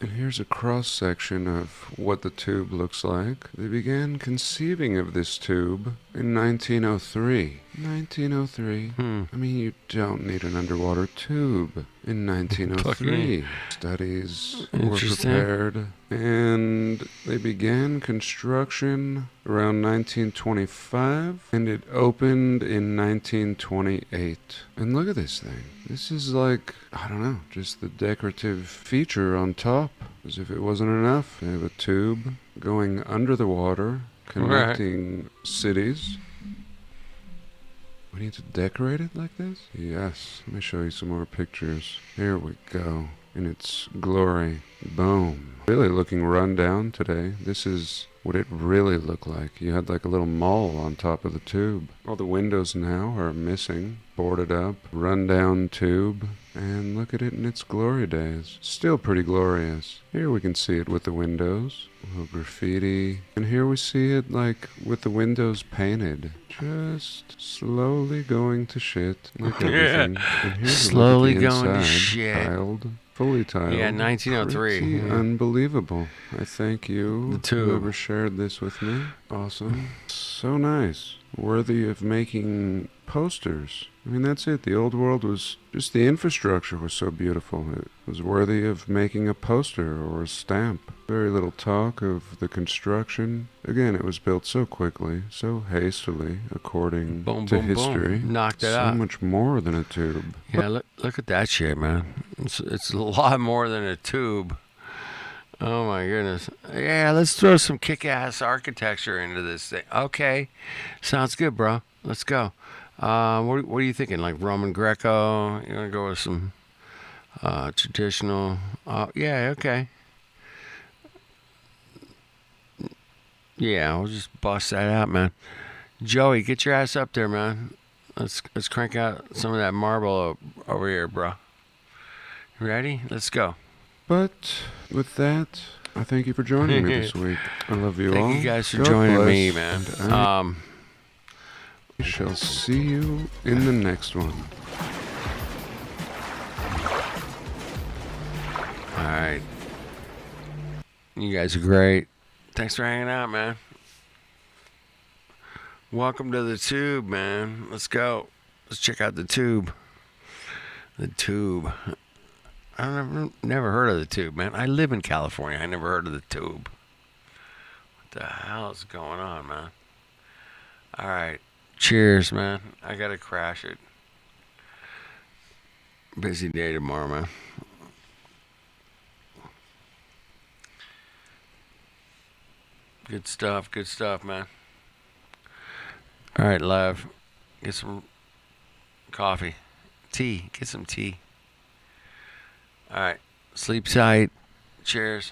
Speaker 17: And here's a cross-section of what the tube looks like. They began conceiving of this tube in 1903. 1903. I mean, you don't need an underwater tube in 1903. Studies were prepared, and they began construction around 1925, and it opened in 1928. And look at this thing. This is like, I don't know, just the decorative feature on top. As if it wasn't enough. They have a tube going under the water, connecting cities. We need to decorate it like this? Yes. Let me show you some more pictures. Here we go. In its glory. Boom. Really looking run down today. This is what it really looked like. You had like a little mall on top of the tube. All the windows now are missing. Boarded up. Run down tube. And look at it in its glory days. Still pretty glorious. Here we can see it with the windows. A little graffiti. And here we see it like with the windows painted. Just slowly going to shit. Like everything. And here's
Speaker 4: Slowly
Speaker 17: a look at the
Speaker 4: going to
Speaker 17: inside.
Speaker 4: shit.
Speaker 17: Tiled. Fully tiled.
Speaker 4: Yeah, 1903.
Speaker 17: Pretty unbelievable. I thank you,
Speaker 4: The tube.
Speaker 17: whoever shared this with me. Awesome. So nice. Worthy of making posters. I mean, that's it. The old world was just the infrastructure was so beautiful. It was worthy of making a poster or a stamp. Very little talk of the construction. Again, it was built so quickly, so hastily, according to history.
Speaker 4: Boom. Knocked it
Speaker 17: so
Speaker 4: out.
Speaker 17: much more than a tube.
Speaker 4: Yeah, look at that shit, man. It's a lot more than a tube. Oh my goodness. Yeah, let's throw some kick-ass architecture into this thing. Okay, sounds good, bro. Let's go. What are you thinking? Like Roman Greco? You want to go with some traditional? Yeah, okay. Yeah, we'll just bust that out, man. Joey, get your ass up there, man. Let's crank out some of that marble over here, bro. You ready? Let's go.
Speaker 17: But with that, I thank you for joining me this week. I love you all.
Speaker 4: Thank you guys for
Speaker 17: God
Speaker 4: joining
Speaker 17: bless,
Speaker 4: me, man.
Speaker 17: and I shall see you in the next one.
Speaker 4: All right. You guys are great. Thanks for hanging out, man. Welcome to the tube, man. Let's go. Let's check out the tube. The tube. I never heard of the tube, man. I live in California. I never heard of the tube. What the hell is going on, man? All right. Cheers, man. I gotta crash it. Busy day tomorrow, man. Good stuff, man. All right, live. Get some coffee. Tea. Get some tea. All right. Sleep tight. Cheers.